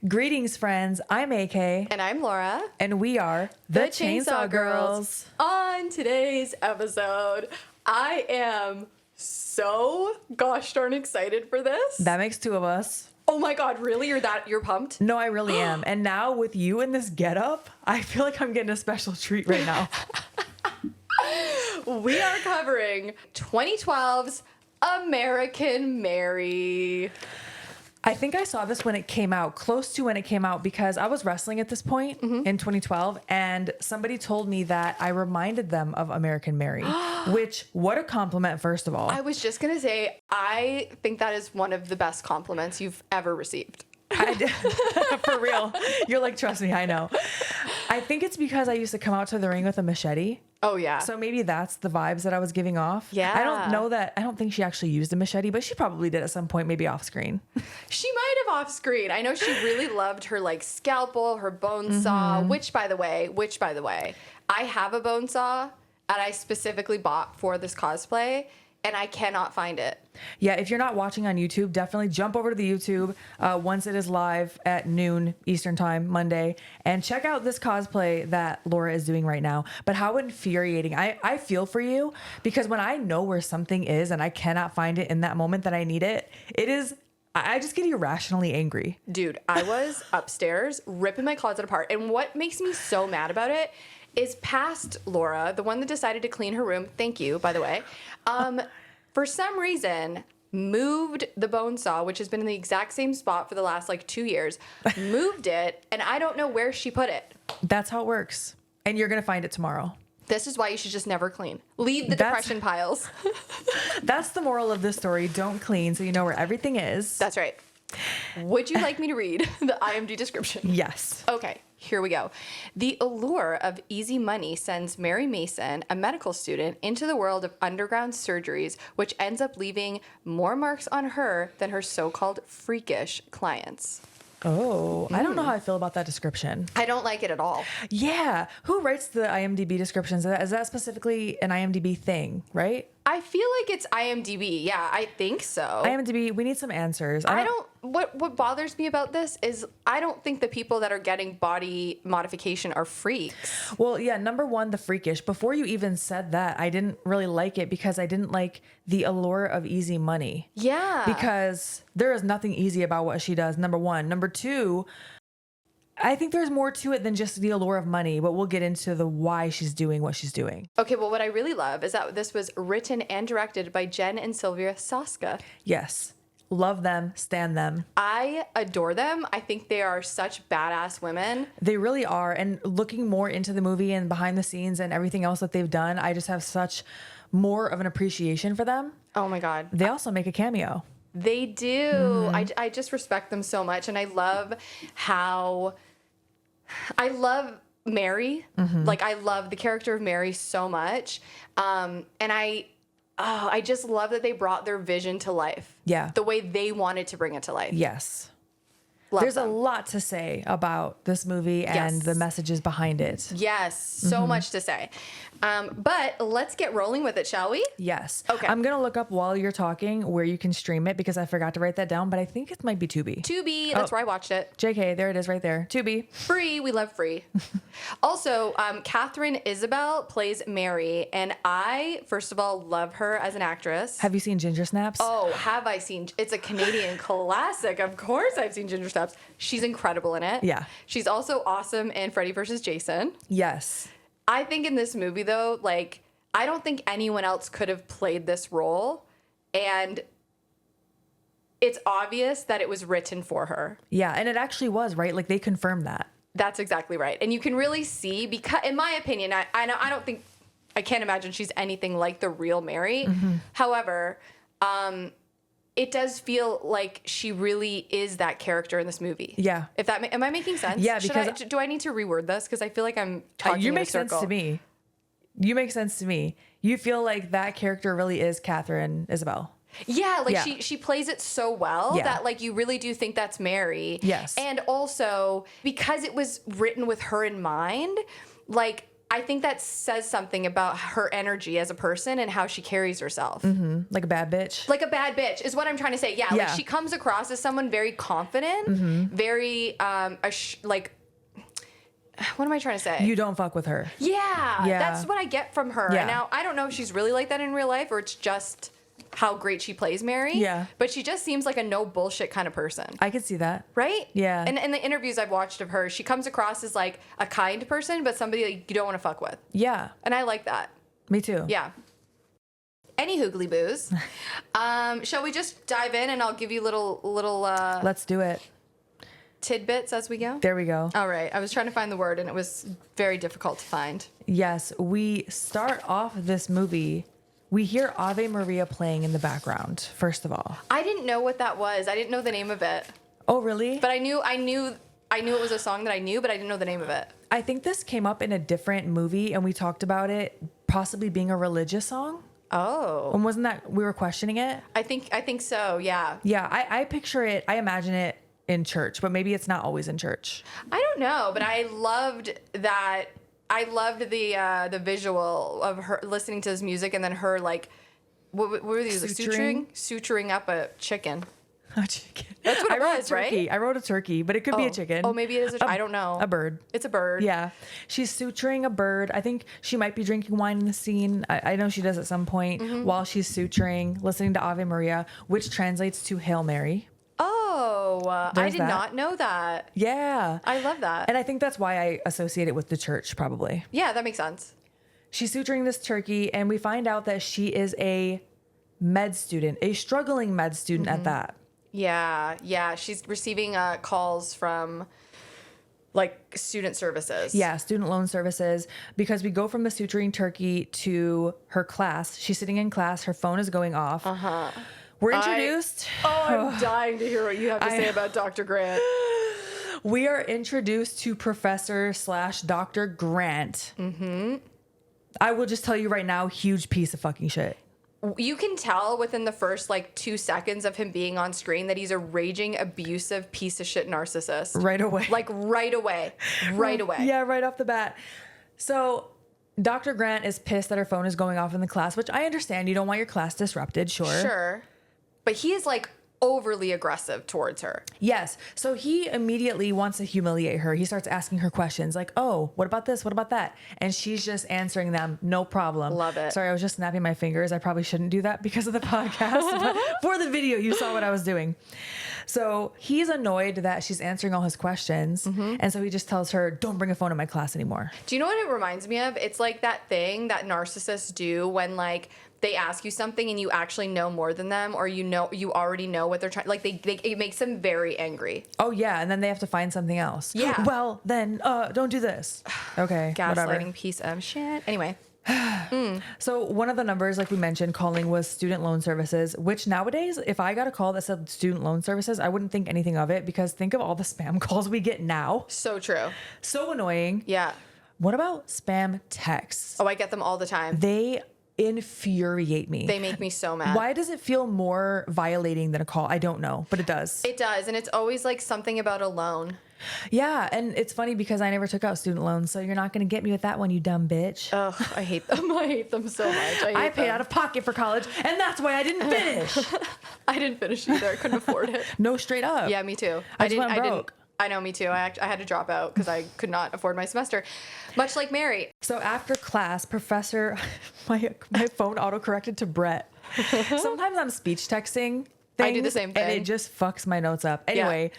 Greetings, friends. I'm AK. And I'm Laura. And we are the Chainsaw Girls. On today's episode, I am so gosh darn excited for this. That makes two of us. Oh my God, really? You're pumped? No, I really am. And now with you in this getup, I feel like I'm getting a special treat right now. We are covering 2012's American Mary. I think I saw this when it came out, close to when it came out, because I was wrestling at this point in 2012, and somebody told me that I reminded them of American Mary, which, what a compliment, first of all. I was just going to say, I think that is one of the best compliments you've ever received. For real. You're like, trust me, I know. I think it's because I used to come out to the ring with a machete. Oh, yeah. So maybe that's the vibes that I was giving off. Yeah. I don't think she actually used a machete, but she probably did at some point, maybe off screen. She might have off screen. I know she really loved her like scalpel, her bone saw, which by the way, I have a bone saw and I specifically bought for this cosplay and I cannot find it. Yeah, if you're not watching on YouTube, definitely jump over to the YouTube once it is live at noon Eastern time, Monday, and check out this cosplay that Laura is doing right now. But how infuriating. I feel for you, because when I know where something is and I cannot find it in that moment that I need it, I just get irrationally angry. Dude, I was upstairs ripping my closet apart. And what makes me so mad about it is past Laura, the one that decided to clean her room, thank you, by the way, for some reason, moved the bone saw, which has been in the exact same spot for the last 2 years, moved it, and I don't know where she put it. That's how it works. And you're going to find it tomorrow. This is why you should just never clean. Leave the depression piles. That's the moral of this story. Don't clean so you know where everything is. That's right. Would you like me to read the IMDb description? Yes. Okay, here we go. The allure of easy money sends Mary Mason, a medical student, into the world of underground surgeries, which ends up leaving more marks on her than her so-called freakish clients. Oh, I don't know how I feel about that description. I don't like it at all. Yeah. Who writes the IMDb descriptions? Is that specifically an IMDb thing, right? I feel like it's IMDb. Yeah, I think so. IMDb, we need some answers. What bothers me about this is I don't think the people that are getting body modification are freaks. Well, yeah, number one, the freakish. Before you even said that, I didn't really like it because I didn't like the allure of easy money. Yeah. Because there is nothing easy about what she does, number one. Number two, I think there's more to it than just the allure of money, but we'll get into the why she's doing what she's doing. Okay, well, what I really love is that this was written and directed by Jen and Sylvia Soska. Yes. Love them, stan them. I adore them. I think they are such badass women. They really are. And looking more into the movie and behind the scenes and everything else that they've done, I just have such more of an appreciation for them. Oh my God. They also make a cameo. They do. I just respect them so much. And I love Mary. Like, I love the character of Mary so much. And I just love that they brought their vision to life. Yeah. The way they wanted to bring it to life. Yes. Love There's them. a lot to say about this movie and the messages behind it. Yes. So much to say. But let's get rolling with it, shall we? Yes. Okay. I'm going to look up while you're talking where you can stream it because I forgot to write that down, but I think it might be Tubi. Tubi. That's where I watched it. JK, there it is right there. Tubi. Free. We love free. Also, Catherine Isabel plays Mary, and I, first of all, love her as an actress. Have you seen Ginger Snaps? Oh, have I seen? It's a Canadian classic. Of course I've seen Ginger Snaps. She's incredible in it. Yeah. She's also awesome in Freddy vs. Jason. Yes. I think in this movie, though, I don't think anyone else could have played this role. And it's obvious that it was written for her. Yeah, and it actually was, right? Like, they confirmed that. That's exactly right. And you can really see, because, in my opinion, I can't imagine she's anything like the real Mary. However, it does feel like she really is that character in this movie. Yeah. Am I making sense? Yeah, because do I need to reword this? Because I feel like I'm talking you in a make sense circle. to me. You make sense to me. You feel like that character really is Catherine Isabel. Yeah, she plays it so well that you really do think that's Mary. Yes. And also because it was written with her in mind, I think that says something about her energy as a person and how she carries herself. Like a bad bitch. Like a bad bitch is what I'm trying to say. Yeah, like she comes across as someone very confident, very like. What am I trying to say? You don't fuck with her. Yeah, that's what I get from her. Yeah. And now I don't know if she's really like that in real life or it's just how great she plays Mary. Yeah. But she just seems like a no bullshit kind of person. I could see that. Right? Yeah. And in the interviews I've watched of her, she comes across as like a kind person, but somebody that you don't want to fuck with. Yeah. And I like that. Me too. Yeah. Any hoogly boos. Shall we just dive in and I'll give you little Let's do it. tidbits as we go? There we go. All right. I was trying to find the word and it was very difficult to find. Yes, we start off this movie. We hear Ave Maria playing in the background, first of all. I didn't know what that was. I didn't know the name of it. Oh, really? But I knew it was a song that I knew, but I didn't know the name of it. I think this came up in a different movie, and we talked about it possibly being a religious song. Oh. And wasn't that, we were questioning it? I think so, yeah. Yeah, I picture it, I imagine it in church, but maybe it's not always in church. I don't know, but I loved that. I loved the visual of her listening to his music and then her like, what were these? Suturing up a chicken. A chicken. That's what it wrote was, turkey. right? I wrote a turkey, but it could be a chicken. Oh, maybe it is. I don't know. A bird. It's a bird. Yeah. She's suturing a bird. I think she might be drinking wine in the scene. I know she does at some point while she's suturing, listening to Ave Maria, which translates to Hail Mary. Oh, I There's did that. not know that. Yeah. I love that. And I think that's why I associate it with the church, probably. Yeah, that makes sense. She's suturing this turkey, and we find out that she is a med student, a struggling med student at that. Yeah. She's receiving calls from like student services. Yeah, student loan services, because we go from the suturing turkey to her class. She's sitting in class. Her phone is going off. We're introduced. I'm dying to hear what you have to say about Dr. Grant. We are introduced to Professor / Dr. Grant. I will just tell you right now, huge piece of fucking shit. You can tell within the first like 2 seconds of him being on screen that he's a raging, abusive piece of shit narcissist. Right away. Like right away. Yeah, right off the bat. So Dr. Grant is pissed that her phone is going off in the class, which I understand. You don't want your class disrupted, Sure. But he is like overly aggressive towards her. Yes. So he immediately wants to humiliate her. He starts asking her questions like, oh, what about this? What about that? And she's just answering them. No problem. Love it. Sorry, I was just snapping my fingers. I probably shouldn't do that because of the podcast. But for the video, you saw what I was doing. So he's annoyed that she's answering all his questions. And so he just tells her, don't bring a phone in my class anymore. Do you know what it reminds me of? It's like that thing that narcissists do when like they ask you something and you actually know more than them, or you already know what they're trying. Like it makes them very angry. Oh yeah, and then they have to find something else. Yeah. Well, then don't do this. Okay. Gaslighting whatever. piece of shit. Anyway. So one of the numbers, like we mentioned, calling was student loan services, which nowadays, if I got a call that said student loan services, I wouldn't think anything of it, because think of all the spam calls we get now. So true. So annoying. Yeah. What about spam texts? Oh, I get them all the time. They infuriate me. They make me so mad. Why does it feel more violating than a call? I don't know, but it does. It does, and it's always like something about a loan. Yeah, and it's funny because I never took out student loans, so you're not going to get me with that one, you dumb bitch. Ugh, I hate them. I hate them so much. I paid out of pocket for college, and that's why I didn't finish. I didn't finish either. I couldn't afford it. No, straight up. Yeah, me too. I just went broke. I know, me too. I had to drop out because I could not afford my semester, much like Mary. So after class, Professor, my phone auto-corrected to Brett. Sometimes I'm speech texting things, I do the same thing. and it just fucks my notes up. Anyway,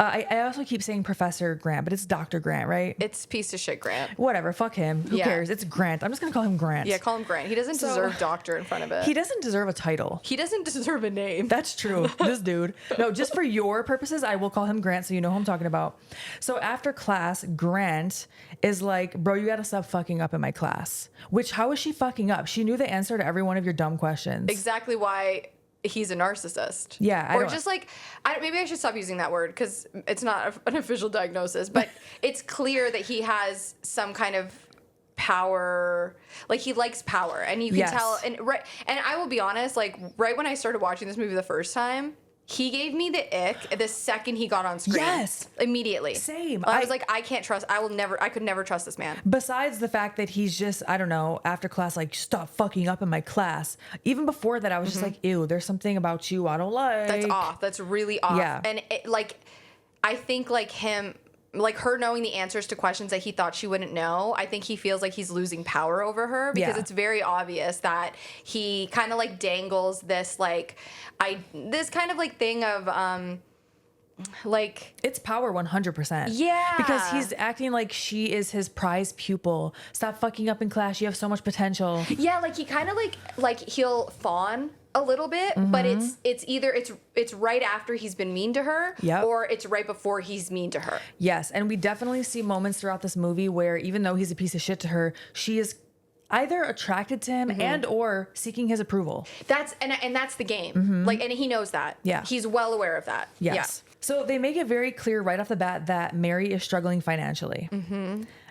I also keep saying Professor Grant, but it's Dr. Grant, right? It's piece of shit Grant. Whatever, fuck him. Who Yeah. cares? It's Grant. I'm just gonna call him Grant. Yeah, call him Grant. He doesn't deserve doctor in front of it. He doesn't deserve a title. He doesn't deserve a name. That's true. This dude. No, just for your purposes, I will call him Grant so you know who I'm talking about. So after class, Grant is like, bro, you gotta stop fucking up in my class. Which, how is she fucking up? She knew the answer to every one of your dumb questions. Exactly why he's a narcissist. Yeah. Or just like, maybe I should stop using that word because it's not an official diagnosis, but it's clear that he has some kind of power. Like, he likes power, and you can tell. And I will be honest, like, right when I started watching this movie the first time, He gave me the ick the second he got on screen. Yes. Immediately. Same. I was like, I can't trust, I could never trust this man. Besides the fact that he's just, I don't know, after class, like, stop fucking up in my class. Even before that, I was just like, ew, there's something about you I don't like. That's off. That's really off. Yeah. And it, like, I think like him, like her knowing the answers to questions that he thought she wouldn't know, I think he feels like he's losing power over her because it's very obvious that he kind of like dangles this like this kind of like thing of like it's power 100%. Yeah. Because he's acting like she is his prize pupil. Stop fucking up in class. You have so much potential. Yeah, like he kind of like he'll fawn a little bit, but it's either it's right after he's been mean to her, or it's right before he's mean to her. Yes, and we definitely see moments throughout this movie where even though he's a piece of shit to her, she is either attracted to him and or seeking his approval. That's and that's the game. Like, and he knows that. Yeah, he's well aware of that. Yes. Yeah. So they make it very clear right off the bat that Mary is struggling financially.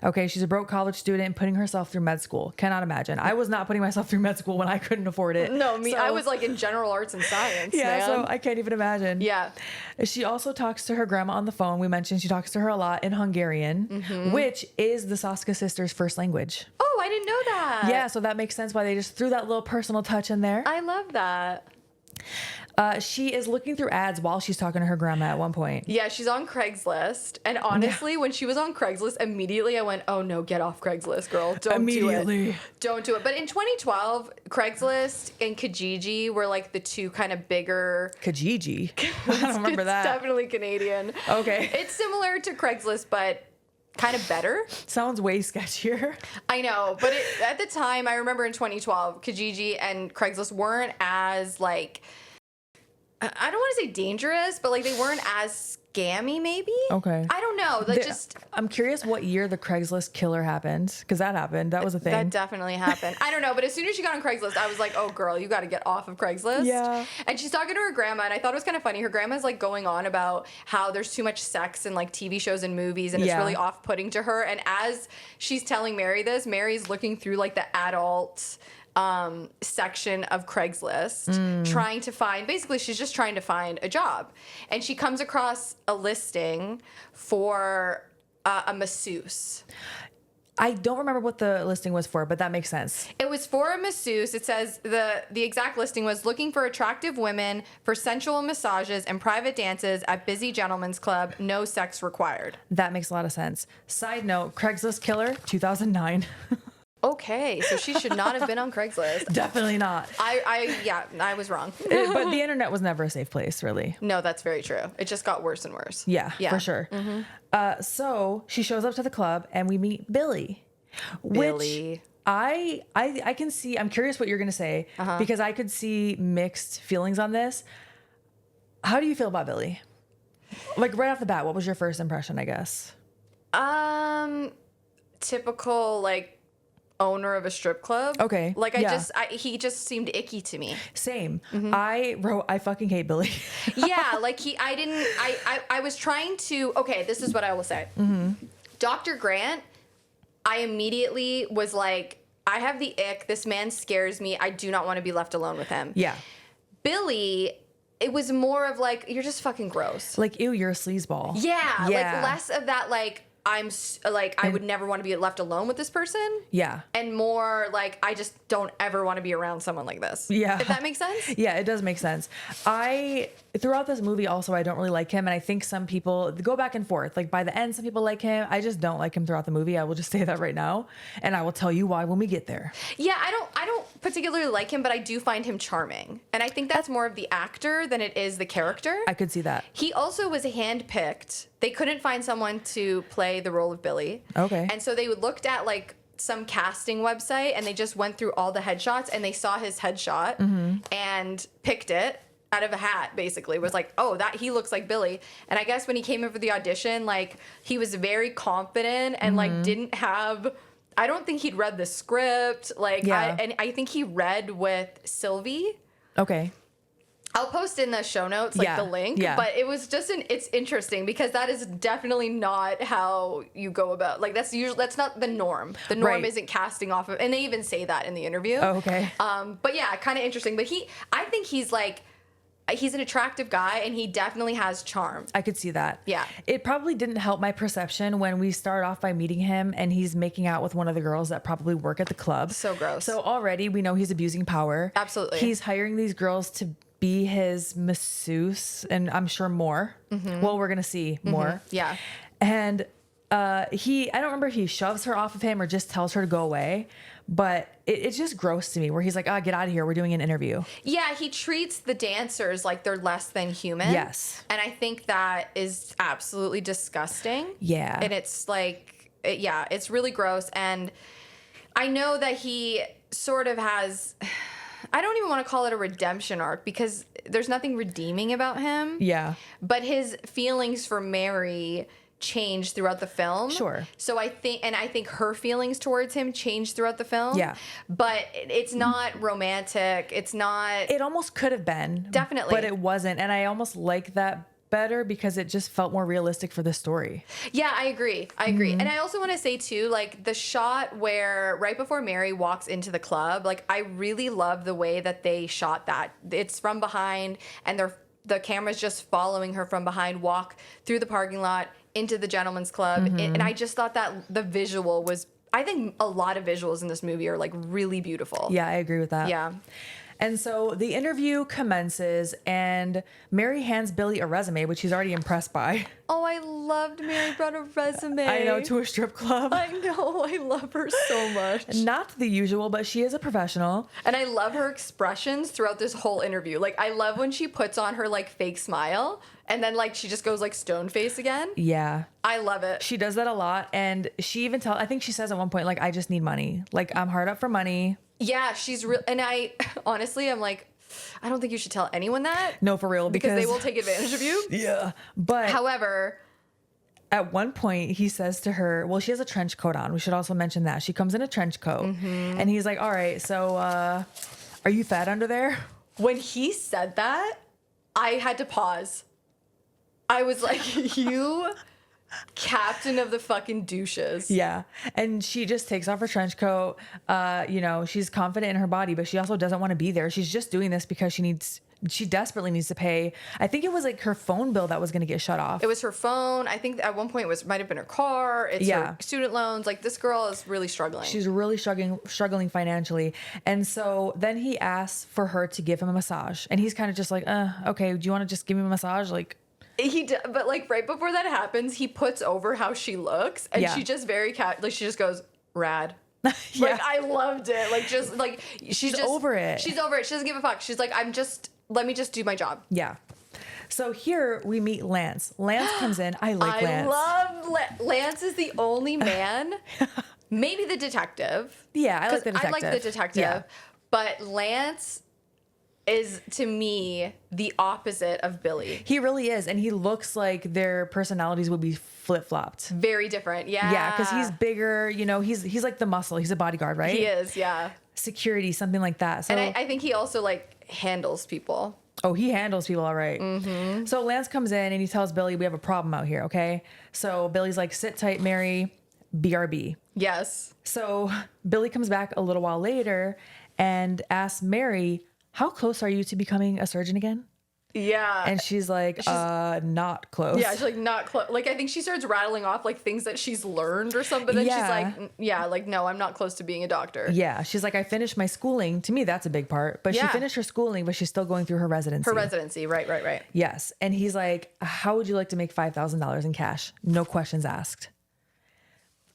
Okay, she's a broke college student putting herself through med school. Cannot imagine. I was not putting myself through med school when I couldn't afford it. No, me. So, I was like in general arts and science. Yeah, man. so I can't even imagine. Yeah. She also talks to her grandma on the phone. We mentioned she talks to her a lot in Hungarian, which is the Saska sisters' first language. Oh, I didn't know that. Yeah, so that makes sense why they just threw that little personal touch in there. I love that. She is looking through ads while she's talking to her grandma at one point. Yeah, she's on Craigslist. And honestly, when she was on Craigslist, immediately I went, oh no, get off Craigslist, girl. Don't do it. Don't do it. But in 2012, Craigslist and Kijiji were like the two kind of bigger... Kijiji? I don't remember that. It's definitely Canadian. Okay. It's similar to Craigslist, but kind of better. Sounds way sketchier. I know, but at the time, I remember in 2012, Kijiji and Craigslist weren't as like... I don't want to say dangerous, but like they weren't as scammy, maybe. Okay. I don't know. Like I'm curious what year the Craigslist killer happened, because that happened. That was a thing. That definitely happened. I don't know, but as soon as she got on Craigslist, I was like, "Oh, girl, you got to get off of Craigslist." Yeah. And she's talking to her grandma, and I thought it was kind of funny. Her grandma's like going on about how there's too much sex in like TV shows and movies, and it's really off-putting to her. And as she's telling Mary this, Mary's looking through like the adult section of Craigslist, trying to find, basically she's just trying to find a job, and she comes across a listing for a masseuse. I don't remember what the listing was for, but that makes sense. It was for a masseuse. It says the exact listing was looking for attractive women for sensual massages and private dances at busy gentlemen's club, no sex required. That makes a lot of sense. Side note, Craigslist killer, 2009. Okay, so she should not have been on Craigslist. Definitely not. I was wrong. But the internet was never a safe place, really. No, that's very true. It just got worse and worse. Yeah. For sure. So she shows up to the club and we meet Billy. Billy. Which I can see, I'm curious what you're going to say, because I could see mixed feelings on this. How do you feel about Billy? Like right off the bat, what was your first impression, I guess? Typical, like, owner of a strip club. Okay. Like he just seemed icky to me. Same. I wrote, I fucking hate Billy. Yeah, like I was trying to, okay, this is what I will say. Dr. Grant, I immediately was like, I have the ick. This man scares me. I do not want to be left alone with him. Yeah. Billy, it was more of like, you're just fucking gross. Like, ew, you're a sleazeball. Yeah. Like less of that, like, I would never want to be left alone with this person. Yeah. And more like, I just don't ever want to be around someone like this. Yeah. If that makes sense? Yeah, it does make sense. Throughout this movie also, I don't really like him. And I think some people go back and forth. Like by the end, some people like him. I just don't like him throughout the movie. I will just say that right now. And I will tell you why when we get there. Yeah, I don't particularly like him, but I do find him charming. And I think that's more of the actor than it is the character. I could see that. He also was handpicked. They couldn't find someone to play the role of Billy. Okay. And so they looked at like some casting website and they just went through all the headshots and they saw his headshot and picked it out of a hat, basically. Was like, oh, that he looks like Billy. And I guess when he came in for the audition, like he was very confident and like didn't have, I don't think he'd read the script. Like, I think he read with Sylvie. Okay. I'll post in the show notes, like the link, but it was just it's interesting because that is definitely not how you go about, like that's not the norm. The norm isn't casting off of, and they even say that in the interview. Oh, okay. But yeah, kind of interesting. But I think he's like, he's an attractive guy and he definitely has charm. I could see that. Yeah. It probably didn't help my perception when we start off by meeting him and he's making out with one of the girls that probably work at the club. So gross. So already we know he's abusing power. Absolutely. He's hiring these girls to be his masseuse, and I'm sure more. Well, we're going to see more. Yeah. And I don't remember if he shoves her off of him or just tells her to go away, but it's just gross to me where he's like, get out of here. We're doing an interview. Yeah, he treats the dancers like they're less than human. Yes. And I think that is absolutely disgusting. Yeah. And it's like, it's really gross. And I know that he sort of has, I don't even want to call it a redemption arc because there's nothing redeeming about him. Yeah. But his feelings for Mary change throughout the film. Sure. So I think her feelings towards him change throughout the film. Yeah. But it's not romantic. It's not. It almost could have been. Definitely. But it wasn't. And I almost like that better because it just felt more realistic for the story. Yeah, I agree. And I also want to say too, like the shot where right before Mary walks into the club, like I really love the way that they shot that. It's from behind and the camera's just following her from behind, walk through the parking lot into the gentleman's club. And I just thought that the visual was, I think a lot of visuals in this movie are like really beautiful. Yeah, I agree with that. Yeah. And so the interview commences and Mary hands Billy a resume, which he's already impressed by. Oh, I loved Mary brought a resume. I know, to a strip club. I know. I love her so much. Not the usual, but she is a professional. And I love her expressions throughout this whole interview. Like, I love when she puts on her, like, fake smile and then, like, she just goes, like, stone face again. Yeah. I love it. She does that a lot. And she even I think she says at one point, like, I just need money. Like, I'm hard up for money. Yeah, she's real. And I, honestly, I'm like, I don't think you should tell anyone that. No, for real. Because they will take advantage of you. Yeah. But however, at one point he says to her, well, she has a trench coat on. We should also mention that. She comes in a trench coat. And he's like, all right, so are you fat under there? When he said that, I had to pause. I was like, you captain of the fucking douches. Yeah. And she just takes off her trench coat. She's confident in her body, but she also doesn't want to be there. She's just doing this because she desperately needs to pay. I think it was like her phone bill that was going to get shut off. It was her phone. I think at one point might have been her car. It's her student loans. Like, this girl is really struggling. She's really struggling financially. And so then he asks for her to give him a massage. And he's kind of just like, okay, do you want to just give me a massage? Like, but like right before that happens, he puts over how she looks, and she just she just goes rad. Yeah. Like, I loved it. Like, just like she's over it. She's over it. She doesn't give a fuck. She's like, let me just do my job. Yeah. So here we meet Lance. Lance comes in. I Lance. Love Lance is the only man, maybe the detective. Yeah, I like the detective. I like the detective, Yeah. but Lance is, to me, the opposite of Billy. He really is. And he looks like their personalities would be flip-flopped. Very different. Yeah. Yeah, because he's bigger. He's like the muscle. He's a bodyguard, right? He is, yeah. Security, something like that. So, and I think he also, like, handles people. Oh, he handles people all right. So Lance comes in and he tells Billy, we have a problem out here, okay? So Billy's like, sit tight, Mary, BRB. Yes. So Billy comes back a little while later and asks Mary, how close are you to becoming a surgeon again? Yeah. And she's like, not close. Yeah, she's like, not close. Like, I think she starts rattling off, like, things that she's learned or something. And she's like, no, I'm not close to being a doctor. Yeah. She's like, I finished my schooling. To me, that's a big part. But she finished her schooling, but she's still going through her residency. Right. Yes. And he's like, how would you like to make $5,000 in cash? No questions asked.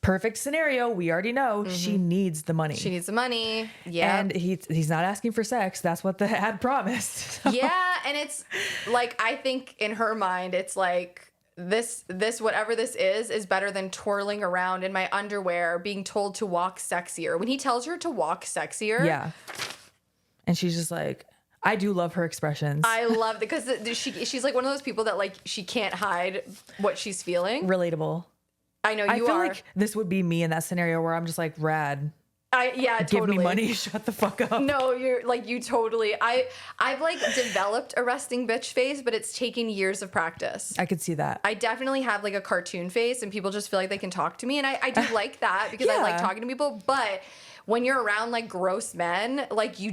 Perfect scenario. We already know she needs the money. She needs the money. Yeah. And he's not asking for sex. That's what the ad promised. Yeah. And it's like, I think in her mind, it's like, this whatever this is better than twirling around in my underwear being told to walk sexier. When he tells her to walk sexier. Yeah. And she's just like, I do love her expressions. I love it because she's like one of those people that, like, she can't hide what she's feeling. Relatable. I know I you feel are. like this would be me in that scenario where I'm just like, rad. Totally. Give me money. Shut the fuck up. No, you're like, you totally. I've like developed a resting bitch face, but it's taken years of practice. I could see that. I definitely have like a cartoon face, and people just feel like they can talk to me, and I do like that because I like talking to people. But when you're around like gross men, like you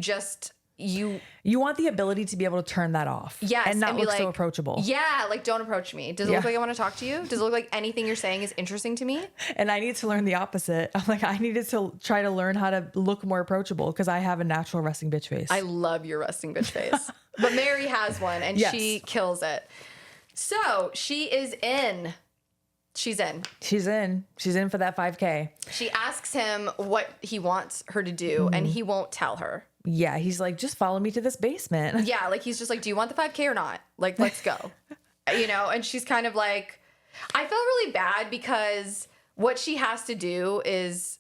you want the ability to be able to turn that off. Yes, And not and be look so like, approachable. Yeah, like don't approach me. Does it look like I want to talk to you? Does it look like anything you're saying is interesting to me? And I need to learn the opposite. I'm like, I needed to try to learn how to look more approachable because I have a natural resting bitch face. I love your resting bitch face. But Mary has one and she kills it. So she is in. She's in. She's in. She's in for that 5K. She asks him what he wants her to do, and he won't tell her. Yeah, he's like, just follow me to this basement. Yeah, like he's just like, do you want the 5K or not? Like, let's go. And she's kind of like, I felt really bad because what she has to do is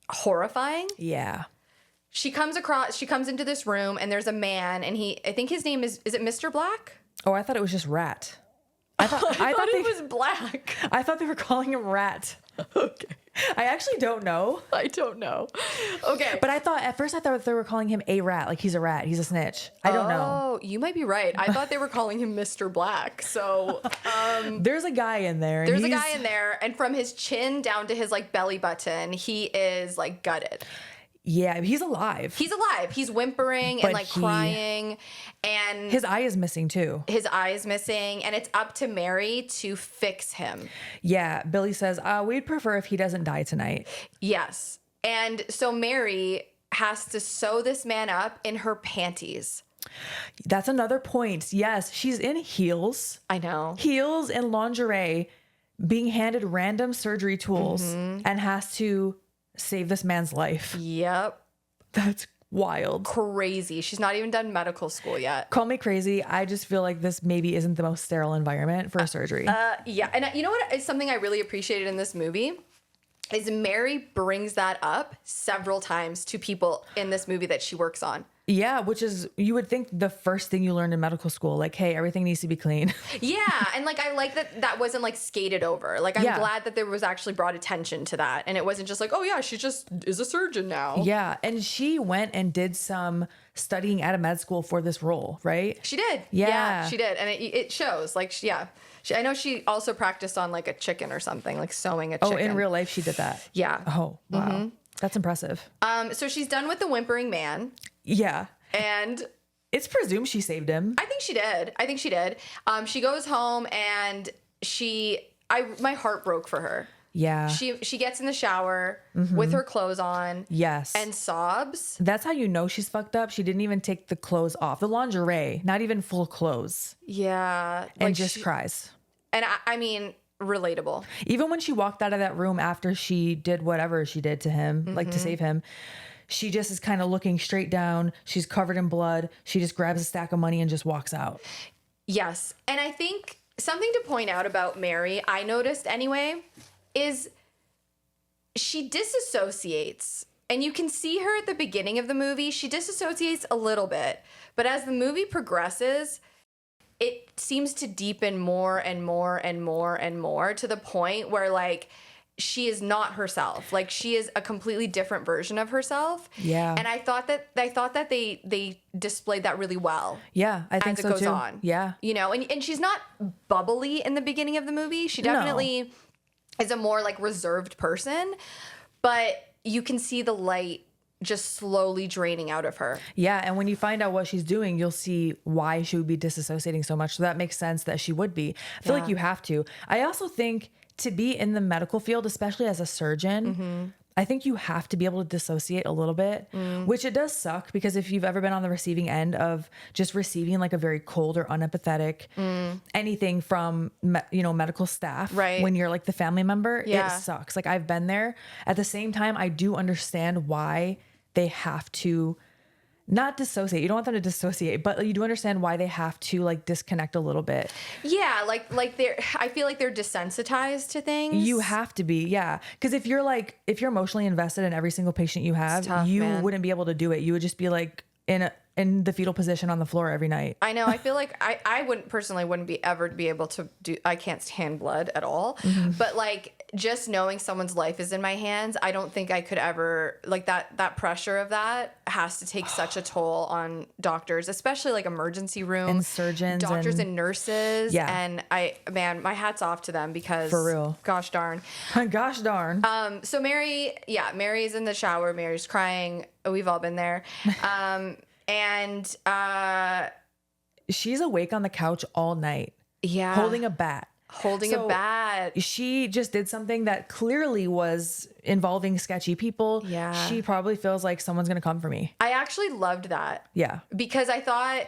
horrifying. Yeah. She comes into this room and there's a man and I think his name is it Mr. Black? Oh, I thought it was just Rat. I thought it was Black. I thought they were calling him Rat. Okay. I actually don't know. I don't know. Okay. But at first I thought they were calling him a rat, like he's a rat, he's a snitch. I don't know. Oh, you might be right. I thought they were calling him Mr. Black. So there's a guy in there. There's a guy in there, and from his chin down to his like belly button, he is like gutted. Yeah, he's alive. He's alive. He's whimpering and like crying, and his eye is missing too. His eye is missing, and it's up to Mary to fix him. Yeah, Billy says, we'd prefer if he doesn't die tonight. Yes. And so Mary has to sew this man up in her panties. That's another point. Yes, she's in heels. I know. Heels and lingerie, being handed random surgery tools and has to save this man's life. Yep. That's wild. Crazy. She's not even done medical school yet. Call me crazy. I just feel like this maybe isn't the most sterile environment for a surgery. Yeah. And you know what is something I really appreciated in this movie? Is Mary brings that up several times to people in this movie that she works on. Yeah, which is, you would think the first thing you learned in medical school, like, hey, everything needs to be clean. Yeah, and like I like that wasn't like skated over. Like I'm glad that there was actually brought attention to that, and it wasn't just like, oh yeah, she just is a surgeon now. Yeah, and she went and did some studying at a med school for this role, right? She did. Yeah, she did, and it shows. Like, I know she also practiced on like a chicken or something, like sewing a chicken. Oh, in real life, she did that. Yeah. Oh, wow. That's impressive. So she's done with the whimpering man. Yeah. And it's presumed she saved him. I think she did. She goes home and my heart broke for her. Yeah. She gets in the shower with her clothes on. Yes. And sobs. That's how you know she's fucked up. She didn't even take the clothes off. The lingerie, not even full clothes. Yeah. And just cries. And I mean, relatable. Even when she walked out of that room after she did whatever she did to him, like to save him, she just is kind of looking straight down. She's covered in blood. She just grabs a stack of money and just walks out. Yes. And I think something to point out about Mary, I noticed anyway, is she disassociates. And you can see her at the beginning of the movie. She disassociates a little bit. But as the movie progresses, it seems to deepen more and more and more and more to the point where like she is not herself. Like she is a completely different version of herself. Yeah. And I thought that they displayed that really well. Yeah, I think so too. As it goes on. Yeah. And she's not bubbly in the beginning of the movie. She definitely is a more like reserved person, but you can see the light just slowly draining out of her. Yeah, and when you find out what she's doing, you'll see why she would be disassociating so much. So that makes sense that she would be. I feel like you have to. I also think to be in the medical field, especially as a surgeon, I think you have to be able to dissociate a little bit, which it does suck because if you've ever been on the receiving end of just receiving like a very cold or unempathetic anything from medical staff, right, when you're like the family member, it sucks. Like I've been there. At the same time, I do understand why they have to not dissociate. You don't want them to dissociate, but you do understand why they have to like disconnect a little bit. Yeah, like I feel like they're desensitized to things. You have to be, yeah. Because if you're emotionally invested in every single patient you have, you wouldn't be able to do it. You would just be like in the fetal position on the floor every night. I know. I feel like I wouldn't be ever be able to do. I can't stand blood at all. But like just knowing someone's life is in my hands, I don't think I could ever like that pressure of that has to take such a toll on doctors, especially like emergency room and surgeons, doctors and nurses. Yeah. And my hat's off to them because for real, gosh darn. Gosh darn. So Mary's in the shower. Mary's crying. We've all been there. And She's awake on the couch all night, yeah, holding a bat. holding a bat. She just did something that clearly was involving sketchy people. Yeah. She probably feels like someone's going to come for me. I actually loved that. Yeah. Because I thought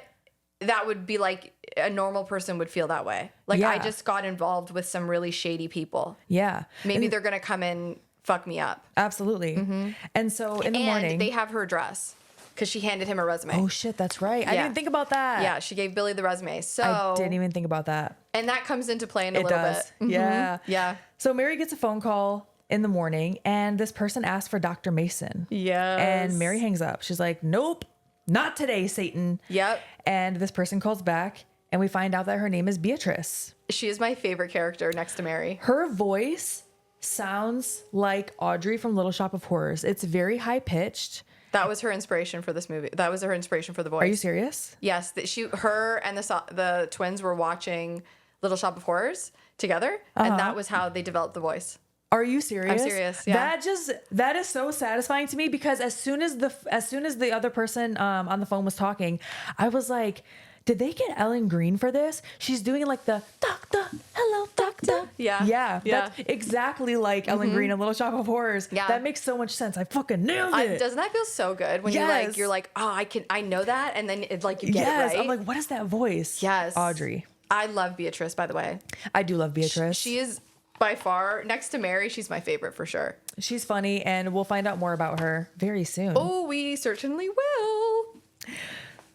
that would be like a normal person would feel that way. Like, Yeah. I just got involved with some really shady people. Yeah. Maybe they're going to come and fuck me up. Absolutely. And so in the morning. And they have her address because she handed him a resume. Oh, shit. That's right. I Yeah. didn't think about that. Yeah, she gave Billy the resume. So I didn't even think about that. And that comes into play in a It little does. bit. Yeah. Yeah. So Mary gets a phone call in the morning and this person asks for Dr. Mason. Yes. And Mary hangs up. She's like, nope, not today, Satan. Yep. And this person calls back and we find out that her name is Beatrice. She is my favorite character next to Mary. Her voice sounds like Audrey from Little Shop of Horrors. It's very high pitched. That was her inspiration for this movie. That was her inspiration for the voice. Are you serious? Yes, her and the twins were watching Little Shop of Horrors together, and that was how they developed the voice. Are you serious? I'm serious. Yeah. That is so satisfying to me because as soon as the other person on the phone was talking, I was like, did they get Ellen Green for this? She's doing like the doctor, hello doctor. Yeah. Yeah. Yeah. That's exactly like Ellen Green in Little Shop of Horrors. Yeah. That makes so much sense. I fucking nailed it. Doesn't that feel so good when Yes. you're like, oh, I know that, and then it's like you get Yes. it right. I'm like, what is that voice? Yes. Audrey. I love Beatrice, by the way. I do love Beatrice. She is by far, next to Mary, she's my favorite for sure. She's funny and we'll find out more about her very soon. Oh, we certainly will.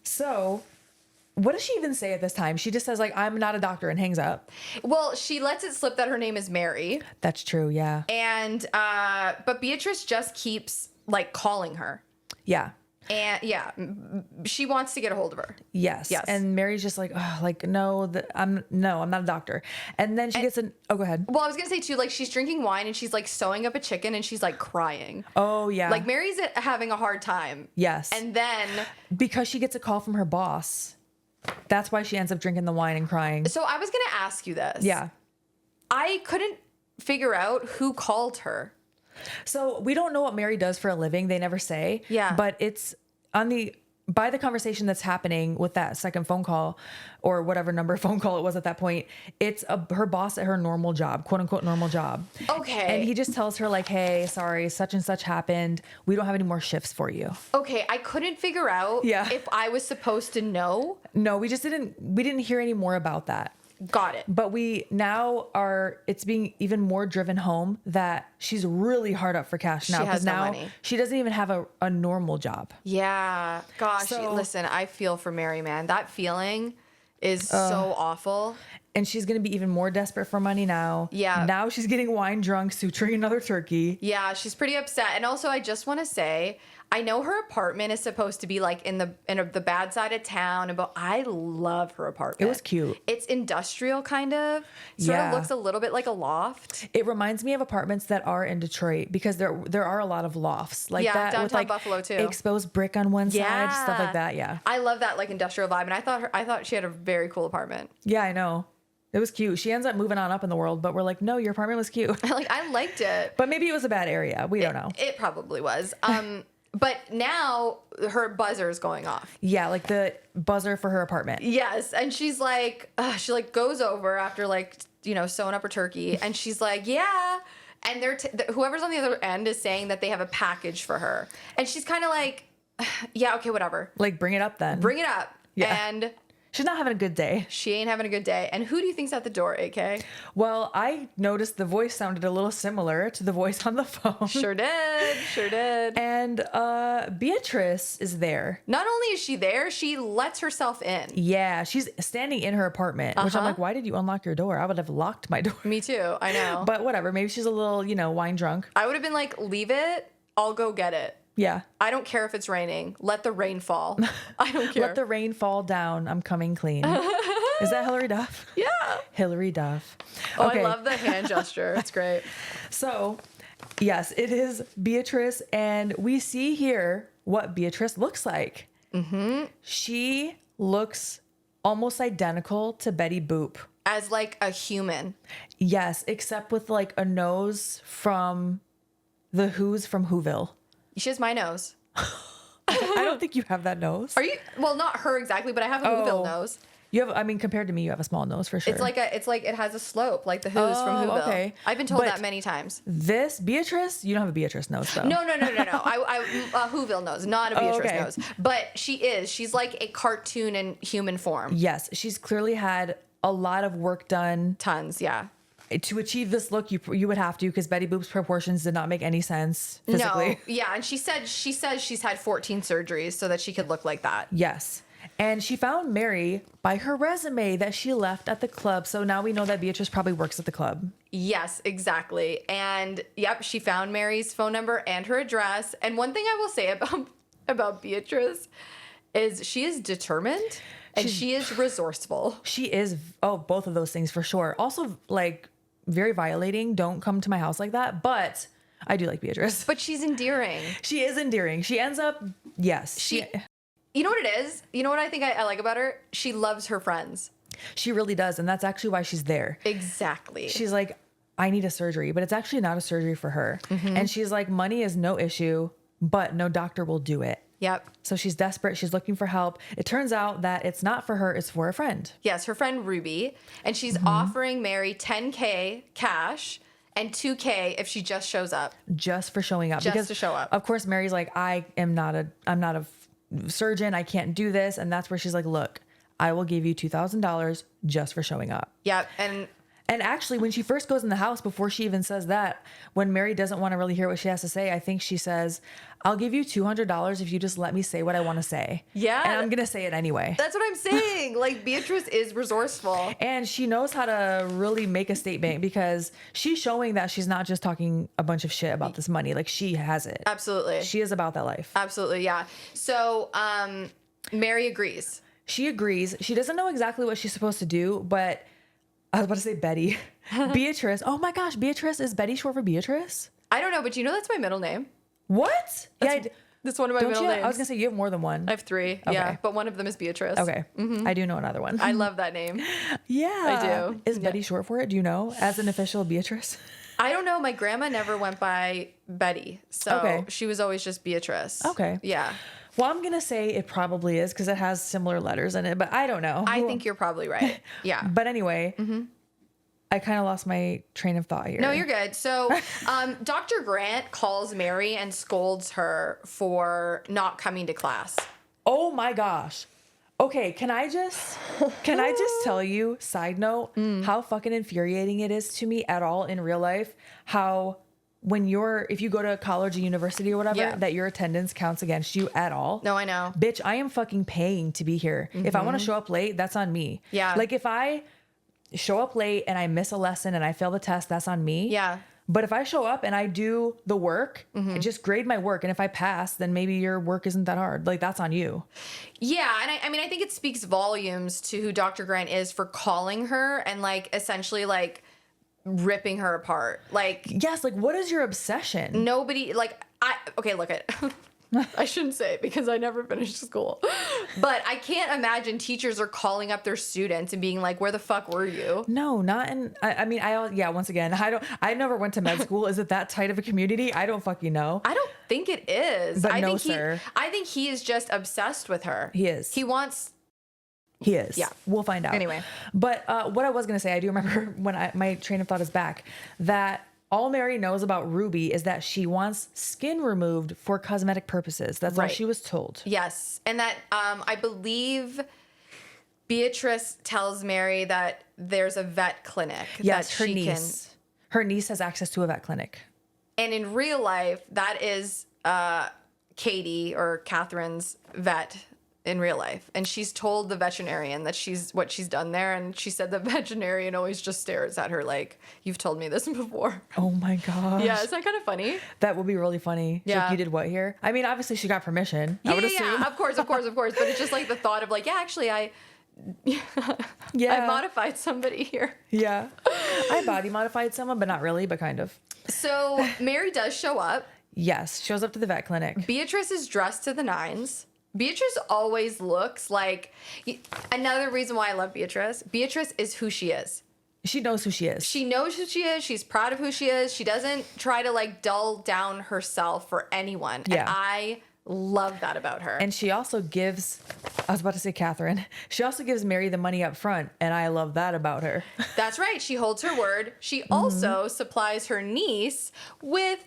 So what does she even say at this time? She just says like, I'm not a doctor and hangs up. Well, she lets it slip that her name is Mary. That's true. Yeah. And, but Beatrice just keeps like calling her. Yeah. And yeah, she wants to get a hold of her. Yes. Yes. And Mary's just like, oh, like, no, I'm not a doctor. And then she gets go ahead. Well, I was going to say too, like she's drinking wine and she's like sewing up a chicken and she's like crying. Oh yeah. Like Mary's having a hard time. Yes. And then. Because she gets a call from her boss. That's why she ends up drinking the wine and crying. So I was going to ask you this. Yeah. I couldn't figure out who called her. So we don't know what Mary does for a living. They never say. Yeah. But it's by the conversation that's happening with that second phone call or whatever number phone call it was at that point, it's her boss at her normal job, quote unquote normal job. Okay. And he just tells her like, hey, sorry, such and such happened. We don't have any more shifts for you. Okay. I couldn't figure out Yeah. if I was supposed to know. No, we didn't hear any more about that. Got it. But it's being even more driven home that she's really hard up for cash now. She has Because no now money. she doesn't even have a normal job. Yeah. Gosh. So- Listen, I feel for Mary, man. That feeling is so awful. And she's going to be even more desperate for money now. Yeah. Now she's getting wine drunk, suturing another turkey. Yeah, she's pretty upset. And also, I just want to say, I know her apartment is supposed to be like in the bad side of town, but I love her apartment. It was cute. It's industrial, kind of. Sort Yeah. of looks a little bit like a loft. It reminds me of apartments that are in Detroit because there are a lot of lofts like Yeah, that with downtown like Buffalo, too. exposed brick on one side, stuff like that. Yeah. I love that like industrial vibe, and I thought she had a very cool apartment. Yeah, I know. It was cute. She ends up moving on up in the world, but we're like, no, your apartment was cute. Like I liked it. But maybe it was a bad area. We don't know. It probably was. But now her buzzer is going off. Yeah, like the buzzer for her apartment. Yes, and she's like, she like goes over after like sewing up her turkey, and she's like, yeah, and whoever's on the other end is saying that they have a package for her, and she's kind of like, yeah, okay, whatever, Like, bring it up then. bring it up, Yeah. and She's not having a good day. she ain't having a good day. And who do you think's at the door, AK? Well, I noticed the voice sounded a little similar to the voice on the phone. Sure did. And Beatrice is there. Not only is she there, she lets herself in. Yeah, she's standing in her apartment, which I'm Uh-huh. like, why did you unlock your door? I would have locked my door. Me too, I know. But whatever, maybe she's a little, wine drunk. I would have been like, leave it, I'll go get it. Yeah. I don't care if it's raining. Let the rain fall. I don't care. Let the rain fall down. I'm coming clean. Is that Hillary Duff? Yeah. Hillary Duff. Oh, I love the hand gesture. It's great. So, yes, it is Beatrice, and we see here what Beatrice looks like. Mm-hmm. She looks almost identical to Betty Boop. As like a human. Yes, except with like a nose from the Who's from Whoville. She has my nose. I don't think you have that nose. Are you? Well, not her exactly, but I have a Whoville nose. You have, I mean, compared to me, you have a small nose for sure. It's like it has a slope, like the Who's from Whoville. Okay. I've been told But that many times. This Beatrice, you don't have a Beatrice nose though. No. I Whoville nose, not a Beatrice okay. nose. But she's like a cartoon in human form. Yes, she's clearly had a lot of work done Tons, yeah. to achieve this look. You would have to, because Betty Boop's proportions did not make any sense physically. No, yeah, and she says she's had 14 surgeries so that she could look like that. Yes. And she found Mary by her resume that she left at the club. So now we know that Beatrice probably works at the club. Yes, exactly. And yep, she found Mary's phone number and her address. And one thing I will say about Beatrice is she is determined and she is resourceful. She is, both of those things for sure. Also, like, very violating. Don't come to my house like that. But I do like Beatrice. But she's endearing. She is endearing. She ends up, yes. You know what it is? You know what I think I like about her? She loves her friends. She really does. And that's actually why she's there. Exactly. She's like, I need a surgery, but it's actually not a surgery for her. Mm-hmm. And she's like, money is no issue, but no doctor will do it. Yep. So she's desperate. She's looking for help. It turns out that it's not for her. It's for a friend. Yes, her friend Ruby. And she's offering Mary $10K cash and $2K if she just shows up. Just for showing up. Just to show up. Of course, Mary's like, I'm not a surgeon. I can't do this. And that's where she's like, look, I will give you $2,000 just for showing up. Yep. And actually, when she first goes in the house, before she even says that, when Mary doesn't want to really hear what she has to say, I think she says, I'll give you $200 if you just let me say what I want to say. Yeah. And I'm going to say it anyway. That's what I'm saying. Like, Beatrice is resourceful. And she knows how to really make a statement, because she's showing that she's not just talking a bunch of shit about this money. Like, she has it. Absolutely. She is about that life. Absolutely, yeah. So, Mary agrees. She agrees. She doesn't know exactly what she's supposed to do, but I was about to say Betty. Beatrice. Oh my gosh, Beatrice. Is Betty short for Beatrice? I don't know, but you know that's my middle name. What? That's one of my Don't middle you? names. I was gonna say you have more than one. I have 3, yeah, but one of them is Beatrice. Okay. I do know another one. I love that name. Yeah. I do. Is Betty short for it? Do you know? As an official Beatrice? I don't know. My grandma never went by Betty, so Okay. she was always just Beatrice. Okay. Yeah. Well, I'm gonna say it probably is, because it has similar letters in it, but I don't know. I think you're probably right. Yeah. But anyway, I kind of lost my train of thought here. No, you're good. So, Dr. Grant calls Mary and scolds her for not coming to class. Oh my gosh. Okay, can I just tell you, side note, how fucking infuriating it is to me at all in real life, how if you go to college or university or whatever, that your attendance counts against you at all. No, I know. Bitch, I am fucking paying to be here. If I want to show up late, that's on me. Yeah. Like, if I show up late and I miss a lesson and I fail the test, that's on me. Yeah. But if I show up and I do the work, and just grade my work, and if I pass, then maybe your work isn't that hard. Like, that's on you. Yeah, and I mean, I think it speaks volumes to who Dr. Grant is for calling her and, like, essentially, like, ripping her apart. Like, Yes, like, what is your obsession? nobody, like, look at I shouldn't say it because I never finished school. But I can't imagine teachers are calling up their students and being like, where the fuck were you? No, not in. Once again, I never went to med school. Is it that tight of a community? I don't fucking know. I don't think it is. But I no, think sir. I think he is just obsessed with her. He is. He wants. He is. Yeah. We'll find out. Anyway. But what I was going to say, I do remember when my train of thought is back, that all Mary knows about Ruby is that she wants skin removed for cosmetic purposes. That's all Right. she was told. Yes. And that I believe Beatrice tells Mary that there's a vet clinic. Yes, that her she niece. Her niece has access to a vet clinic. And in real life, that is Katie or Catherine's vet in real life. And she's told the veterinarian that what she's done there. And she said the veterinarian always just stares at her like, you've told me this before. Oh my gosh. Yeah, isn't that kind of funny? That would be really funny. She's Yeah. like, you did what here? I mean, obviously she got permission. I would assume. Yeah, of course. But it's just like the thought of like, yeah, actually, I Yeah. modified somebody here. Yeah. I body modified someone, but not really, but kind of. So Mary does show up. Yes. Shows up to the vet clinic. Beatrice is dressed to the nines. Beatrice always looks like another reason why I love Beatrice. Beatrice is who she is. She knows who she is. She knows who she is. She's proud of who she is. She doesn't try to like dull down herself for anyone. Yeah. And I Love that about her. And she also gives, I was about to say Catherine, she also gives Mary the money up front. And I love that about her. That's right. She holds her word. She also supplies her niece with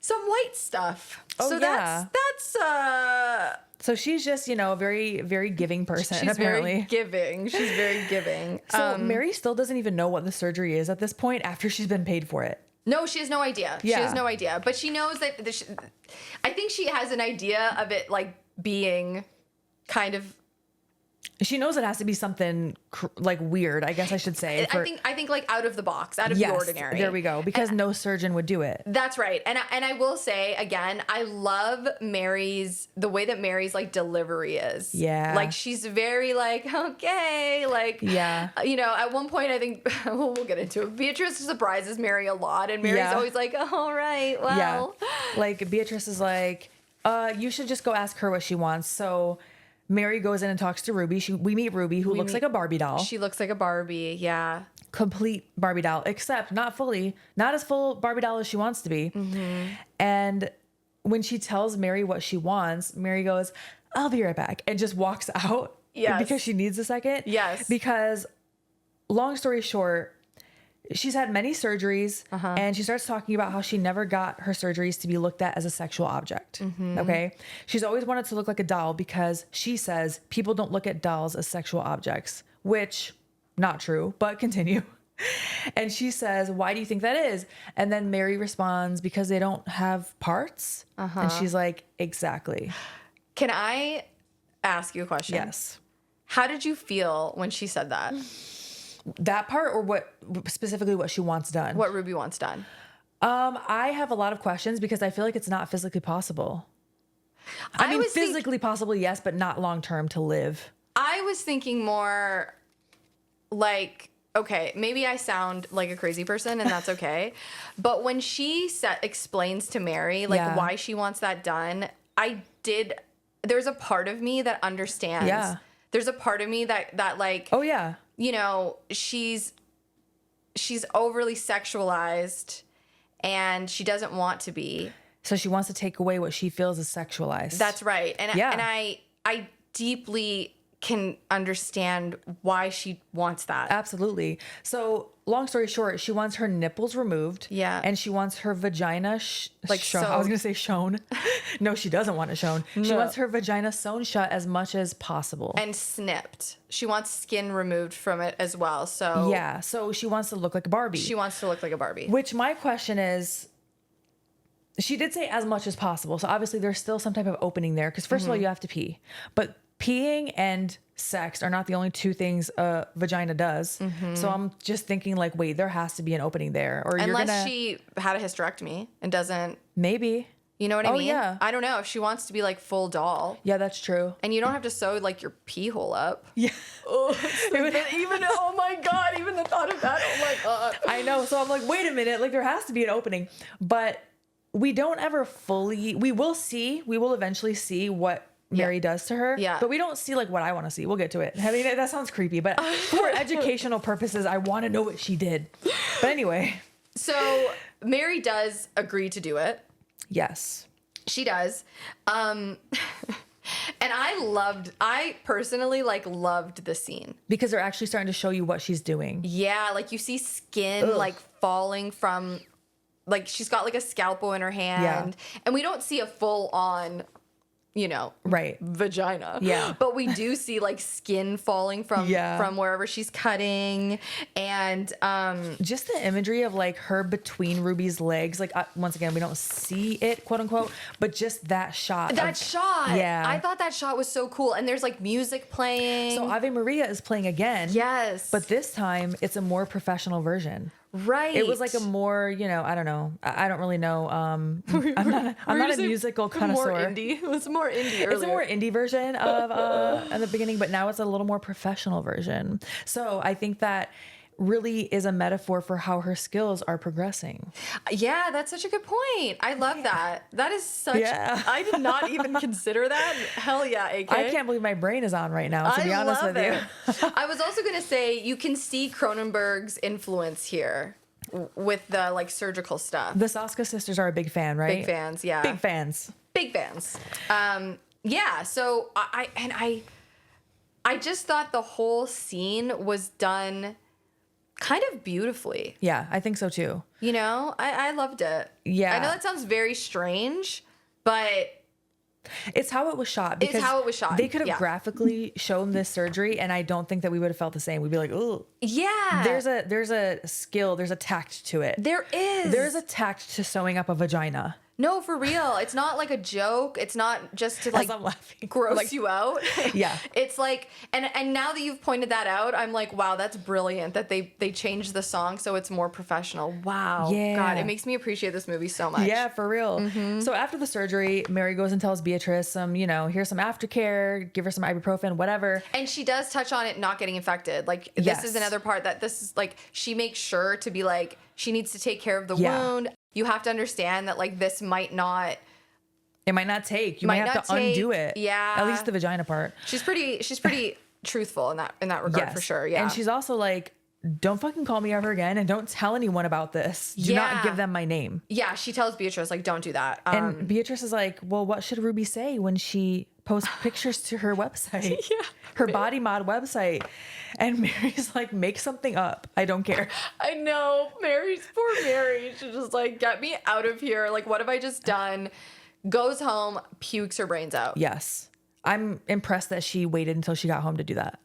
some white stuff. Oh, so yeah. that's So she's just, you know, a very, very giving person, she's apparently. very giving. She's very giving. So Mary still doesn't even know what the surgery is at this point after she's been paid for it. No, she has no idea. Yeah. She has no idea. But she knows that I think she has an idea of it like being kind of. She knows it has to be something like weird, I guess I should say. I think like out of the box, out of the ordinary. There we go. Because no surgeon would do it. That's right. And I will say again, I love the way that Mary's like delivery is. Yeah. Like she's very like, okay, like, yeah. You know, at one point I think we'll get into it. Beatrice surprises Mary a lot, and Mary's always like, all right, well. Yeah. Like Beatrice is like, you should just go ask her what she wants. So Mary goes in and talks to Ruby. We meet Ruby, who looks like a Barbie doll. She looks like a Barbie, yeah. Complete Barbie doll, except not as full Barbie doll as she wants to be. And when she tells Mary what she wants, Mary goes, I'll be right back, and just walks out. Yes. Because she needs a second. Yes. Because long story short, she's had many surgeries, and she starts talking about how she never got her surgeries to be looked at as a sexual object. Okay. She's always wanted to look like a doll because she says people don't look at dolls as sexual objects, which not true, but continue. And she says, why do you think that is? And then Mary responds, because they don't have parts. And she's like, exactly. Can I ask you a question? Yes. How did you feel when she said that? That part, or what specifically what she wants done? What Ruby wants done? I have a lot of questions because I feel like it's not physically possible. I mean, physically possible, yes, but not long term to live. I was thinking more like, okay, maybe I sound like a crazy person, and that's okay. But when she explains to Mary like why she wants that done, there's a part of me that understands. Yeah. There's a part of me that like, Oh yeah. you know, she's overly sexualized and she doesn't want to be. So she wants to take away what she feels is sexualized. That's right. And I deeply can understand why she wants that. Absolutely. So long story short, she wants her nipples removed. Yeah. And she wants her vagina I was going to say shown. No, she doesn't want it shown. She wants her vagina sewn shut as much as possible. And snipped. She wants skin removed from it as well. So yeah. So she wants to look like a Barbie. She wants to look like a Barbie. Which my question is, she did say as much as possible. So obviously there's still some type of opening there. Because first of all, you have to pee. But peeing and sex are not the only two things a vagina does. So I'm just thinking like, wait, there has to be an opening there. Or unless she had a hysterectomy and doesn't. Maybe. You know what I mean? Yeah. I don't know if she wants to be like full doll. Yeah, that's true. And you don't have to sew like your pee hole up. Yeah. Oh my God, even the thought of that. Oh my God. I know. So I'm like, wait a minute. Like there has to be an opening. But we don't ever we will eventually see what Mary does to her. Yeah. But we don't see like what I want to see. We'll get to it. I mean, that sounds creepy, but for educational purposes, I want to know what she did. But anyway. So Mary does agree to do it. Yes. She does. And I personally like loved the scene. Because they're actually starting to show you what she's doing. Yeah. Like you see skin like falling from, like she's got like a scalpel in her hand. Yeah. And we don't see a full on, you know, vagina. Yeah. But we do see like skin falling from wherever she's cutting. And just the imagery of like her between Ruby's legs. Like once again, we don't see it, quote unquote, but just that shot. Yeah. I thought that shot was so cool. And there's like music playing. So Ave Maria is playing again. Yes. But this time it's a more professional version. Right. It was like a more, you know, I don't know. I don't really know. I'm not a musical connoisseur. More indie. It was more indie earlier. It's a more indie version of at the beginning, but now it's a little more professional version. So I think that really is a metaphor for how her skills are progressing. Yeah, that's such a good point. I love that. That is such. Yeah. I did not even consider that. Hell yeah, AK. I can't believe my brain is on right now, to be honest with you. I was also going to say you can see Cronenberg's influence here with the like surgical stuff. The Soska sisters are a big fan, right? Big fans, yeah. Big fans. Big fans. Yeah. So I just thought the whole scene was done kind of beautifully. Yeah, I think so too. You know, I loved it. Yeah. I know that sounds very strange, but It's how it was shot. It's how it was shot, They could have yeah. graphically shown this surgery, and I don't think that we would have felt the same. We'd be like, oh, yeah, there's a skill, there's a tact to it. there is. There's a tact to sewing up a vagina. No, for real. It's not like a joke. It's not just to like I'm laughing. gross Like- you out. Yeah. It's like, and now that you've pointed that out, I'm like, wow, that's brilliant that they changed the song so it's more professional. Wow. Yeah. God, it makes me appreciate this movie so much. Yeah, for real. Mm-hmm. So after the surgery, Mary goes and tells Beatrice some, here's some aftercare, give her some ibuprofen, whatever. And she does touch on it not getting infected. Like, this Yes. is another part that this is like, she makes sure to be like, she needs to take care of the Yeah. wound. You have to understand that like this might not. It might not take. You might Might have not to undo take, it. yeah. At least the vagina part. She's pretty truthful in that regard Yes. for sure. Yeah. And she's also like, don't fucking call me ever again, and don't tell anyone about this. Do not Yeah. give them my name. Yeah, she tells Beatrice, like, don't do that. And Beatrice is like, well, what should Ruby say when she posts pictures to her website? Yeah. Her body mod website. And Mary's like, make something up. I don't care. I know, poor Mary. She's just like, get me out of here. Like, what have I just done? Goes home, pukes her brains out. Yes. I'm impressed that she waited until she got home to do that.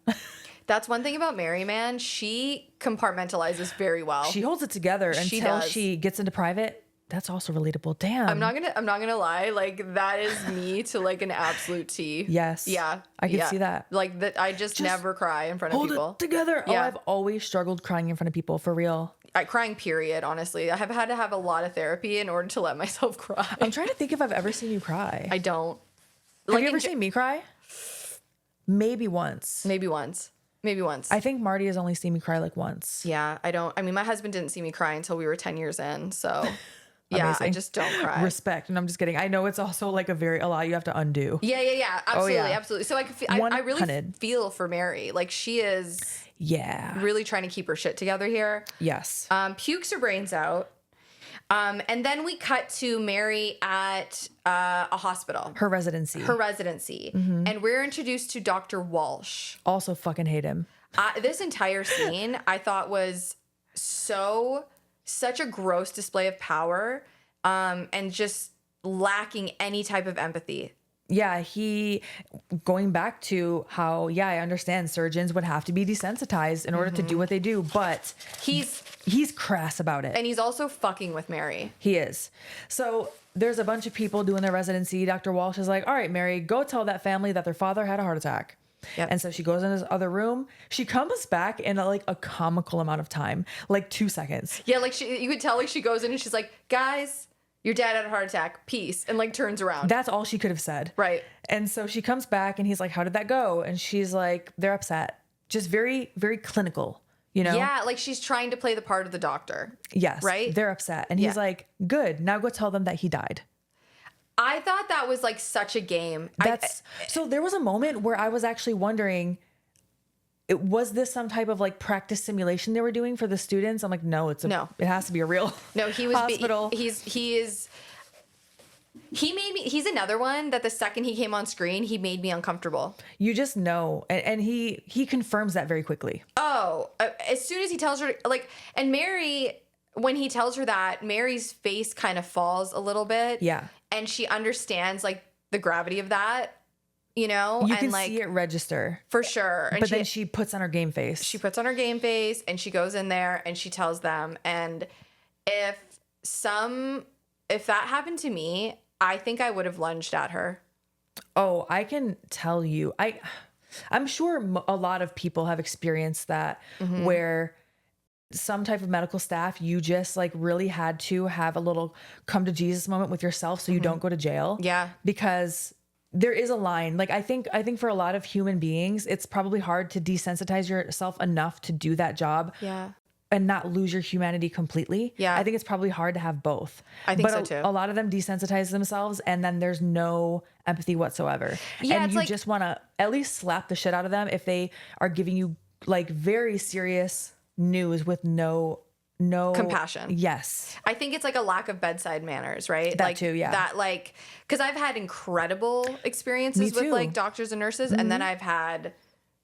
That's one thing about Mary, man. She compartmentalizes very well. She holds it together She until does. she gets into private. That's also relatable. Damn. I'm not gonna lie. Like, that is me to like an absolute T. Yes. Yeah. I can yeah. see that. Like that. I just never cry in front of Hold people. it together. Oh, Yeah. I've always struggled crying in front of people, for real. Crying, period. Honestly, I have had to have a lot of therapy in order to let myself cry. I'm trying to think if I've ever seen you cry. I don't. Have you ever in ge- seen me cry? Maybe once. Maybe once. I think Marty has only seen me cry like once. Yeah, I don't. I mean, my husband didn't see me cry until we were 10 years in. So, yeah, I Amazing. just don't cry. Respect. And I'm just kidding. I know it's also like a lot you have to undo. Yeah. Absolutely, yeah. absolutely. So I really 100. feel for Mary. Like, she is Yeah. really trying to keep her shit together here. Yes. Pukes her brains out. And then we cut to Mary at a hospital, Her residency. her residency. Mm-hmm. And we're introduced to Dr. Walsh. Also fucking hate him. This entire scene I thought was such a gross display of power, and just lacking any type of empathy. Yeah, going back to how, I understand surgeons would have to be desensitized in order to do what they do, but he's crass about it. And he's also fucking with Mary. He is. So there's a bunch of people doing their residency. Dr. Walsh is like, all right, Mary, go tell that family that their father had a heart attack. Yep. And so she goes in this other room. She comes back in a comical amount of time, like 2 seconds. Yeah, like you could tell, like, she goes in and she's like, guys, your dad had a heart attack. Peace. And like turns around. That's all she could have said. Right. And so she comes back and he's like, how did that go? And she's like, they're upset. Just very, very clinical, Yeah, like she's trying to play the part of the doctor. Yes. Right? They're upset. And he's Yeah. like, good. Now go tell them that he died. I thought that was like such a game. So there was a moment where I was actually wondering, was this some type of like practice simulation they were doing for the students? I'm like, no, No. it has to be a real No, he was hospital. He made me. He's another one that the second he came on screen, he made me uncomfortable. You just know, and he confirms that very quickly. Oh, as soon as he tells her, like, and Mary, when he tells her that, Mary's face kind of falls a little bit. Yeah. And she understands like the gravity of that, You and can like see it regesture, for sure. And but then she puts on her game face. she puts on her game face and she goes in there and she tells them. And if that happened to me, I think I would have lunged at her. Oh, I can tell you, I'm sure a lot of people have experienced that, Mm-hmm. where some type of medical staff, you just like really had to have a little come to Jesus moment with yourself so you don't go to jail. Mm-hmm. Yeah. Because there is a line. Like I think for a lot of human beings, it's probably hard to desensitize yourself enough to do that job. Yeah. And not lose your humanity completely. Yeah. I think it's probably hard to have both. I think but so too. A lot of them desensitize themselves and then there's no empathy whatsoever. Yeah, and it's you like- just want to at least slap the shit out of them if they are giving you like very serious news with no no compassion. Yes. I think it's like a lack of bedside manners, right? That like too, yeah. That like, because I've had incredible experiences with like doctors and nurses, and then I've had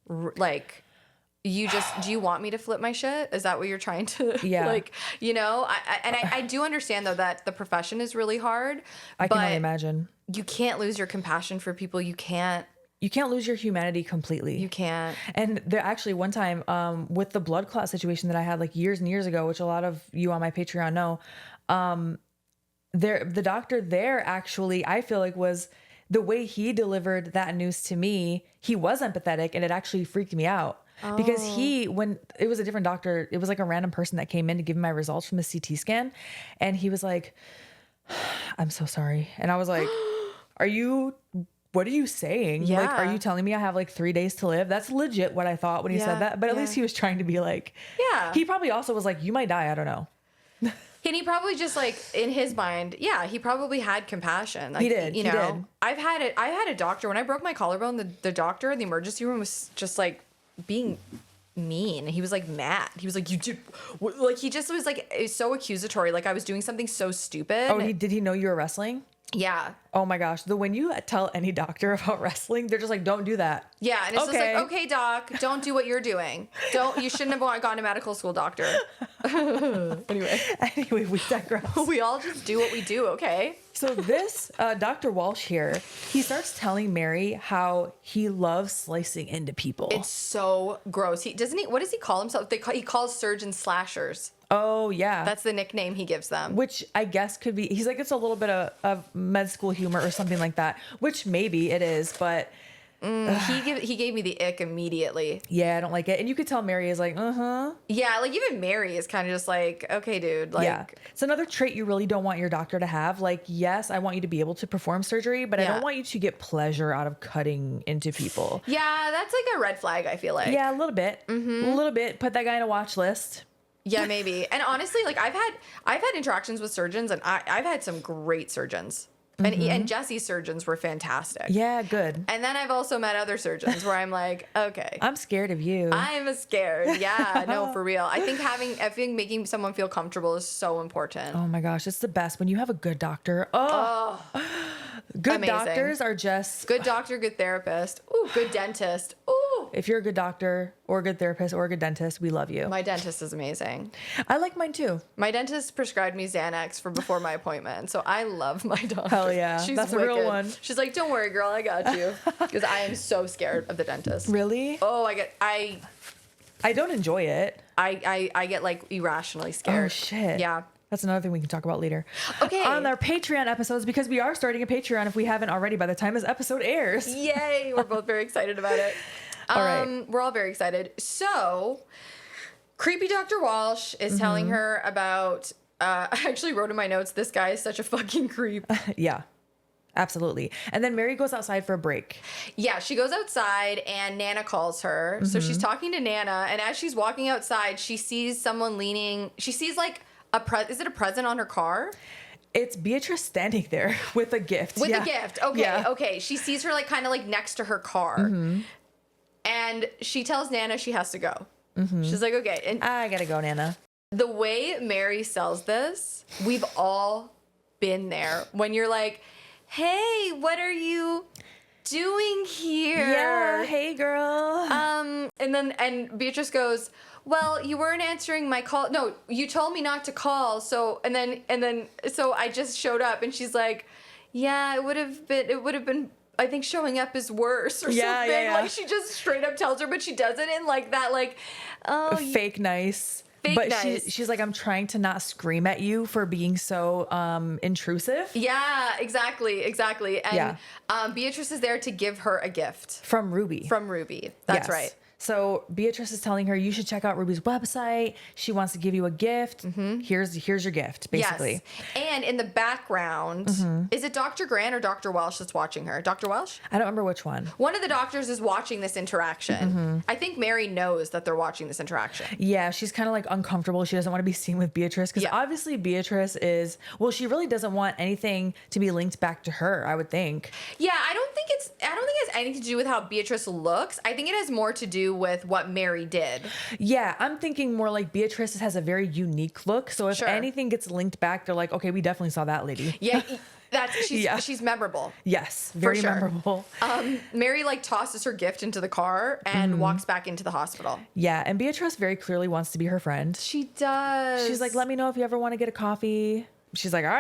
like, do you want me to flip my shit? Is that what you're trying to like, you know? I do understand though that the profession is really hard. I can only imagine. You can't lose your compassion for people. You can't lose your humanity completely. You can't. And there actually one time with the blood clot situation that I had like years and years ago, which a lot of you on my Patreon know, the doctor there actually, I feel like was the way he delivered that news to me, he was empathetic and it actually freaked me out. Because when it was a different doctor, it was like a random person that came in to give me my results from the CT scan. And he was like, I'm so sorry. And I was like, what are you saying? Yeah. Like, are you telling me I have like 3 days to live? That's legit what I thought when he said that. But at least he was trying to be like, he probably also was like, you might die. I don't know. And he probably just like in his mind, he probably had compassion. Like, he did. You know, I had a doctor when I broke my collarbone. The doctor in the emergency room was just like being mean. He was like mad. He was like, you did, like he just was like so accusatory. Like I was doing something so stupid. Oh, did he know you were wrestling? Yeah. Oh my gosh. When you tell any doctor about wrestling, they're just like, don't do that. Yeah. And it's just like, okay, doc, don't do what you're doing. You shouldn't have gone to medical school, doctor. Anyway, we digress. We all just do what we do. Okay. So this Dr. Walsh here, he starts telling Mary how he loves slicing into people. It's so gross. What does he call himself? He calls surgeons slashers. Oh, yeah. That's the nickname he gives them. Which I guess could be, he's like, it's a little bit of med school humor or something like that, which maybe it is, but... He gave me the ick immediately. Yeah, I don't like it. And you could tell Mary is like, Yeah, like even Mary is kind of just like, okay, dude. Like, yeah. It's another trait you really don't want your doctor to have. Like, yes, I want you to be able to perform surgery, but I don't want you to get pleasure out of cutting into people. Yeah, that's like a red flag, I feel like. Yeah, a little bit. A little bit. Put that guy in a watch list. Yeah, maybe. And honestly, like I've had interactions with surgeons, and I've had some great surgeons. And Jesse's surgeons were fantastic. Yeah, good. And then I've also met other surgeons where I'm like, okay. I'm scared of you. I'm scared. Yeah, no, for real. I think making someone feel comfortable is so important. Oh my gosh, it's the best when you have a good doctor. Oh. Good amazing. Doctors are just... Good doctor, good therapist. Ooh, good dentist. Ooh. If you're a good doctor or a good therapist or a good dentist, we love you. My dentist is amazing. I like mine too. My dentist prescribed me Xanax for before my appointment, so I love my doctor. Hell yeah. She's That's wicked. a real one. She's like, don't worry, girl, I got you. Because I am so scared of the dentist. Really? Oh, I don't enjoy it. I get like irrationally scared. Oh, shit. Yeah. That's another thing we can talk about later. Okay. On our Patreon episodes, because we are starting a Patreon if we haven't already by the time this episode airs. Yay. We're both very excited about it. All right. We're all very excited. So, creepy Dr. Walsh is telling her about, I actually wrote in my notes, this guy is such a fucking creep. Yeah. Absolutely. And then Mary goes outside for a break. Yeah, she goes outside and Nana calls her. So she's talking to Nana, and as she's walking outside, she sees someone leaning. She sees like is it a present on her car? It's Beatrice standing there with a gift. With a gift. Okay, okay. She sees her like kind of like next to her car. And she tells Nana she has to go. She's like, okay. And I gotta go, Nana. the way Mary sells this, we've all been there. When you're like, hey, what are you doing here? Yeah, hey girl. And Beatrice goes, well, you weren't answering my call. No, you told me not to call. So so I just showed up, and she's like, yeah, it would have been I think showing up is worse or something. Yeah. Like she just straight up tells her, but she does it in like that, like, oh, fake nice. But she's like, I'm trying to not scream at you for being so intrusive. Yeah, exactly. And Beatrice is there to give her a gift. From Ruby. That's right. So Beatrice is telling her, you should check out Ruby's website. She wants to give you a gift. Here's your gift, basically. Yes. And in the background, is it Dr. Grant or Dr. Welsh that's watching her? Dr. Welsh? I don't remember which one. One of the doctors is watching this interaction. I think Mary knows that they're watching this interaction. Yeah, she's kind of like uncomfortable. She doesn't want to be seen with Beatrice because obviously Beatrice is, well, she really doesn't want anything to be linked back to her, I would think. Yeah, I don't think it has anything to do with how Beatrice looks. I think it has more to do do with what Mary did. Yeah, I'm thinking more like Beatrice has a very unique look. So if Sure. anything gets linked back, they're like, okay, we definitely saw that lady. Yeah, she's Yeah. she's memorable. Yes, very sure. memorable. Mary like tosses her gift into the car and walks back into the hospital. Yeah, and Beatrice very clearly wants to be her friend. She does. She's like, let me know if you ever want to get a coffee. She's like, all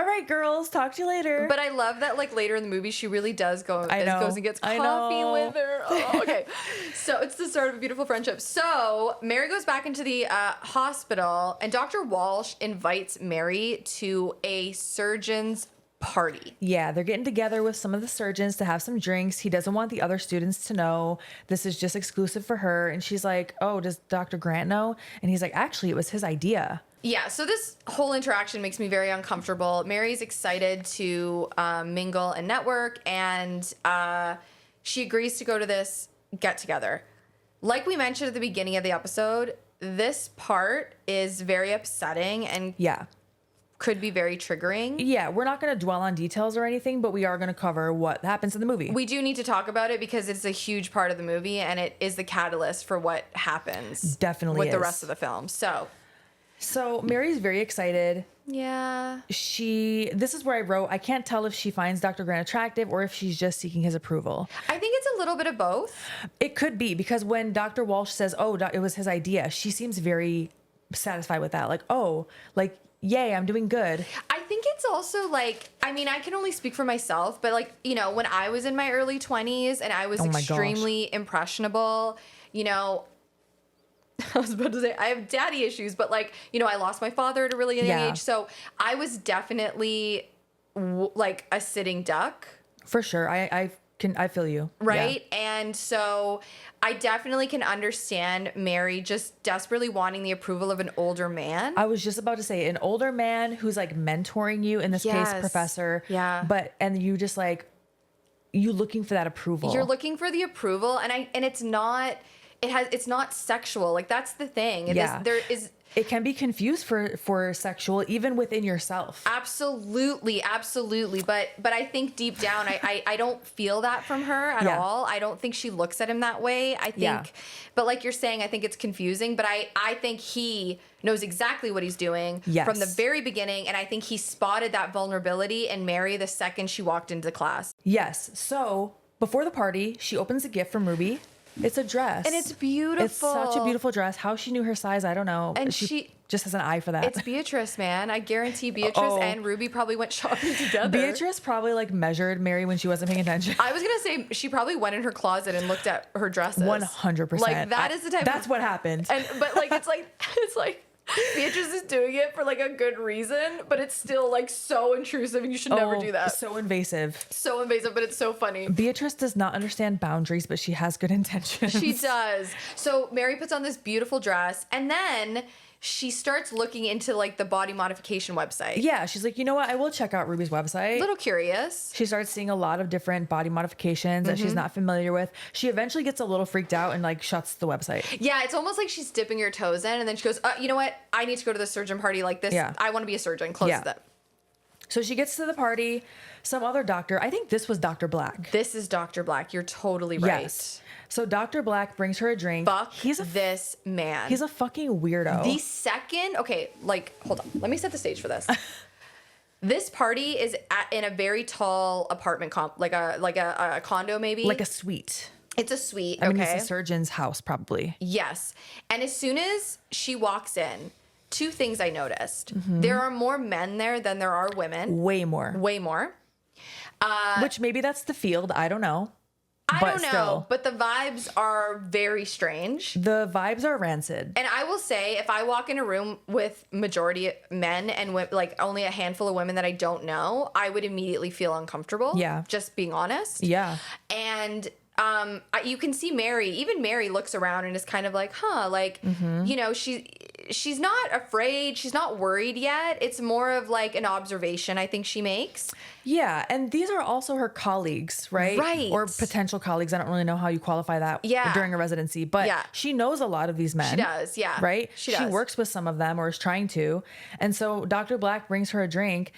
right, girls, talk to you later. But I love that, like, later in the movie, she really does goes and gets I coffee know. with her. Oh, okay. So it's the start of a beautiful friendship. So Mary goes back into the hospital, and Dr. Walsh invites Mary to a surgeon's party. Yeah, they're getting together with some of the surgeons to have some drinks. He doesn't want the other students to know. This is just exclusive for her. And she's like, oh, does Dr. Grant know? And he's like, actually, it was his idea. Yeah, so this whole interaction makes me very uncomfortable. Mary's excited to mingle and network, and she agrees to go to this get-together. Like we mentioned at the beginning of the episode, this part is very upsetting and Yeah. could be very triggering. Yeah, we're not going to dwell on details or anything, but we are going to cover what happens in the movie. We do need to talk about it because it's a huge part of the movie, and it is the catalyst for what happens. Definitely with the is. rest of the film. So Mary's very excited. Yeah. This is where I wrote, I can't tell if she finds Dr. Grant attractive or if she's just seeking his approval. I think it's a little bit of both. It could be because when Dr. Walsh says, oh, it was his idea, she seems very satisfied with that. Like, oh, like, yay, I'm doing good. I think it's also like, I mean, I can only speak for myself, but like, you know, when I was in my early 20s and I was Oh my extremely impressionable, you know, I was about to say I have daddy issues, but like, you know, I lost my father at a really young Yeah. age. So I was definitely like a sitting duck. For sure. I feel you. Right. And so I definitely can understand Mary just desperately wanting the approval of an older man. I was just about to say an older man who's like mentoring you, in this Yes. case, professor. Yeah. And you just like, you looking for that approval. You're looking for the approval, and it's not sexual. Like, that's the thing. It can be confused for sexual, even within yourself. Absolutely. But I think deep down, I don't feel that from her at Yeah. all. I don't think she looks at him that way. I think, Yeah. but like you're saying, I think it's confusing, but I think he knows exactly what he's doing Yes. from the very beginning. And I think he spotted that vulnerability in Mary the second she walked into class. Yes. So before the party, she opens a gift from Ruby. It's a dress. And it's beautiful. It's such a beautiful dress. How she knew her size, I don't know. And she she just has an eye for that. It's Beatrice, man. I guarantee Beatrice and Ruby probably went shopping together. Beatrice probably like measured Mary when she wasn't paying attention. I was gonna say she probably went in her closet and looked at her dresses. 100%. Like that is the type. That's what happened. But like it's like Beatrice is doing it for like a good reason, but it's still like so intrusive, and you should never do that. So invasive. So invasive, but it's so funny. Beatrice does not understand boundaries, but she has good intentions. She does. So Mary puts on this beautiful dress, and then she starts looking into like the body modification website. Yeah, she's like, you know what? I will check out Ruby's website. A little curious. She starts seeing a lot of different body modifications that she's not familiar with. She eventually gets a little freaked out and like shuts the website. Yeah, it's almost like she's dipping her toes in, and then she goes, you know what? I need to go to the surgeon party like this. Yeah. I want to be a surgeon. Close that. So she gets to the party. Some other doctor, I think this was Dr. Black. This is Dr. Black. You're totally right. Yes. So Dr. Black brings her a drink. This man. He's a fucking weirdo. The second, okay, like, hold on. Let me set the stage for this. This party is in a very tall apartment like a condo maybe. like a suite. It's a suite, I mean, okay? it's a surgeon's house, probably. Yes. And as soon as she walks in, two things I noticed. There are more men there than there are women. Way more. Way more. Which maybe that's the field. I don't know. I But don't know, still. but the vibes are very strange. The vibes are rancid. And I will say, if I walk in a room with majority men and like only a handful of women that I don't know, I would immediately feel uncomfortable. Yeah. Just being honest. Yeah. And you can see Mary. Even Mary looks around and is kind of like, like, you know, she's not afraid. She's not worried yet. It's more of like an observation I think she makes. Yeah, and these are also her colleagues, right? Right. Or potential colleagues. I don't really know how you qualify that during a residency, but she knows a lot of these men. She does, yeah. Right? She does. She works with some of them or is trying to. And so Dr. Black brings her a drink.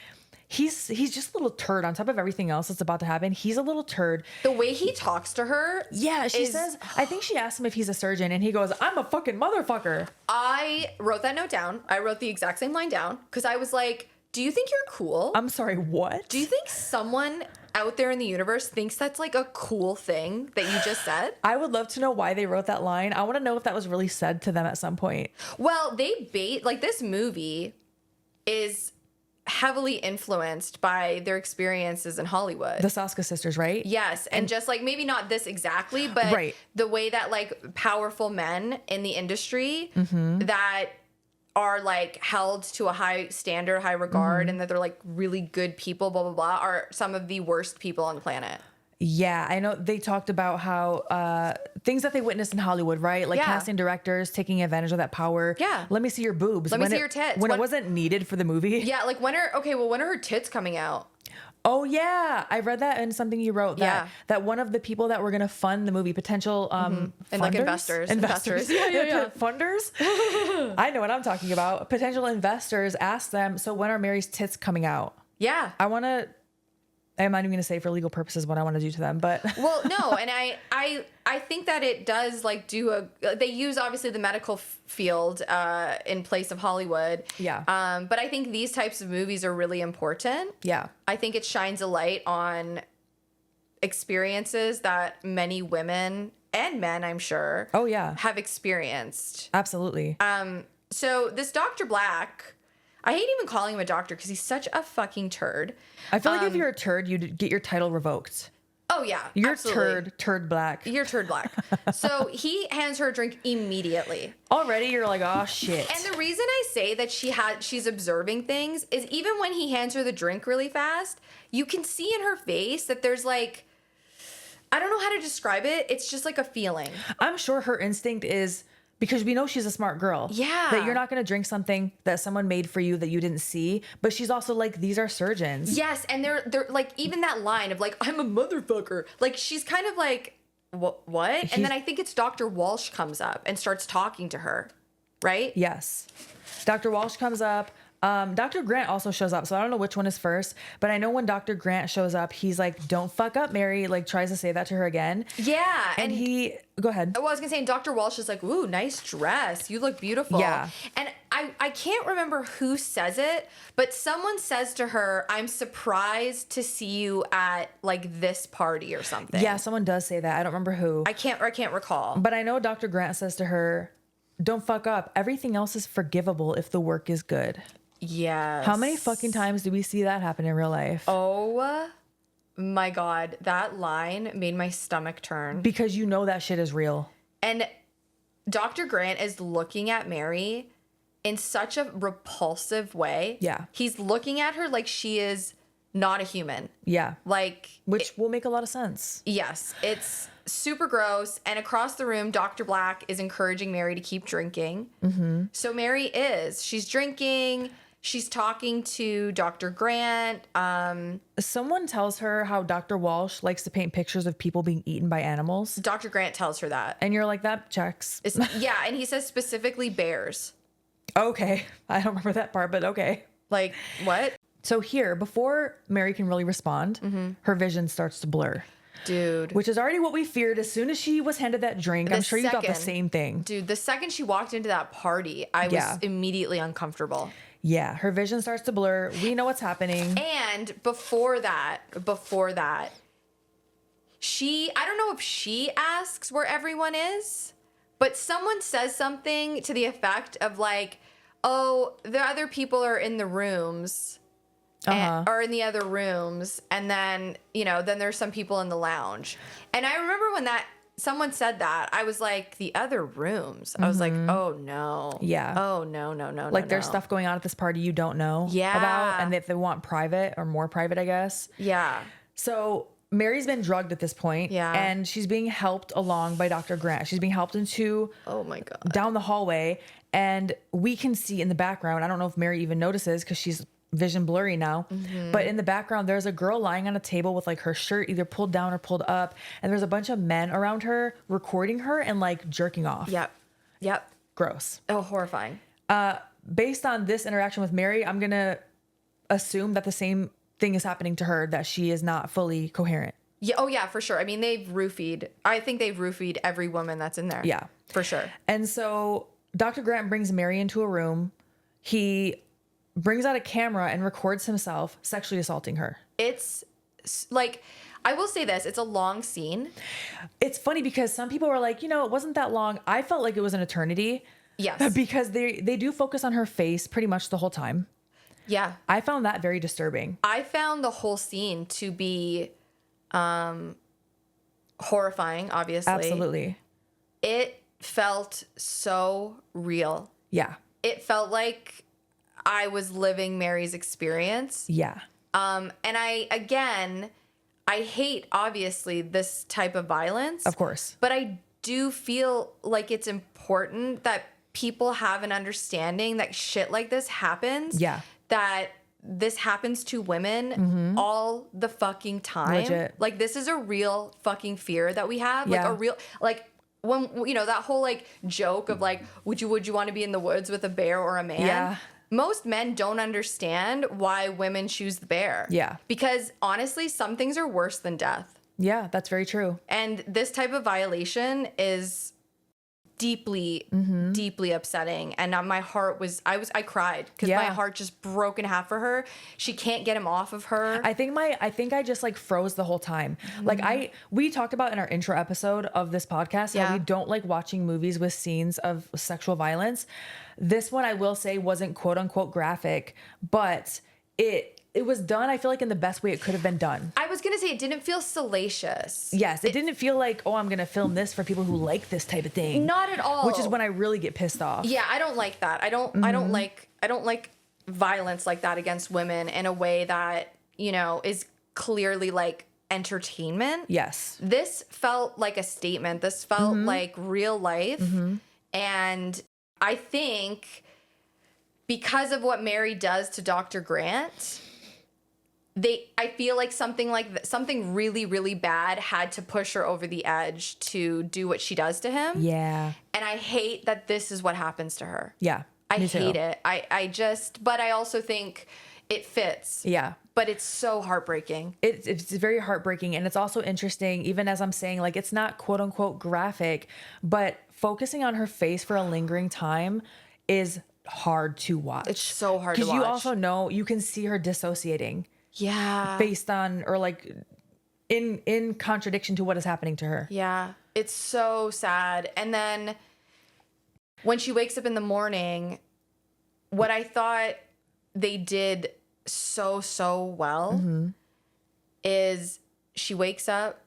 he's just a little turd on top of everything else that's about to happen. He's a little turd. The way he talks to her. Yeah, she says, I think she asked him if he's a surgeon, and he goes, I'm a fucking motherfucker. I wrote that note down. I wrote the exact same line down because I was like, do you think you're cool? I'm sorry, what? Do you think someone out there in the universe thinks that's like a cool thing that you just said? I would love to know why they wrote that line. I want to know if that was really said to them at some point. Well, this movie is heavily influenced by their experiences in Hollywood. The Soska sisters, right? Yes, and just like maybe not this exactly, but Right. the way that like powerful men in the industry that are like held to a high standard, high regard, and that they're like really good people, blah, blah, blah, are some of the worst people on the planet. Yeah, I know they talked about how things that they witnessed in Hollywood, right? Like Yeah. casting directors taking advantage of that power. Yeah. Let me see your boobs. Let me see your tits. When it wasn't needed for the movie. Yeah, like when are her tits coming out? Oh yeah, I read that in something you wrote. Yeah. That one of the people that were gonna fund the movie, potential And like funders? investors. Yeah. Funders. I know what I'm talking about. Potential investors asked them, so when are Mary's tits coming out? Yeah. I'm not even gonna say for legal purposes what I want to do to them, but Well, no, and I think that it does like they use obviously the medical field in place of Hollywood. Yeah. But I think these types of movies are really important. yeah. I think it shines a light on experiences that many women and men, I'm sure, Oh yeah. have experienced. Absolutely. So this Dr. Black, I hate even calling him a doctor because he's such a fucking turd. I feel like if you're a turd, you'd get your title revoked. Oh yeah, You're absolutely. turd black. You're turd black. So he hands her a drink immediately. Already you're like, oh shit. And the reason I say that she's observing things is even when he hands her the drink really fast, you can see in her face that there's like, I don't know how to describe it. It's just like a feeling. I'm sure her instinct is, because we know she's a smart girl. Yeah. That you're not going to drink something that someone made for you that you didn't see. But she's also like, these are surgeons. Yes, and they're like, even that line of like, I'm a motherfucker. Like she's kind of like, what? And then I think it's Dr. Walsh comes up and starts talking to her, right? Yes. Dr. Walsh comes up. Dr. Grant also shows up. So I don't know which one is first, but I know when Dr. Grant shows up, he's like, don't fuck up, Mary. Like tries to say that to her again. Yeah. And go ahead. Well, I was gonna say, Dr. Walsh is like, ooh, nice dress. You look beautiful. Yeah. And I can't remember who says it, but someone says to her, I'm surprised to see you at like this party or something. Yeah, someone does say that. I don't remember who. I can't recall. But I know Dr. Grant says to her, don't fuck up. Everything else is forgivable if the work is good. Yes. How many fucking times do we see that happen in real life? Oh my God. That line made my stomach turn. Because you know that shit is real. And Dr. Grant is looking at Mary in such a repulsive way. Yeah. He's looking at her like she is not a human. Yeah. Like, Which will make a lot of sense. yes, it's super gross. And across the room, Dr. Black is encouraging Mary to keep drinking. Mm-hmm. So she's drinking. She's talking to Dr. Grant. Someone tells her how Dr. Walsh likes to paint pictures of people being eaten by animals. Dr. Grant tells her that. And you're like, that checks. Yeah, and he says specifically bears. Okay. I don't remember that part, but okay. Like, what? So here, before Mary can really respond, her vision starts to blur. Dude. Which is already what we feared as soon as she was handed that drink. I'm sure you thought the same thing. Dude, the second she walked into that party, I was immediately uncomfortable. Yeah, her vision starts to blur. We know what's happening. And before that, I don't know if she asks where everyone is, but someone says something to the effect of like, oh, the other people are in the rooms. Are in the other rooms, and then then there's some people in the lounge. And I remember when someone said that, I was like, the other rooms. I was like, oh no. Yeah. Oh no. Like there's stuff going on at this party you don't know about, and if they want private or more private, I guess. Yeah. So Mary's been drugged at this point, and she's being helped along by Dr. Grant. She's being helped into Oh my God. down the hallway, and we can see in the background, I don't know if Mary even notices because she's vision blurry now, but in the background there's a girl lying on a table with like her shirt either pulled down or pulled up, and there's a bunch of men around her recording her and like jerking off. Yep. Gross. Oh, horrifying. Based on this interaction with Mary, I'm gonna assume that the same thing is happening to her that she is not fully coherent. Yeah. Oh yeah, for sure. I mean, I think they've roofied every woman that's in there. Yeah. For sure. And so Dr. Grant brings Mary into a room. He brings out a camera and records himself sexually assaulting her. It's like, I will say this, it's a long scene. It's funny because some people were like, it wasn't that long. I felt like it was an eternity. Yes. Because they do focus on her face pretty much the whole time. Yeah. I found that very disturbing. I found the whole scene to be horrifying, obviously. Absolutely. It felt so real. Yeah. It felt like I was living Mary's experience. Yeah. And I hate, obviously, this type of violence. Of course. But I do feel like it's important that people have an understanding that shit like this happens. Yeah. That this happens to women all the fucking time. Legit. Like, this is a real fucking fear that we have. Yeah. Like, a real, like, when, that whole, like, joke of, like, would you want to be in the woods with a bear or a man? Yeah. Most men don't understand why women choose the bear. Yeah. Because, honestly, some things are worse than death. Yeah, that's very true. And this type of violation is deeply, deeply upsetting. And my heart was, I cried because my heart just broke in half for her. She can't get him off of her. I think I just like froze the whole time. Like we talked about in our intro episode of this podcast how we don't like watching movies with scenes of sexual violence. This one, I will say, wasn't quote unquote graphic, but it was done, I feel like, in the best way it could have been done. I was going to say it didn't feel salacious. Yes, it didn't feel like, oh, I'm going to film this for people who like this type of thing. Not at all. Which is when I really get pissed off. Yeah, I don't like that. I don't like violence like that against women in a way that, is clearly like entertainment. Yes. This felt like a statement. This felt like real life. And I think because of what Mary does to Dr. Grant, I feel like something really, really bad had to push her over the edge to do what she does to him. Yeah. And I hate that this is what happens to her. Yeah. I hate it. But I also think it fits. Yeah. But it's so heartbreaking. It's very heartbreaking. And it's also interesting, even as I'm saying, like, it's not quote unquote graphic, but focusing on her face for a lingering time is hard to watch. It's so hard to watch. Because you also know, you can see her dissociating. Yeah. Based on, or like in contradiction to what is happening to her. Yeah. It's so sad. And then when she wakes up in the morning, what I thought they did so well is she wakes up,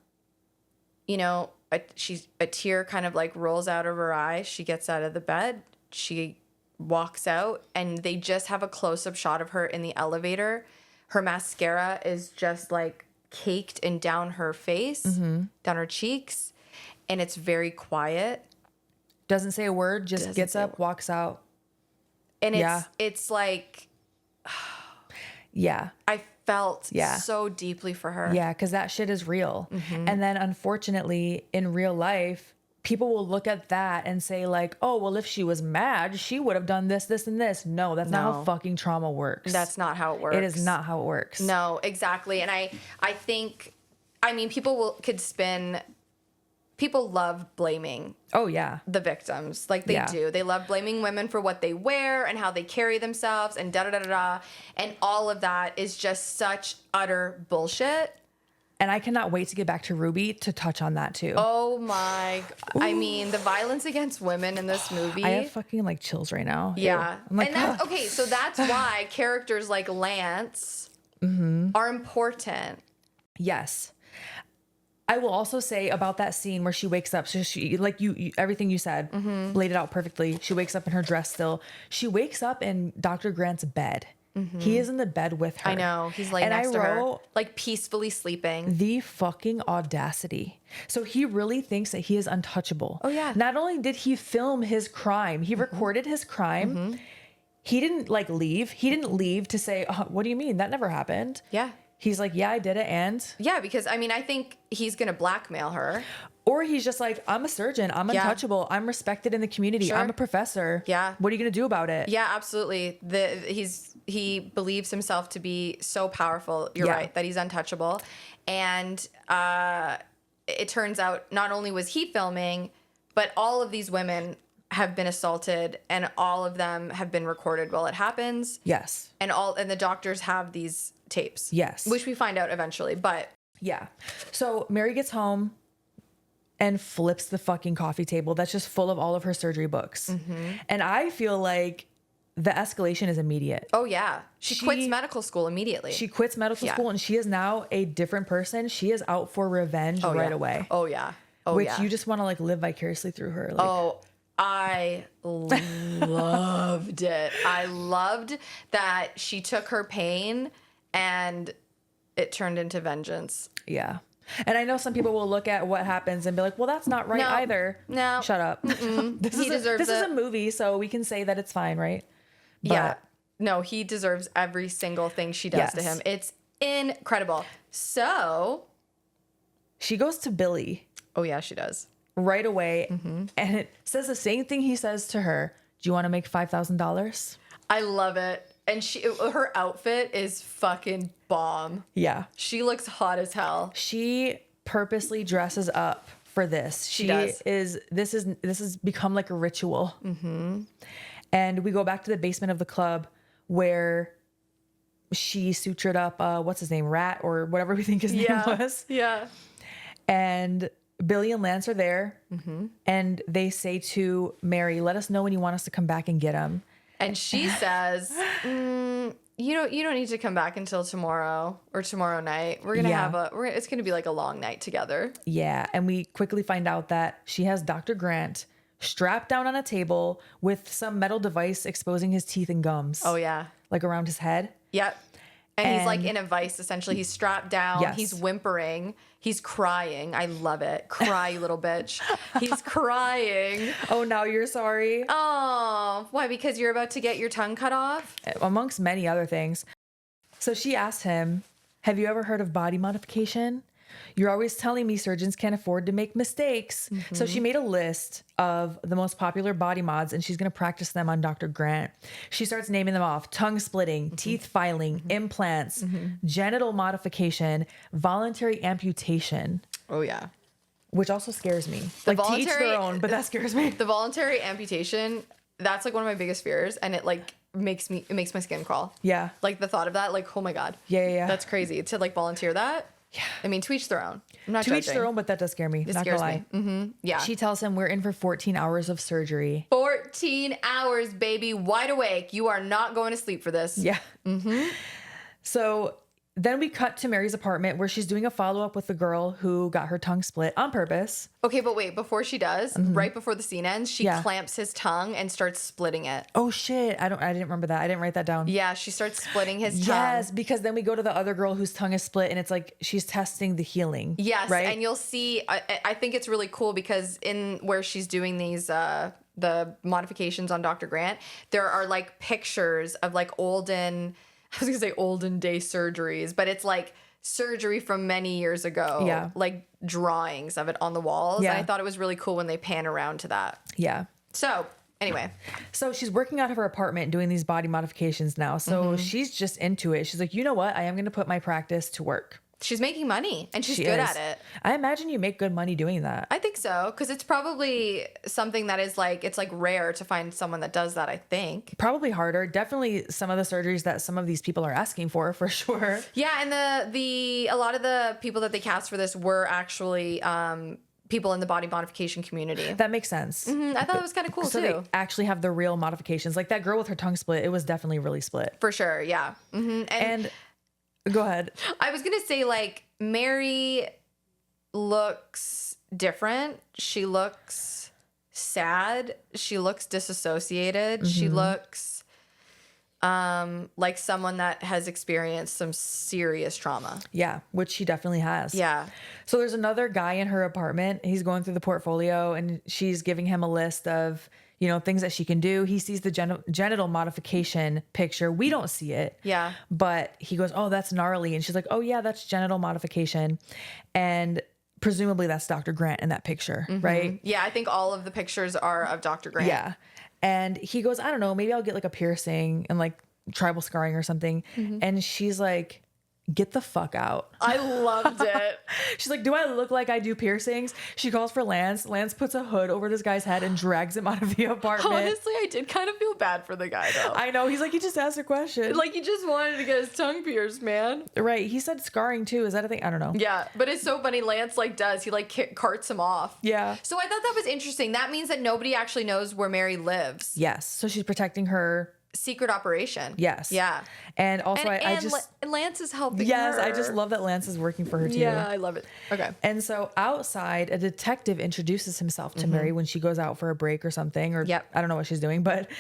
a tear kind of like rolls out of her eye. She gets out of the bed. She walks out, and they just have a close-up shot of her in the elevator. Her mascara is just like caked and down her face, down her cheeks, and it's very quiet. Doesn't say a word, just gets up, walks out. And it's like, yeah. I felt so deeply for her. Yeah, because that shit is real. And then unfortunately, in real life, people will look at that and say like, oh, well, if she was mad, she would have done this, this, and this. No, that's not how fucking trauma works. That's not how it works. It is not how it works. No, exactly. And I think, people love blaming. Oh, yeah. The victims. Like they do. They love blaming women for what they wear and how they carry themselves and da-da-da-da-da. And all of that is just such utter bullshit. And I cannot wait to get back to Ruby to touch on that too. Oh my. The violence against women in this movie. I have fucking like chills right now. Yeah. I'm like, and that's okay. So that's why characters like Lance are important. Yes. I will also say about that scene where she wakes up. So she, like you everything you said, laid it out perfectly. She wakes up in her dress still. She wakes up in Dr. Grant's bed. He is in the bed with her. I know. He's laying next to her, like peacefully sleeping. The fucking audacity. So he really thinks that he is untouchable. Oh, yeah. Not only did he film his crime, he recorded his crime. He didn't like leave. He didn't leave to say, oh, what do you mean? That never happened. Yeah. He's like, yeah, I did it. And yeah, because I think he's going to blackmail her. Or he's just like, I'm a surgeon. I'm untouchable. I'm respected in the community. Sure. I'm a professor. Yeah. What are you going to do about it? Yeah, absolutely. He's he believes himself to be so powerful. You're Yeah. right, that he's untouchable. And it turns out not only was he filming, but all of these women have been assaulted, and all of them have been recorded while it happens. Yes. And the doctors have these tapes. Yes. Which we find out eventually, but Yeah. So Mary gets home and flips the fucking coffee table that's just full of all of her surgery books. And I feel like the escalation is immediate. oh yeah, she quits medical school immediately. She quits medical Yeah. school and she is now a different person. She is out for revenge right yeah. away. Oh yeah. Oh which yeah. you just want to like live vicariously through her. Like, Oh, I loved it. I loved that she took her pain and it turned into vengeance. yeah. And I know some people will look at what happens and be like, well, that's not right No. either. No. Shut up. This He deserves is a it. movie, so we can say that it's fine, right? But Yeah. No, he deserves every single thing she does to Yes. him. It's incredible. So, she goes to Billy oh yeah, she does. right away Mm-hmm. and it says the same thing he says to her. Do you want to make $5,000? I love it. And her outfit is fucking bomb. Yeah. She looks hot as hell. She purposely dresses up for this. She does. This has become like a ritual. And we go back to the basement of the club where she sutured up, what's his name? Rat or whatever we think his name was. Yeah. And Billy and Lance are there. And they say to Mary, let us know when you want us to come back and get him. And she says, you don't need to come back until tomorrow or tomorrow night. We're gonna Yeah. it's gonna be like a long night together. Yeah. And we quickly find out that she has Dr. Grant strapped down on a table with some metal device exposing his teeth and gums. Oh yeah. Like around his head. Yep. And he's like And- in a vice, essentially. He's strapped down. Yes. He's whimpering. He's crying. I love it. Cry, you little bitch. He's crying. Oh, now you're sorry. Oh, why? Because you're about to get your tongue cut off? Amongst many other things. So she asked him, have you ever heard of body modification? You're always telling me surgeons can't afford to make mistakes. So she made a list of the most popular body mods and she's going to practice them on Dr. Grant. She starts naming them off: tongue splitting, teeth filing, implants, genital modification, voluntary amputation, Oh, yeah. which also scares me. Like to each voluntary- their own, but that scares me. The voluntary amputation, that's like one of my biggest fears. And it like makes my skin crawl. Yeah. Like the thought of that, like, oh my God. Yeah. That's crazy. To like volunteer that. Yeah. I mean, to each their own. I'm not To each judging. their own, but that does scare me. It Not gonna scares lie. me. Yeah. She tells him we're in for 14 hours of surgery. 14 hours, baby, wide awake. You are not going to sleep for this. Yeah. So then we cut to Mary's apartment where she's doing a follow-up with the girl who got her tongue split on purpose. Okay, but wait, before she does, right before the scene ends, she Yeah. clamps his tongue and starts splitting it. Oh shit. I didn't remember that. I didn't write that down. Yeah, she starts splitting his tongue. Yes, because then we go to the other girl whose tongue is split and it's like she's testing the healing. Yes, Right? and you'll see, I think it's really cool because in where she's doing these, the modifications on Dr. Grant, there are like pictures of like olden day surgeries, but it's like surgery from many years ago. Yeah. Like drawings of it on the walls. Yeah. And I thought it was really cool when they pan around to that. Yeah. So anyway, So she's working out of her apartment doing these body modifications now. So she's just into it. She's like, you know what? I am going to put my practice to work. she's making money and she's She good is. at it. I imagine you make good money doing that. I think so, because it's probably something that is like, it's like rare to find someone that does that, I think. Probably harder. Definitely some of the surgeries that some of these people are asking for sure. Yeah, and a lot of the people that they cast for this were actually people in the body modification community. That makes sense. I thought it was kind of cool So too. they actually have the real modifications. Like that girl with her tongue split, it was definitely really split. For sure, yeah. And go ahead. I was gonna say, like, Mary looks different. She looks sad. She looks disassociated. She looks like someone that has experienced some serious trauma. Yeah, which she definitely has. Yeah. So there's another guy in her apartment. He's going through the portfolio and she's giving him a list of, you know, things that she can do. He sees the genital modification picture. We don't see it. Yeah. But he goes, oh, that's gnarly. And she's like, oh, yeah, that's genital modification. And presumably that's Dr. Grant in that picture, right? Yeah, I think all of the pictures are of Dr. Grant. Yeah. And he goes, I don't know, maybe I'll get like a piercing and like tribal scarring or something. And she's like, get the fuck out. I loved it. She's like, do I look like I do piercings? She calls for Lance. Lance puts a hood over this guy's head and drags him out of the apartment. Honestly, I did kind of feel bad for the guy though. I know. He's like, he just asked a question. Like he just wanted to get his tongue pierced, man. Right. He said scarring too. Is that a thing? I don't know. Yeah, but it's so funny. Lance like does. He like carts him off. Yeah. So I thought that was interesting. That means that nobody actually knows where Mary lives. Yes. So she's protecting her. Secret operation. Yes. Yeah. And also I just Lance is helping yes, her. I just love that Lance is working for her too. Yeah, I love it. Okay. And so outside, a detective introduces himself to Mary when she goes out for a break or something, or Yep. I don't know what she's doing, but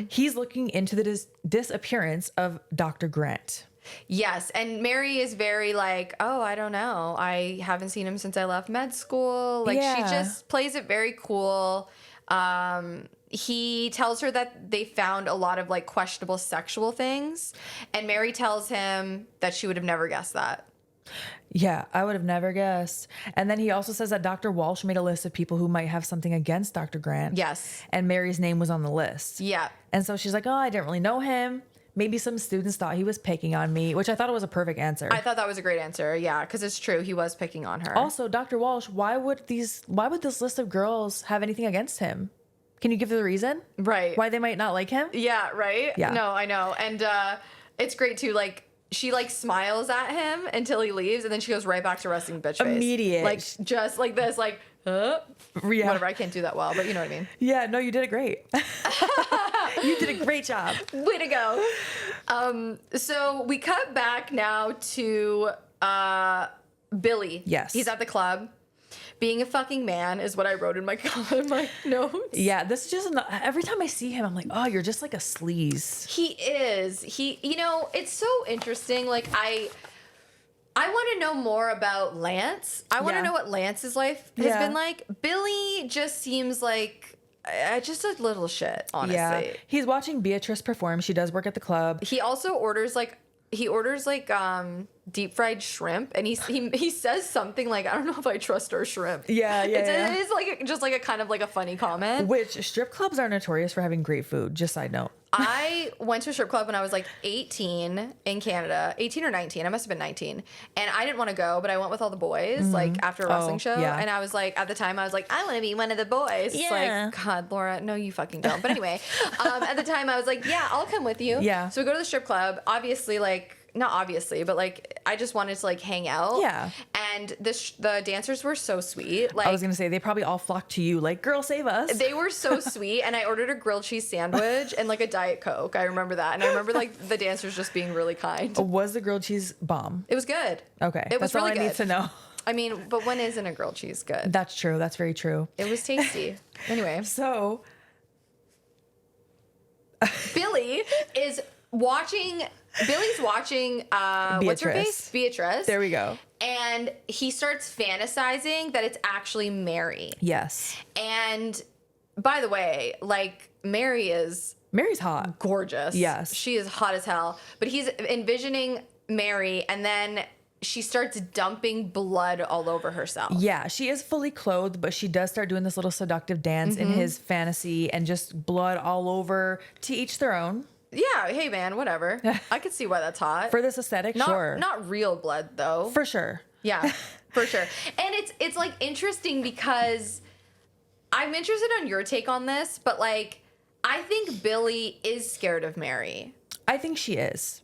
he's looking into the disappearance of Dr. Grant. Yes, and Mary is very like, oh, I don't know. I haven't seen him since I left med school. Like she Yeah. just plays it very cool. He tells her that they found a lot of like questionable sexual things, and Mary tells him that she would have never guessed that. Yeah, I would have never guessed. And then he also says that Dr. Walsh made a list of people who might have something against Dr. Grant. Yes. And Mary's name was on the list. Yeah. And so she's like, oh, I didn't really know him. Maybe some students thought he was picking on me, which I thought it was a perfect answer. I thought that was a great answer. Yeah, because it's true. He was picking on her. Also, Dr. Walsh, why would this list of girls have anything against him? Can you give the reason? Right. Why they might not like him? Yeah, right? Yeah. No, I know. And it's great too. Like, she like smiles at him until he leaves, and then she goes right back to resting bitch face. Immediate. Like, just like this, like, Yeah. whatever. I can't do that well, but you know what I mean. Yeah, no, you did it great. You did a great job. Way to go. So we cut back now to Billy. Yes. He's at the club. Being a fucking man is what I wrote in my notes. Yeah, this is just every time I see him, I'm like, oh, you're just like a sleaze. He is. You know, it's so interesting. Like, I want to know more about Lance. I want to Yeah. know what Lance's life has been like. Billy just seems like just a little shit, honestly. Yeah, he's watching Beatrice perform. She does work at the club. He also orders deep fried shrimp, and he says something like, I don't know if I trust our shrimp. Yeah. It is like just like a kind of like a funny comment. Which strip clubs are notorious for having great food. Just side note. I went to a strip club when I was like 18 in Canada, 18 or 19. I must have been 19. And I didn't want to go, but I went with all the boys, like after a wrestling show. yeah. And I was like, at the time, I was like, I want to be one of the boys. It's Yeah. like, God, Laura, no, you fucking don't. But anyway, at the time, I was like, yeah, I'll come with you. Yeah. So we go to the strip club. Obviously, like, not obviously, but like, I just wanted to like hang out. Yeah. And the dancers were so sweet. Like, I was gonna say they probably all flocked to you, like, girl, save us. they were so sweet, and I ordered a grilled cheese sandwich and like a Diet Coke. I remember that, and I remember like the dancers just being really kind. Was the grilled cheese bomb? It was good. Okay, It was that's all really I need good. to know. I mean, but when isn't a grilled cheese good? That's true. That's very true. It was tasty. Anyway, So Billy is watching. Billy's watching. What's her Beatrice. face? Beatrice. there we go. And he starts fantasizing that it's actually Mary. Yes, And by the way, like Mary's hot. gorgeous. Yes. She is hot as hell. But he's envisioning Mary, and then she starts dumping blood all over herself. Yeah, she is fully clothed, but she does start doing this little seductive dance in his fantasy, and just blood all over. To each their own. Yeah, hey man, whatever. I could see why that's hot. For this aesthetic, sure. Not real blood though. For sure. Yeah, for sure. And it's like interesting because I'm interested on your take on this, but like I think Billy is scared of Mary. I think she is.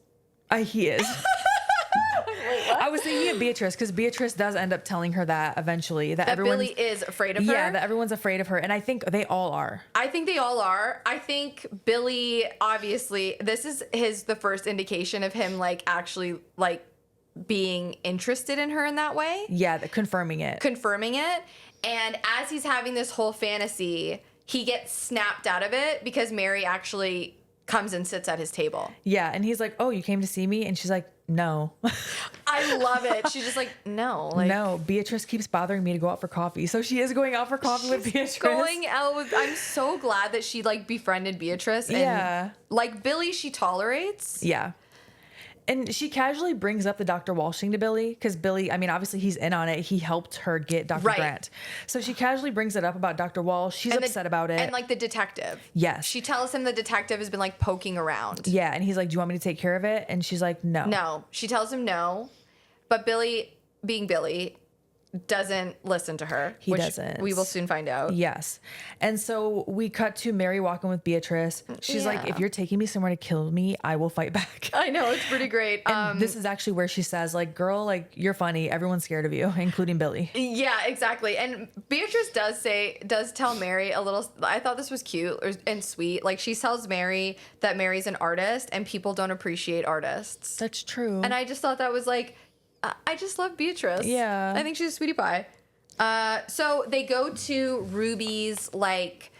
He is. Wait, what? I was thinking of Beatrice, because Beatrice does end up telling her that eventually. That Billy is afraid of her. Yeah, that everyone's afraid of her. And I think they all are. I think they all are. I think Billy, obviously, this is the first indication of him like actually like being interested in her in that way. Yeah, confirming it. Confirming it. And as he's having this whole fantasy, he gets snapped out of it because Mary actually comes and sits at his table. Yeah, and he's like, oh, you came to see me? And she's like, no. I love it. She's just like, no. Like, no, Beatrice keeps bothering me to go out for coffee. So she is going out for coffee with Beatrice. Going out with, I'm so glad that she like befriended Beatrice. And Yeah. like Billy, she tolerates. Yeah. And she casually brings up the Dr. Walsh thing to Billy because Billy, I mean, obviously he's in on it. He helped her get Dr. Right. Grant. So she casually brings it up about Dr. Walsh. She's upset about it. And like the detective. Yes. She tells him the detective has been like poking around. Yeah. And he's like, do you want me to take care of it? And she's like, no. No. She tells him no. But Billy, being Billy, doesn't listen to her. He doesn't. We will soon find out. Yes. And so we cut to Mary walking with Beatrice. She's like, Yeah. if you're taking me somewhere to kill me, I will fight back. I know, it's pretty great. And this is actually where she says, like, girl, like, you're funny. Everyone's scared of you, including Billy. Yeah, exactly. And Beatrice does tell Mary a little, I thought this was cute and sweet. Like, she tells Mary that Mary's an artist and people don't appreciate artists. That's true. And I just thought that was like, I just love Beatrice. Yeah. I think she's a sweetie pie. So they go to Ruby's, like,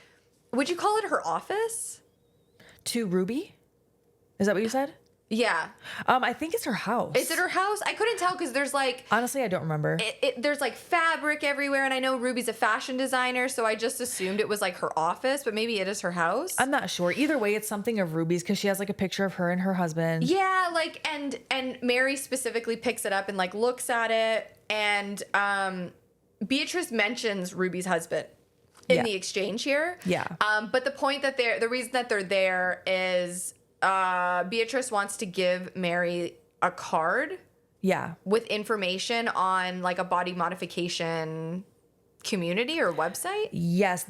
would you call it her office? To Ruby? Is that what you said? Yeah. I think it's her house. Is it her house? I couldn't tell because there's like, Honestly, I don't remember. there's like fabric everywhere. And I know Ruby's a fashion designer. So I just assumed it was like her office, but maybe it is her house. I'm not sure. Either way, it's something of Ruby's because she has like a picture of her and her husband. Yeah, like and Mary specifically picks it up and like looks at it, and Beatrice mentions Ruby's husband in the exchange here. Yeah. But the reason that they're there is Beatrice wants to give Mary a card Yeah. with information on like a body modification community or website. Yes,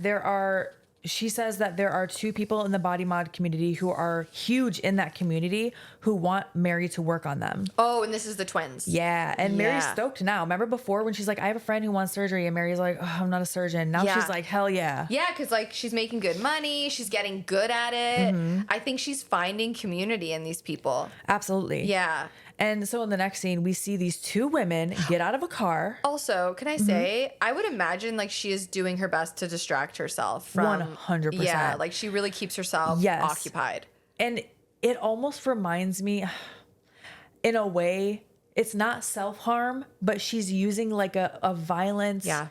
she says that there are 2 people in the body mod community who are huge in that community who want Mary to work on them. Oh, and this is the twins. Yeah, and Mary's Yeah. stoked now. Remember before when she's like, I have a friend who wants surgery, and Mary's like, oh, I'm not a surgeon. Now Yeah. she's like, hell yeah. Yeah, because like she's making good money, she's getting good at it. Mm-hmm. I think she's finding community in these people. Absolutely. Yeah. And so in the next scene, we see these 2 women get out of a car. Also, can I say, I would imagine like she is doing her best to distract herself from 100%. Yeah, like she really keeps herself Yes. occupied. And it almost reminds me, in a way, it's not self-harm, but she's using like a violence Yeah.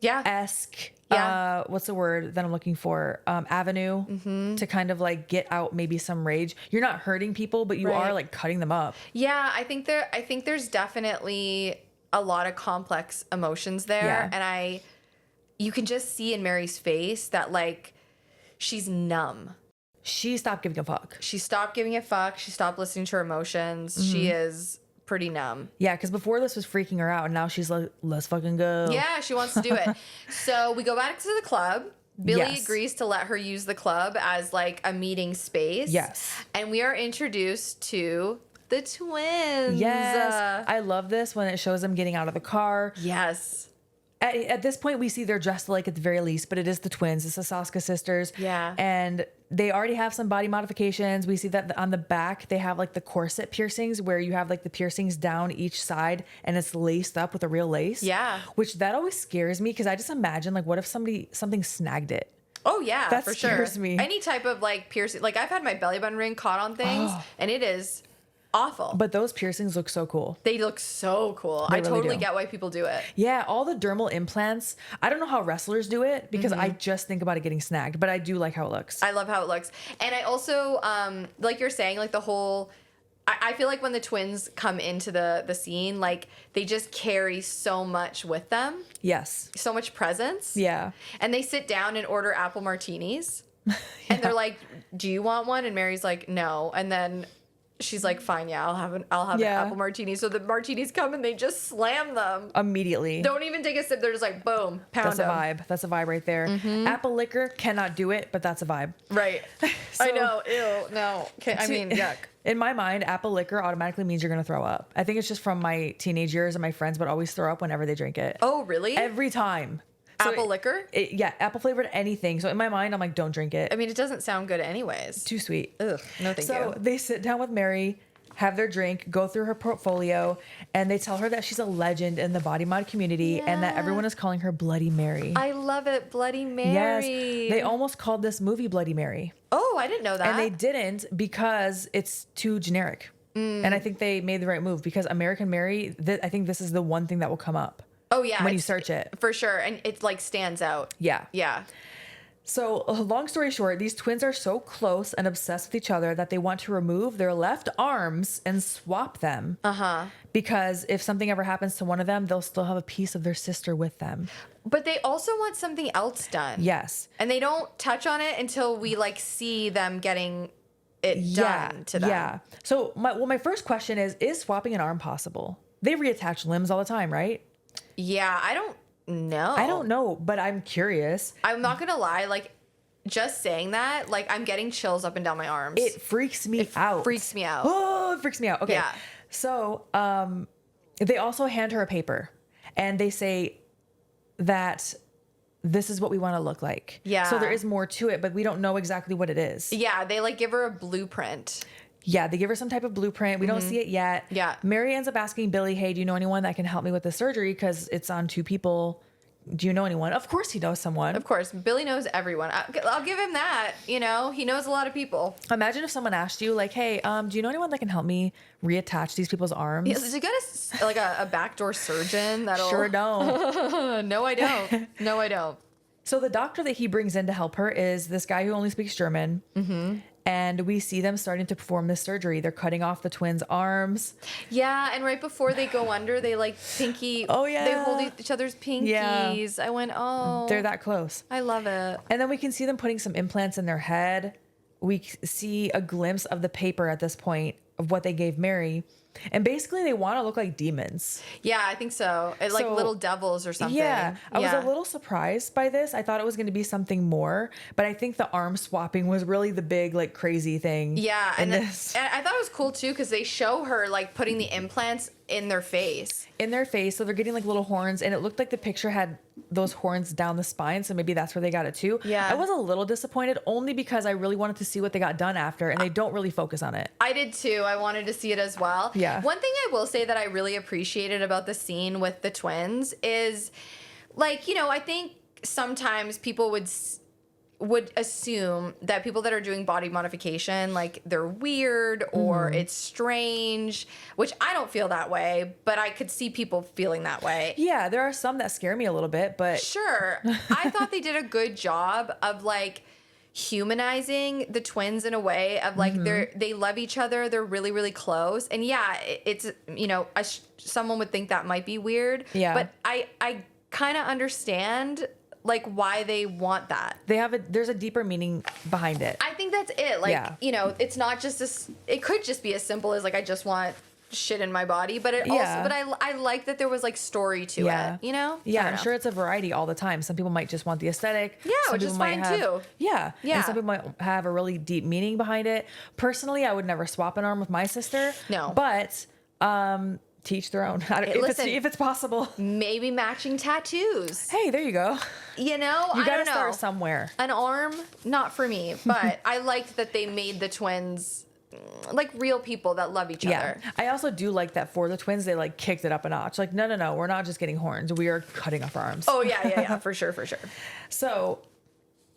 Yeah. esque Yeah. what's the word that I'm looking for, avenue to kind of like get out maybe some rage. You're not hurting people, but you Right. are like cutting them up. Yeah, I think there's definitely a lot of complex emotions there. Yeah. And you can just see in Mary's face that like she's numb. She stopped giving a fuck. She stopped giving a fuck. She stopped listening to her emotions. She is pretty numb. Yeah, because before this was freaking her out, and now she's like, let's fucking go. Yeah, she wants to do it. So we go back to the club. Billy Yes. agrees to let her use the club as like a meeting space. Yes. And we are introduced to the twins. Yes. I love this when it shows them getting out of the car. Yes. At this point, we see they're dressed alike at the very least, but it is the twins. It's the Saska sisters. Yeah. And they already have some body modifications. We see that on the back, they have like the corset piercings where you have like the piercings down each side and it's laced up with a real lace. Yeah. Which that always scares me because I just imagine like, what if something snagged it? Oh yeah, That for sure. scares me. Any type of like piercing, like I've had my belly button ring caught on things, and it is awful. But those piercings look so cool. They look so cool. They I really totally do. get why people do it. Yeah, all the dermal implants. I don't know how wrestlers do it because Mm-hmm. I just think about it getting snagged, but I do like how it looks. I love how it looks, and I also like you're saying, like the whole. I feel like when the twins come into the scene, like they just carry so much with them, Yes. so much presence. Yeah. And they sit down and order apple martinis, and they're like, "Do you want one?" And Mary's like, "No," and then. She's like, fine, yeah, I'll have an Yeah. apple martini. So the martinis come and they just slam them. Immediately. Don't even take a sip. They're just like, boom, pound That's a them. vibe. That's a vibe right there. Apple liquor cannot do it, but that's a vibe. Right. So- I know. Ew. No. Okay. I mean, yuck. In my mind, apple liquor automatically means you're going to throw up. I think it's just from my teenage years and my friends would always throw up whenever they drink it. Oh, really? Every time. So Apple liquor? Yeah, apple flavored anything. So in my mind, I'm like, don't drink it. I mean, it doesn't sound good anyways. Too sweet. Ugh. No, thank So you. they sit down with Mary, have their drink, go through her portfolio, and they tell her that she's a legend in the body mod community and that Yeah. everyone is calling her Bloody Mary. I love it. Bloody Mary. Yes, they almost called this movie Bloody Mary. Oh, I didn't know that. And they didn't because it's too generic. And I think they made the right move because American Mary, I think this is the one thing that will come up Oh, yeah. when you it's- search it. For sure. And it like stands out. Yeah. Yeah. So, long story short, these twins are so close and obsessed with each other that they want to remove their left arms and swap them. Because if something ever happens to one of them, they'll still have a piece of their sister with them. But they also want something else done. Yes. And they don't touch on it until we like see them getting it done to them. Yeah. So, my first question is swapping an arm possible? They reattach limbs all the time, right? Yeah, I don't know. I don't know, but I'm curious. I'm not gonna lie, like just saying that, like I'm getting chills up and down my arms. It freaks me out. Freaks me out. Oh, it freaks me out. Okay. Yeah. So, they also hand her a paper and they say that this is what we want to look like. Yeah. So there is more to it, but we don't know exactly what it is. Yeah, they like give her a blueprint. Yeah, they give her some type of blueprint. We don't see it yet. Yeah. Mary ends up asking Billy, hey, do you know anyone that can help me with the surgery? Because it's on 2 people. Do you know anyone? Of course he knows someone. Of course, Billy knows everyone. I'll give him that. You know, he knows a lot of people. Imagine if someone asked you, like, hey, do you know anyone that can help me reattach these people's arms? Yeah, you got like a backdoor surgeon that'll... Sure don't. No, I don't. No, I don't. So the doctor that he brings in to help her is this guy who only speaks German. And we see them starting to perform this surgery. They're cutting off the twins' arms. Yeah, and right before they go under, they like pinky. Oh, yeah. They hold each other's pinkies. Yeah. I went, oh. They're that close. I love it. And then we can see them putting some implants in their head. We see a glimpse of the paper at this point of what they gave Mary. And basically they want to look like demons. Yeah, I think so. Like So, little devils or something. Yeah. I was a little surprised by this. I thought it was going to be something more, but I think the arm swapping was really the big, like, crazy thing. Yeah. In And this. and I thought it was cool too because they show her like putting the implants in their face. In their face. So they're getting like little horns, and it looked like the picture had those horns down the spine. So maybe that's where they got it too. Yeah. I was a little disappointed only because I really wanted to see what they got done after, and they don't really focus on it. I did too. I wanted to see it as well. Yeah. One thing I will say that I really appreciated about the scene with the twins is, like, you know, I think sometimes people would assume that people that are doing body modification, like, they're weird or it's strange, which I don't feel that way, but I could see people feeling that way. Yeah, there are some that scare me a little bit, but Sure. I thought they did a good job of like humanizing the twins in a way of like they love each other, they're really, really close. And yeah, it's, you know, someone would think that might be weird. Yeah. But I kind of understand like why they want that. there's a deeper meaning behind it. I think that's it. Like, Yeah. you know, it's not just this, it could just be as simple as like, I just want shit in my body, but it Yeah. also, but I like that there was like story to Yeah. it, you know? Yeah, I don't I'm know. sure it's a variety all the time. Some people might just want the aesthetic. Yeah, some which people is might fine have, too. Yeah. Yeah. And some people might have a really deep meaning behind it. Personally, I would never swap an arm with my sister. No. But teach their own. Listen. If it's possible. Maybe matching tattoos. Hey, there you go. You know, You I got to don't know. start somewhere. An arm, not for me, but I liked that they made the twins like real people that love each Yeah. other. I also do like that for the twins, they like kicked it up a notch. Like, no, we're not just getting horns. We are cutting off arms. Oh yeah, for sure. So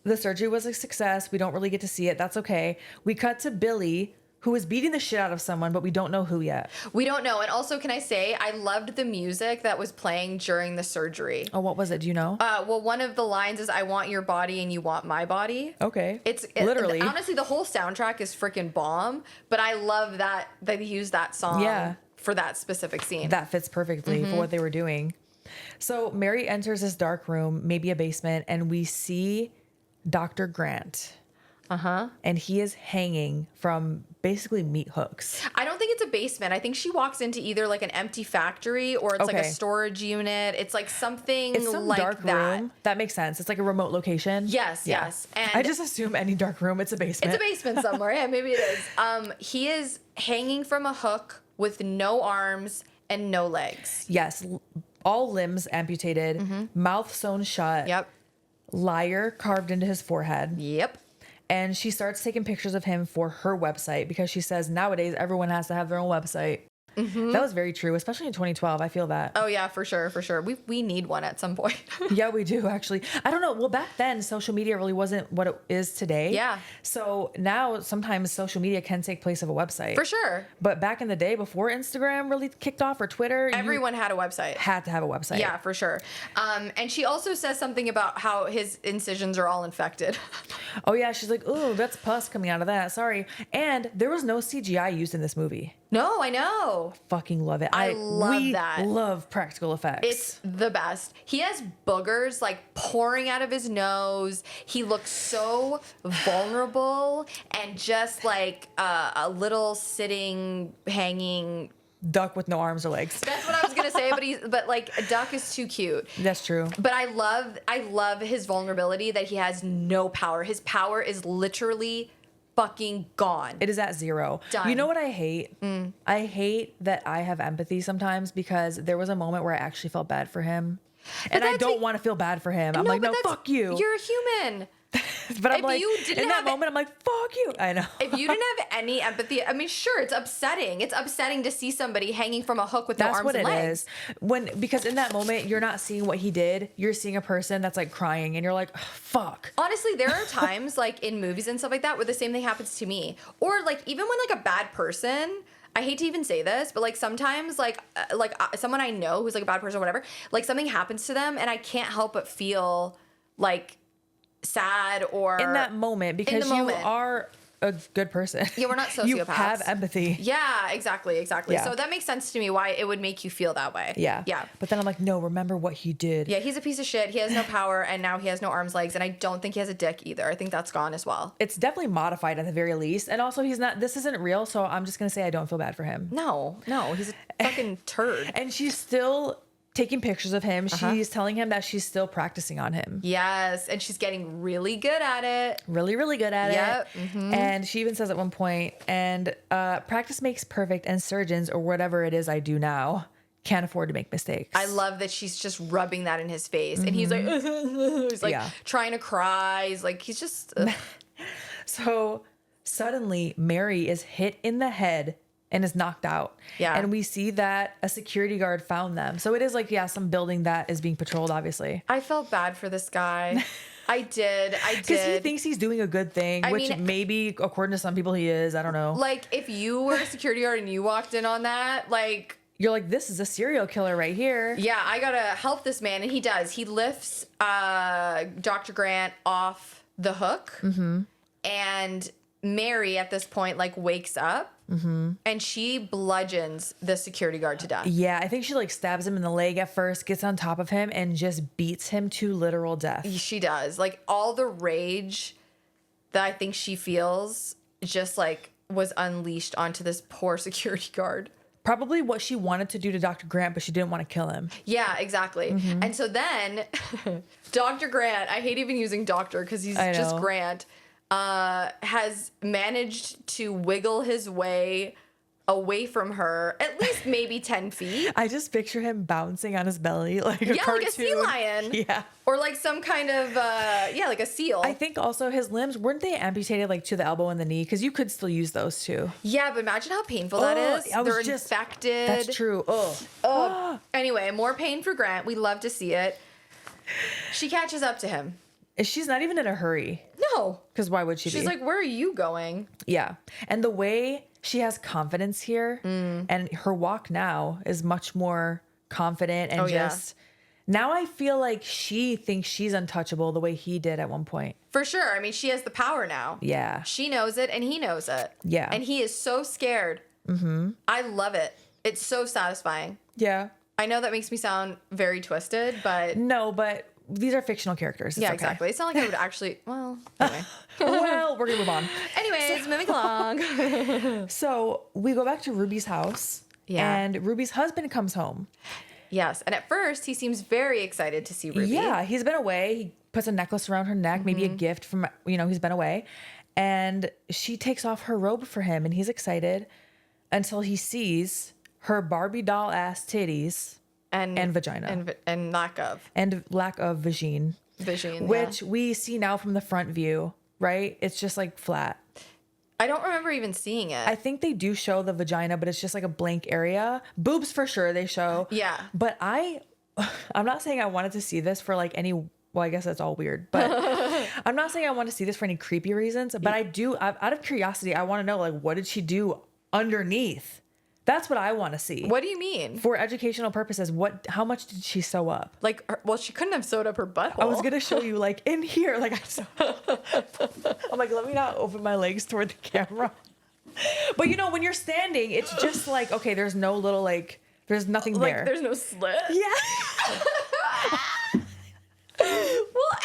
the surgery was a success. We don't really get to see it. That's okay. We cut to Billy, who is beating the shit out of someone, but we don't know who yet. We don't know. And also, can I say, I loved the music that was playing during the surgery. Oh, what was it? Do you know? Well, one of the lines is, "I want your body and you want my body." Okay. Literally. Honestly, the whole soundtrack is freaking bomb. But I love that they used that song Yeah. for that specific scene. That fits perfectly for what they were doing. So Mary enters this dark room, maybe a basement, and we see Dr. Grant. And he is hanging from basically meat hooks. I don't think it's a basement. I think she walks into either like an empty factory or it's like a Okay. storage unit. It's like something It's some like dark that. room. That makes sense. It's like a remote location. Yes, yes. And I just assume any dark room, it's a basement. it's a basement somewhere. Yeah, maybe it is. He is hanging from a hook with no arms and no legs. Yes. All limbs amputated, mouth sewn shut, Yep. lyre carved into his forehead. Yep. And she starts taking pictures of him for her website because she says nowadays everyone has to have their own website. That was very true, especially in 2012. I feel that. Oh yeah, for sure, for sure. We need one at some point. Yeah, we do actually. I don't know. Well, back then, social media really wasn't what it is today. Yeah. So now sometimes social media can take place of a website. For sure. But back in the day, before Instagram really kicked off or Twitter, Everyone had a website. had to have a website. Yeah, for sure. And she also says something about how his incisions are all infected. Oh yeah, she's like, "Ooh, that's pus coming out of that. Sorry." And there was no CGI used in this movie. No, I know. Fucking love it. I love that. Love practical effects. It's the best. He has boogers like pouring out of his nose. He looks so vulnerable and just like a little sitting, hanging. Duck with no arms or legs. That's what I was gonna say, but like a duck is too cute. That's true. But I love his vulnerability that he has no power. His power is literally fucking gone. It is at zero. Done. You know what I hate? I hate that I have empathy sometimes because there was a moment where I actually felt bad for him. And I don't want to feel bad for him. I'm like, no, fuck you. You're a human. But I'm if like, you didn't in that have moment, I'm like, fuck you. I know. If you didn't have any empathy, I mean, sure, it's upsetting. It's upsetting to see somebody hanging from a hook with no That's arms what and it legs. is. Because in that moment, you're not seeing what he did. You're seeing a person that's like crying and you're like, fuck. Honestly, there are times like in movies and stuff like that where the same thing happens to me. Or like even when like a bad person, I hate to even say this, but like sometimes like someone I know who's like a bad person or whatever, like something happens to them and I can't help but feel like sad or In that moment, because you are a good person. Yeah, we're not sociopaths. You have empathy. Yeah, exactly. Yeah. So that makes sense to me why it would make you feel that way. Yeah. Yeah. But then I'm like, no, remember what he did. Yeah, he's a piece of shit. He has no power, and now he has no arms, legs, and I don't think he has a dick either. I think that's gone as well. It's definitely modified at the very least. And also, this isn't real, so I'm just going to say I don't feel bad for him. No, he's a fucking turd. And she's still taking pictures of him. She's telling him that she's still practicing on him. Yes, and she's getting really good at it. Really, really good at Yep. it. And she even says at one point, and practice makes perfect, and surgeons, or whatever it is I do now, can't afford to make mistakes. I love that she's just rubbing that in his face. And he's like, he's like trying to cry. He's just... So suddenly, Mary is hit in the head and is knocked out. Yeah. And we see that a security guard found them. So it is like, some building that is being patrolled, obviously. I felt bad for this guy. I did. Because he thinks he's doing a good thing, which maybe, according to some people, he is. I don't know. Like, if you were a security guard and you walked in on that, like... You're like, this is a serial killer right here. Yeah, I gotta help this man. And he does. He lifts Dr. Grant off the hook. And Mary, at this point, like, wakes up. And she bludgeons the security guard to death. Yeah, I think she like stabs him in the leg at first, gets on top of him, and just beats him to literal death. She does. Like, all the rage that I think she feels just like was unleashed onto this poor security guard. Probably what she wanted to do to Dr. Grant, but she didn't want to kill him. Yeah, exactly. And so then Dr. Grant, I hate even using doctor because he's just Grant, has managed to wiggle his way away from her at least maybe 10 feet. I just picture him bouncing on his belly like a cartoon. Like a sea lion. Yeah. Or like some kind of, like a seal. I think also his limbs, weren't they amputated like to the elbow and the knee? Because you could still use those too. Yeah, but imagine how painful that is. They're infected. That's true. Anyway, more pain for Grant. We love to see it. She catches up to him. She's not even in a hurry. No. Because why would she be? She's like, where are you going? Yeah. And the way she has confidence here and her walk now is much more confident and now I feel like she thinks she's untouchable the way he did at one point. For sure. I mean, she has the power now. Yeah. She knows it and he knows it. Yeah. And he is so scared. I love it. It's so satisfying. Yeah. I know that makes me sound very twisted, but... No, but these are fictional characters. It's okay. Exactly. It's not like I would actually... Well, anyway. Well, we're going to move on. Anyways, moving along. So we go back to Ruby's house. Yeah. And Ruby's husband comes home. Yes. And at first, he seems very excited to see Ruby. Yeah. He's been away. He puts a necklace around her neck, maybe a gift from, he's been away. And she takes off her robe for him. And he's excited until he sees her Barbie doll ass titties and vagina. And lack of. And lack of vagine. Which we see now from the front view, right? It's just like flat. I don't remember even seeing it. I think they do show the vagina, but it's just like a blank area. Boobs for sure they show. Yeah. But I'm not saying I wanted to see this for like any, well, I guess that's all weird, but I'm not saying I want to see this for any creepy reasons, but out of curiosity, I want to know, like, what did she do underneath? That's what I want to see. What do you mean? For educational purposes, how much did she sew up? Like, well, she couldn't have sewed up her butthole. I was going to show you, like, in here, like, I'm like, let me not open my legs toward the camera. But, you know, when you're standing, it's just like, okay, there's no little, like, there's nothing there. Like, there's no slit? Yeah. Well,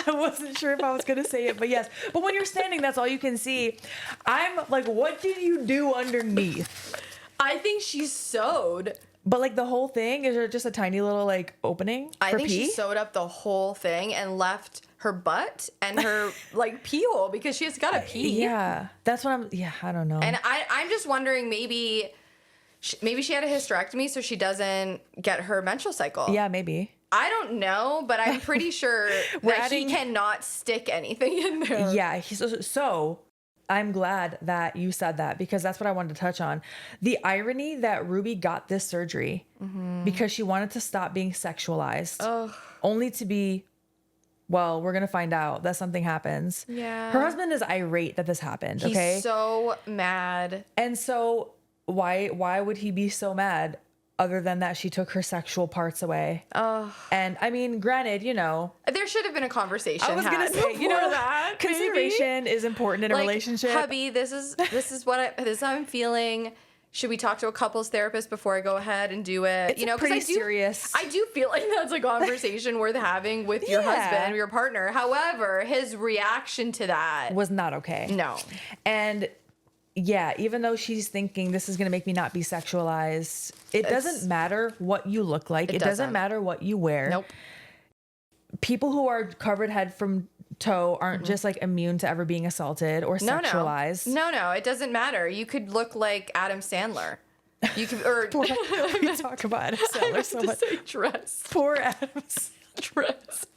I wasn't sure if I was going to say it, but yes. But when you're standing, that's all you can see. I'm like, what did you do underneath? I think she sewed. But like the whole thing, is there just a tiny little like opening I for think pee? she sewed up the whole thing and left her butt and her like pee hole because she's got to pee. Yeah. That's what I don't know. And I'm just wondering maybe she had a hysterectomy so she doesn't get her menstrual cycle. Yeah, maybe. I don't know, but I'm pretty sure that he cannot stick anything in there. Yeah. So I'm glad that you said that because that's what I wanted to touch on. The irony that Ruby got this surgery because she wanted to stop being sexualized, only to be, well, we're going to find out that something happens. Yeah. Her husband is irate that this happened. Okay. He's so mad. And so why would he be so mad? Other than that, she took her sexual parts away. Oh. And I mean, granted, you know, there should have been a conversation. I was gonna say, you know, that consideration is important in a relationship. Hubby, this is how I'm feeling. Should we talk to a couples therapist before I go ahead and do it? It's pretty serious. I do feel like that's a conversation worth having with your husband or your partner. However, his reaction to that was not okay. No. And yeah, even though she's thinking this is going to make me not be sexualized, it doesn't matter what you look like. It doesn't matter what you wear. Nope. People who are covered head from toe aren't just like immune to ever being assaulted or sexualized. No, it doesn't matter. You could look like Adam Sandler. You could, or we talk about Adam Sandler so much. Say dress. Poor Adam dressed.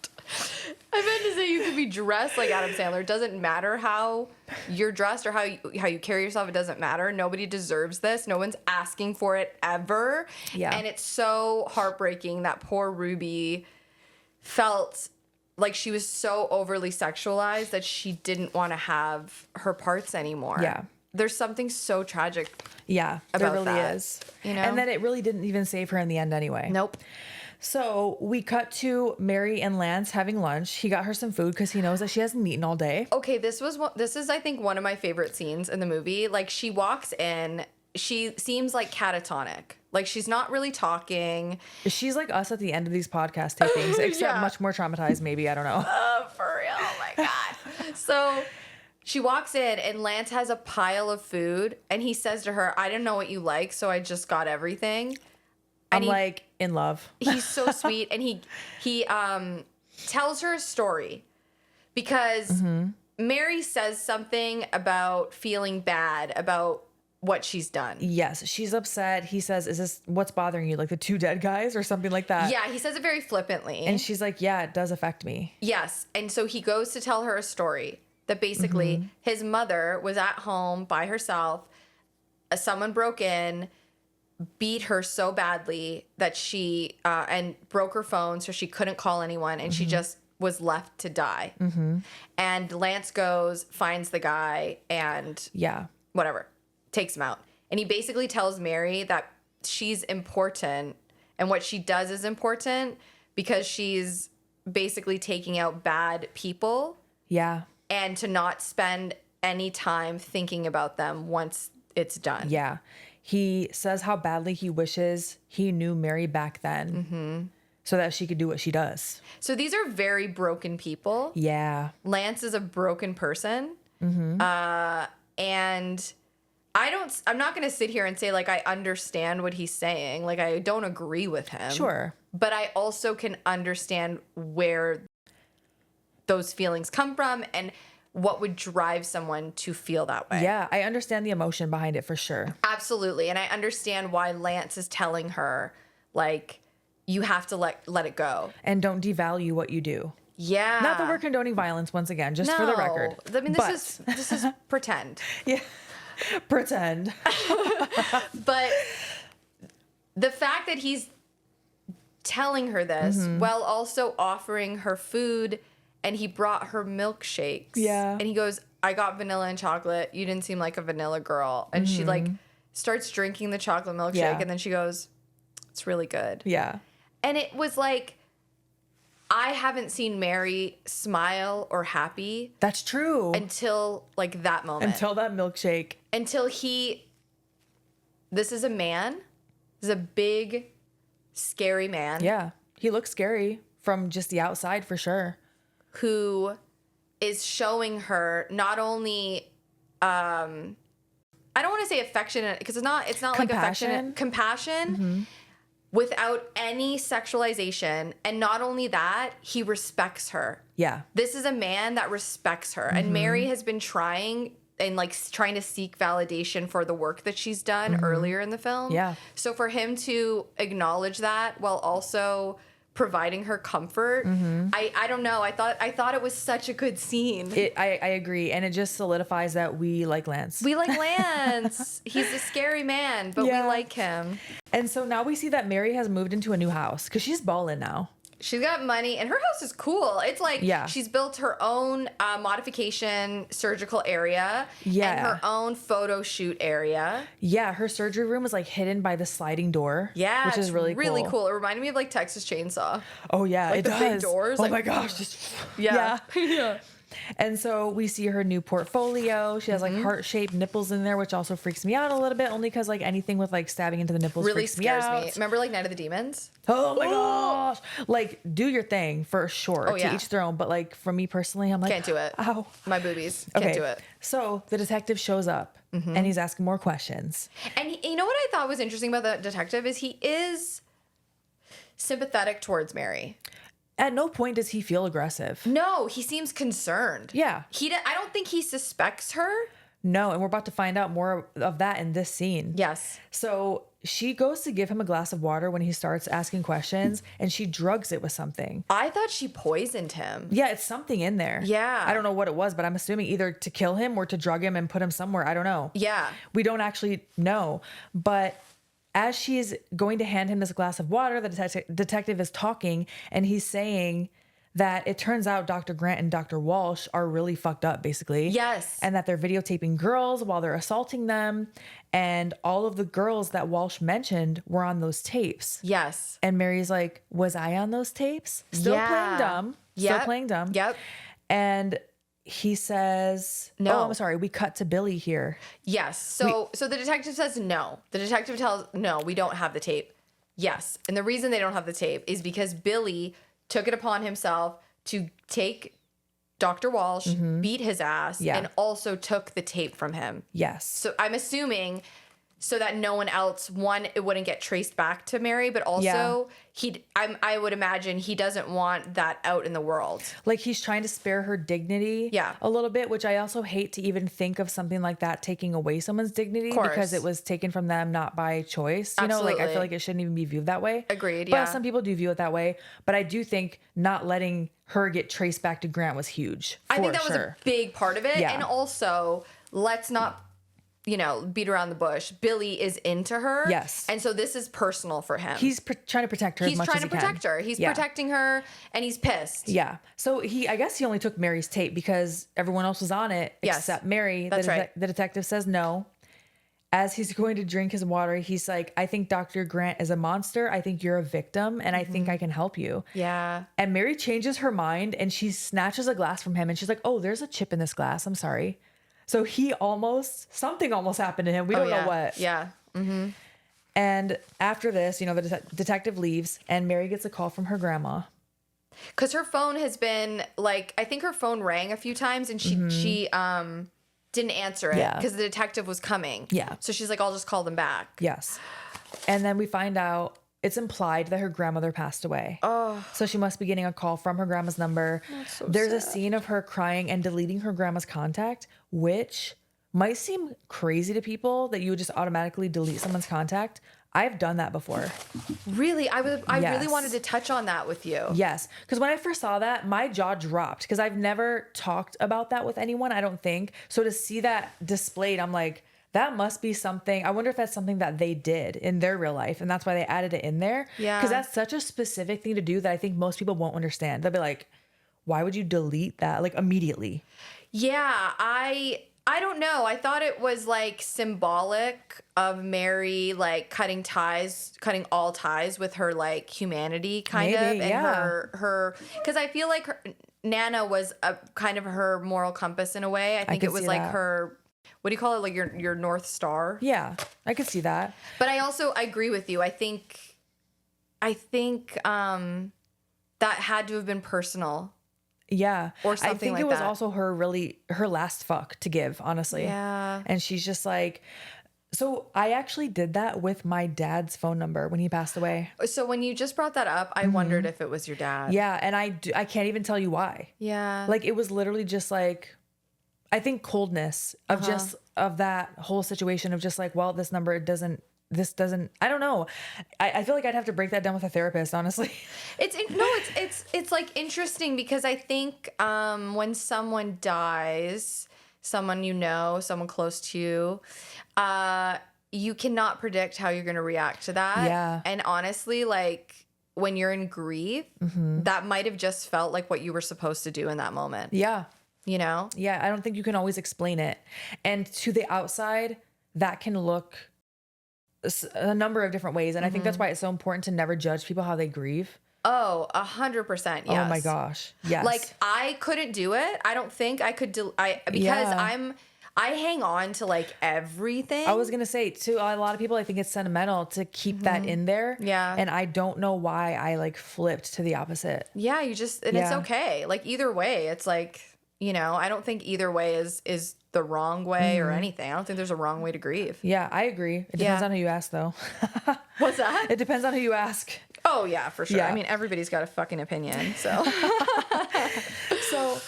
I meant to say you could be dressed like Adam Sandler. It doesn't matter how you're dressed or how you carry yourself. It doesn't matter. Nobody deserves this. No one's asking for it ever. Yeah. And it's so heartbreaking that poor Ruby felt like she was so overly sexualized that she didn't want to have her parts anymore. Yeah. There's something so tragic. Yeah, there really is. You know? And then it really didn't even save her in the end anyway. Nope. So we cut to Mary and Lance having lunch. He got her some food because he knows that she hasn't eaten all day. Okay, this is I think one of my favorite scenes in the movie. Like she walks in, she seems like catatonic. Like she's not really talking. She's like us at the end of these podcast tapings, except much more traumatized maybe, I don't know. For real. Oh my God. So she walks in and Lance has a pile of food and he says to her, I didn't know what you like, so I just got everything. I'm like in love. He's so sweet. And he tells her a story because Mary says something about feeling bad about what she's done. Yes, she's upset. He says, is this what's bothering you? Like the two dead guys or something like that? Yeah, he says it very flippantly. And she's like, yeah, it does affect me. Yes. And so he goes to tell her a story that basically his mother was at home by herself. Someone broke in, beat her so badly that she and broke her phone so she couldn't call anyone and she just was left to die. And Lance goes, finds the guy and whatever, takes him out. And he basically tells Mary that she's important and what she does is important because she's basically taking out bad people. Yeah. And to not spend any time thinking about them once it's done. Yeah. He says how badly he wishes he knew Mary back then so that she could do what she does. So these are very broken people. Yeah. Lance is a broken person. And I'm not going to sit here and say like I understand what he's saying. Like I don't agree with him. Sure. But I also can understand where those feelings come from and what would drive someone to feel that way. Yeah, I understand the emotion behind it for sure. Absolutely. And I understand why Lance is telling her, like, you have to let it go. And don't devalue what you do. Yeah. Not that we're condoning violence once again, just for the record. I mean, this is pretend. Yeah. Pretend. But the fact that he's telling her this while also offering her food, and he brought her milkshakes. Yeah. And he goes, I got vanilla and chocolate. You didn't seem like a vanilla girl. And she like starts drinking the chocolate milkshake, Yeah. and then she goes, it's really good. Yeah. And it was like, I haven't seen Mary smile or happy That's true. until like that moment. Until that milkshake. Until this is a man. This is a big, scary man. Yeah. He looks scary from just the outside for sure. Who is showing her not only, I don't want to say affectionate, because it's not like affectionate, compassion without any sexualization. And not only that, he respects her. Yeah. This is a man that respects her. And Mary has been trying to seek validation for the work that she's done earlier in the film. Yeah. So for him to acknowledge that while also providing her comfort, I don't know. I thought it was such a good scene. I agree. And it just solidifies that we like Lance. We like Lance. He's a scary man, but we like him. And so now we see that Mary has moved into a new house because she's balling now. She's got money, and her house is cool. It's like she's built her own modification surgical area and her own photo shoot area. Yeah, her surgery room is like hidden by the sliding door. Yeah, which is really cool. It reminded me of like Texas Chainsaw. Oh yeah, like it the does. big doors. Oh like, my gosh, just yeah. And so we see her new portfolio. She has like heart-shaped nipples in there, which also freaks me out a little bit, only because like anything with like stabbing into the nipples really freaks scares me out. me. Remember like Night of the Demons? Oh my gosh. Like, do your thing for sure. Oh, yeah. To each their own. But like for me personally, I'm like, can't do it. Ow. My boobies. Can't do it. So the detective shows up and he's asking more questions. And you know what I thought was interesting about the detective is he is sympathetic towards Mary. At no point does he feel aggressive. No, he seems concerned. Yeah. I don't think he suspects her. No, and we're about to find out more of that in this scene. Yes. So she goes to give him a glass of water when he starts asking questions, and she drugs it with something. I thought she poisoned him. Yeah, it's something in there. Yeah. I don't know what it was, but I'm assuming either to kill him or to drug him and put him somewhere. I don't know. Yeah. We don't actually know. But as she's going to hand him this glass of water, the detective is talking, and he's saying that it turns out Dr. Grant and Dr. Walsh are really fucked up, basically. Yes. And that they're videotaping girls while they're assaulting them. And all of the girls that Walsh mentioned were on those tapes. Yes. And Mary's like, was I on those tapes? Still playing dumb. Still playing dumb. Yep. And he says, no. Oh, I'm sorry. We cut to Billy here. Yes. So the detective says no. The detective tells, no, we don't have the tape. Yes. And the reason they don't have the tape is because Billy took it upon himself to take Dr. Walsh, beat his ass, and also took the tape from him. Yes. So I'm assuming so that no one else, one, it wouldn't get traced back to Mary, but also I would imagine he doesn't want that out in the world. Like he's trying to spare her dignity a little bit, which I also hate to even think of something like that taking away someone's dignity because it was taken from them, not by choice. You know, like I feel like it shouldn't even be viewed that way. Agreed, but some people do view it that way. But I do think not letting her get traced back to Grant was huge. I think that was a big part of it. Yeah. And also, let's not beat around the bush. Billy is into her. Yes. And so this is personal for him. He's trying to protect her as much as he can. He's trying to protect her. He's protecting her, and he's pissed. Yeah. So I guess he only took Mary's tape because everyone else was on it except Mary. That's right. The detective says no. As he's going to drink his water, he's like, I think Dr. Grant is a monster. I think you're a victim, and I think I can help you. Yeah. And Mary changes her mind, and she snatches a glass from him, and she's like, oh, there's a chip in this glass. I'm sorry. So something almost happened to him. We don't know what. Yeah. Mm-hmm. And after this, the detective leaves, and Mary gets a call from her grandma. Because her phone has been like, I think her phone rang a few times, and she didn't answer it because the detective was coming. Yeah. So she's like, I'll just call them back. Yes. And then we find out it's implied that her grandmother passed away. Oh. So she must be getting a call from her grandma's number. That's so There's a sad. scene of her crying and deleting her grandma's contact, which might seem crazy to people that you would just automatically delete someone's contact. I've done that before. Really? I really Yes. wanted to touch on that with you. Yes. Because when I first saw that, my jaw dropped because I've never talked about that with anyone, I don't think. So to see that displayed, I'm like, that must be something. I wonder if that's something that they did in their real life. And that's why they added it in there. Yeah. Because that's such a specific thing to do that I think most people won't understand. They'll be like, why would you delete that like immediately? Yeah, I don't know. I thought it was like symbolic of Mary like cutting all ties with her like humanity kind Maybe, of, and yeah. her because I feel like Nana was a kind of her moral compass in a way. I think could it was see like that. her, what do you call it? Like your North Star. Yeah, I could see that. But I agree with you. I think that had to have been personal. Yeah. Or I something think like it was that. also her last fuck to give, honestly. Yeah. And she's just like, so I actually did that with my dad's phone number when he passed away. So when you just brought that up, I wondered if it was your dad. Yeah. And I can't even tell you why. Yeah. Like it was literally just like, I think coldness of just, of that whole situation of just like, well, this doesn't, I don't know. I feel like I'd have to break that down with a therapist, honestly. It's like interesting because I think when someone dies, someone you know, someone close to you, you cannot predict how you're going to react to that. Yeah. And honestly, like when you're in grief, that might have just felt like what you were supposed to do in that moment. Yeah. You know? Yeah. I don't think you can always explain it. And to the outside, that can look a number of different ways. And I think that's why it's so important to never judge people how they grieve. Oh, 100%. Yes. Oh my gosh. Yes. Like I couldn't do it. I don't think I could because Yeah. I hang on to like everything. I was going to say to a lot of people, I think it's sentimental to keep that in there. Yeah. And I don't know why I like flipped to the opposite. Yeah, it's Yeah. okay. Like either way, it's like, you know, I don't think either way is the wrong way or anything. I don't think there's a wrong way to grieve. Yeah, I agree. It depends on who you ask though. What's that? It depends on who you ask. Oh yeah, for sure. Yeah. I mean, everybody's got a fucking opinion. So So,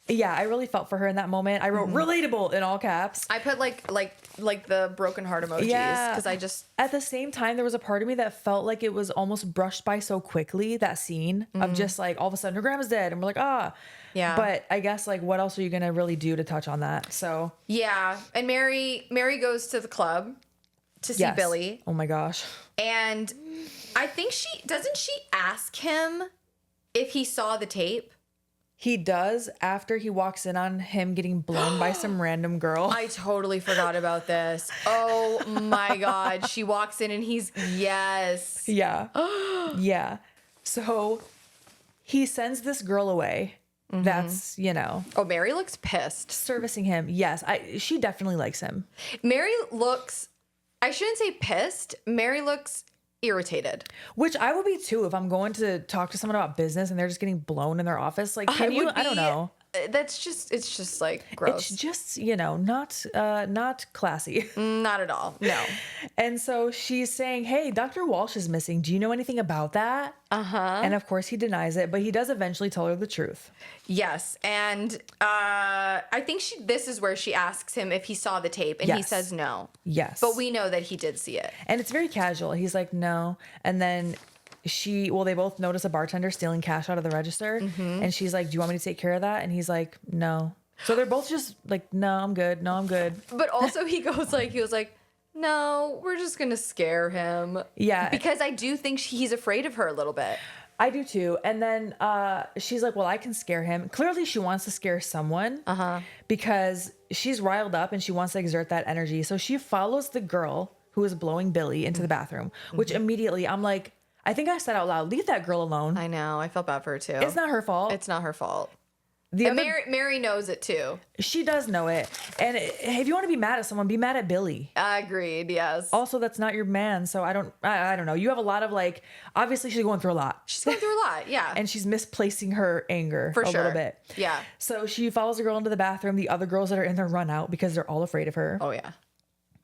yeah, I really felt for her in that moment. I wrote relatable in all caps. I put like the broken heart emojis Yeah. because I just At the same time, there was a part of me that felt like it was almost brushed by so quickly, that scene of just like all of a sudden her grandma's dead and we're like, ah. Yeah. But I guess like what else are you going to really do to touch on that? So yeah. And Mary goes to the club to see yes. Billy. Oh my gosh. And I think she ask him if he saw the tape. He does after he walks in on him getting blown by some random girl. I totally forgot about this. Oh my God. She walks in and he's, yes. Yeah. Yeah. So he sends this girl away. That's, you know, Oh, Mary looks pissed. servicing him. Yes. She definitely likes him. Mary looks, I shouldn't say pissed. Mary looks irritated. Which I would be too if I'm going to talk to someone about business and they're just getting blown in their office. Like, can you? I don't know. It's just like gross. It's just, you know, not classy. Not at all. No. And so she's saying, "Hey, Dr. Walsh is missing. Do you know anything about that?" And of course he denies it, but he does eventually tell her the truth. Yes. And I think this is where she asks him if he saw the tape and he Yes. says no. Yes. But we know that he did see it. And it's very casual. He's like, "No." And then they both notice a bartender stealing cash out of the register. And she's like, "Do you want me to take care of that?" And he's like, "No." So they're both just like, "No, I'm good. No, I'm good." But also he was like, no, we're just going to scare him. Yeah. Because I do think he's afraid of her a little bit. I do too. And then she's like, "Well, I can scare him." Clearly she wants to scare someone because she's riled up and she wants to exert that energy. So she follows the girl who is blowing Billy into the bathroom, which immediately I'm like, I think I said out loud, "Leave that girl alone. I know. I felt bad for her too. It's not her fault." It's not her fault. The And other, Mary knows it too. she does know it. And if you want to be mad at someone, be mad at Billy. Agreed. Yes. Also, that's not your man. So I don't know. You have a lot of like, obviously she's going through a lot. She's going through a lot. Yeah. And she's misplacing her anger For a sure. little bit. Yeah. So she follows the girl into the bathroom. The other girls that are in there run out because they're all afraid of her. Oh yeah.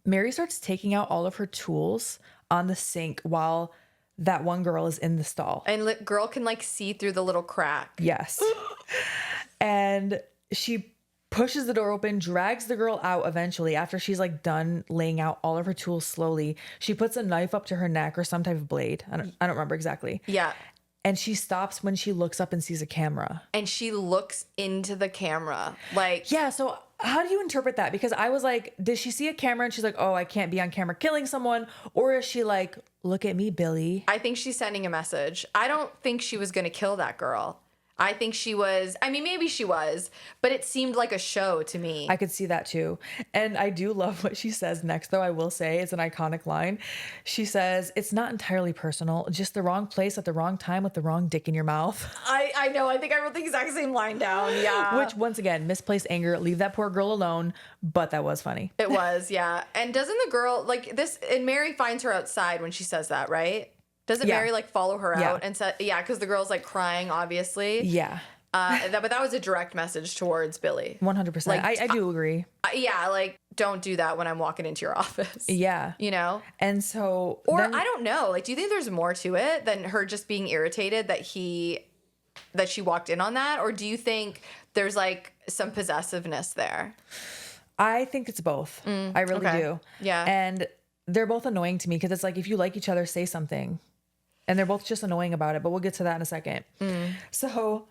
Mary starts taking out all of her tools on the sink while that one girl is in the stall. And girl can like see through the little crack. Yes. And she pushes the door open, drags the girl out eventually after she's like done laying out all of her tools slowly. She puts a knife up to her neck or some type of blade. I don't remember exactly. Yeah. And she stops when she looks up and sees a camera. And she looks into the camera. Like, yeah, so how do you interpret that? Because I was like, did she see a camera and she's like, oh, I can't be on camera killing someone? Or is she like, look at me, Billy? I think she's sending a message. I don't think she was going to kill that girl. I think she was, I mean, maybe she was, but it seemed like a show to me. I could see that too. And I do love what she says next, though. I will say it's an iconic line. She says, it's not entirely personal, just the wrong place at the wrong time with the wrong dick in your mouth. I know. I think I wrote the exact same line down. Yeah. Which, once again, misplaced anger. Leave that poor girl alone. But that was funny. It was, yeah. And doesn't the girl, like this, and Mary finds her outside when she says that, right? Doesn't Mary like follow her out and say, yeah, because the girl's like crying, obviously. Yeah. But that was a direct message towards Billy. 100%. Like, I do agree. Yeah, like, don't do that when I'm walking into your office. Yeah. You know? And so. Or I don't know. Like, do you think there's more to it than her just being irritated that she walked in on that? Or do you think there's like some possessiveness there? I think it's both. I really do. Yeah. And they're both annoying to me because it's like, if you like each other, say something. And they're both just annoying about it, but we'll get to that in a second. So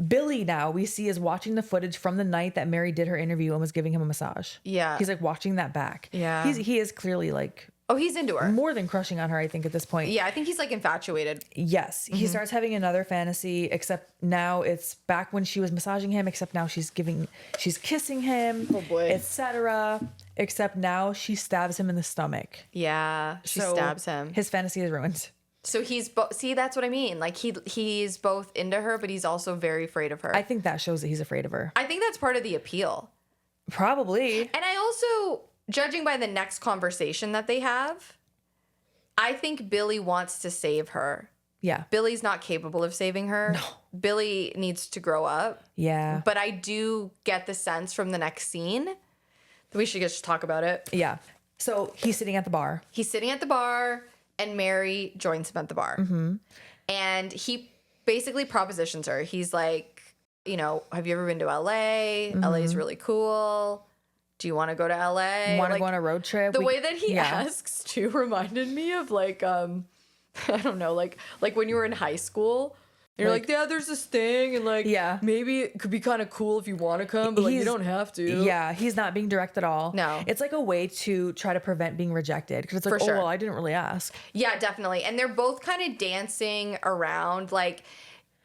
Billy now we see is watching the footage from the night that Mary did her interview and was giving him a massage. Yeah. He's like watching that back. Yeah. He is clearly like, oh, he's into her. more than crushing on her, I think, at this point. Yeah, I think he's like infatuated. Yes. He starts having another fantasy, except now it's back when she was massaging him, except now she's kissing him, Oh, boy. etc. Except now she stabs him in the stomach. Yeah, she So stabs him. His fantasy is ruined. So he's see, that's what I mean. Like he's both into her, but he's also very afraid of her. I think that shows that he's afraid of her. I think that's part of the appeal. Probably. And I also, judging by the next conversation that they have, I think Billy wants to save her. Yeah. Billy's not capable of saving her. No. Billy needs to grow up. Yeah. But I do get the sense from the next scene that we should just talk about it. Yeah. So he's sitting at the bar. He's sitting at the bar, and Mary joins him at the bar. And he basically propositions her. He's like, you know, have you ever been to LA? LA is really cool. Do you want to go to LA? Want to go on a road trip? The way that he asks too reminded me of like, I don't know, like when you were in high school. You're like, yeah, there's this thing, and like, maybe it could be kind of cool if you want to come, but like, you don't have to. Yeah, he's not being direct at all. No. It's like a way to try to prevent being rejected, because it's like, For sure. oh, well, I didn't really ask. Yeah, definitely. And they're both kind of dancing around, like,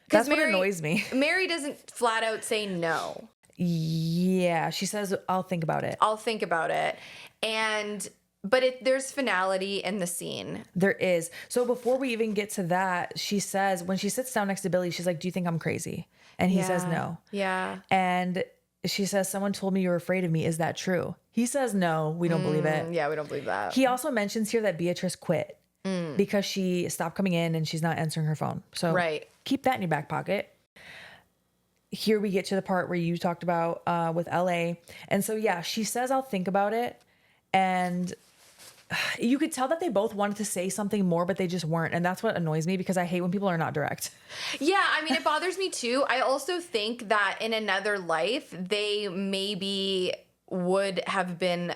That's what annoys me. Mary doesn't flat out say no. Yeah, she says, I'll think about it. I'll think about it. But there's finality in the scene. There is. So before we even get to that, she says, when she sits down next to Billy, she's like, do you think I'm crazy? And he says no. Yeah. And she says, someone told me you were afraid of me. Is that true? He says no. We don't believe it. Yeah, we don't believe that. He also mentions here that Beatrice quit because she stopped coming in and she's not answering her phone. So keep that in your back pocket. Here we get to the part where you talked about with LA. And so, yeah, she says, I'll think about it. And you could tell that they both wanted to say something more, but they just weren't. And that's what annoys me, because I hate when people are not direct. Yeah, I mean, it bothers me too. I also think that in another life, they maybe would have been,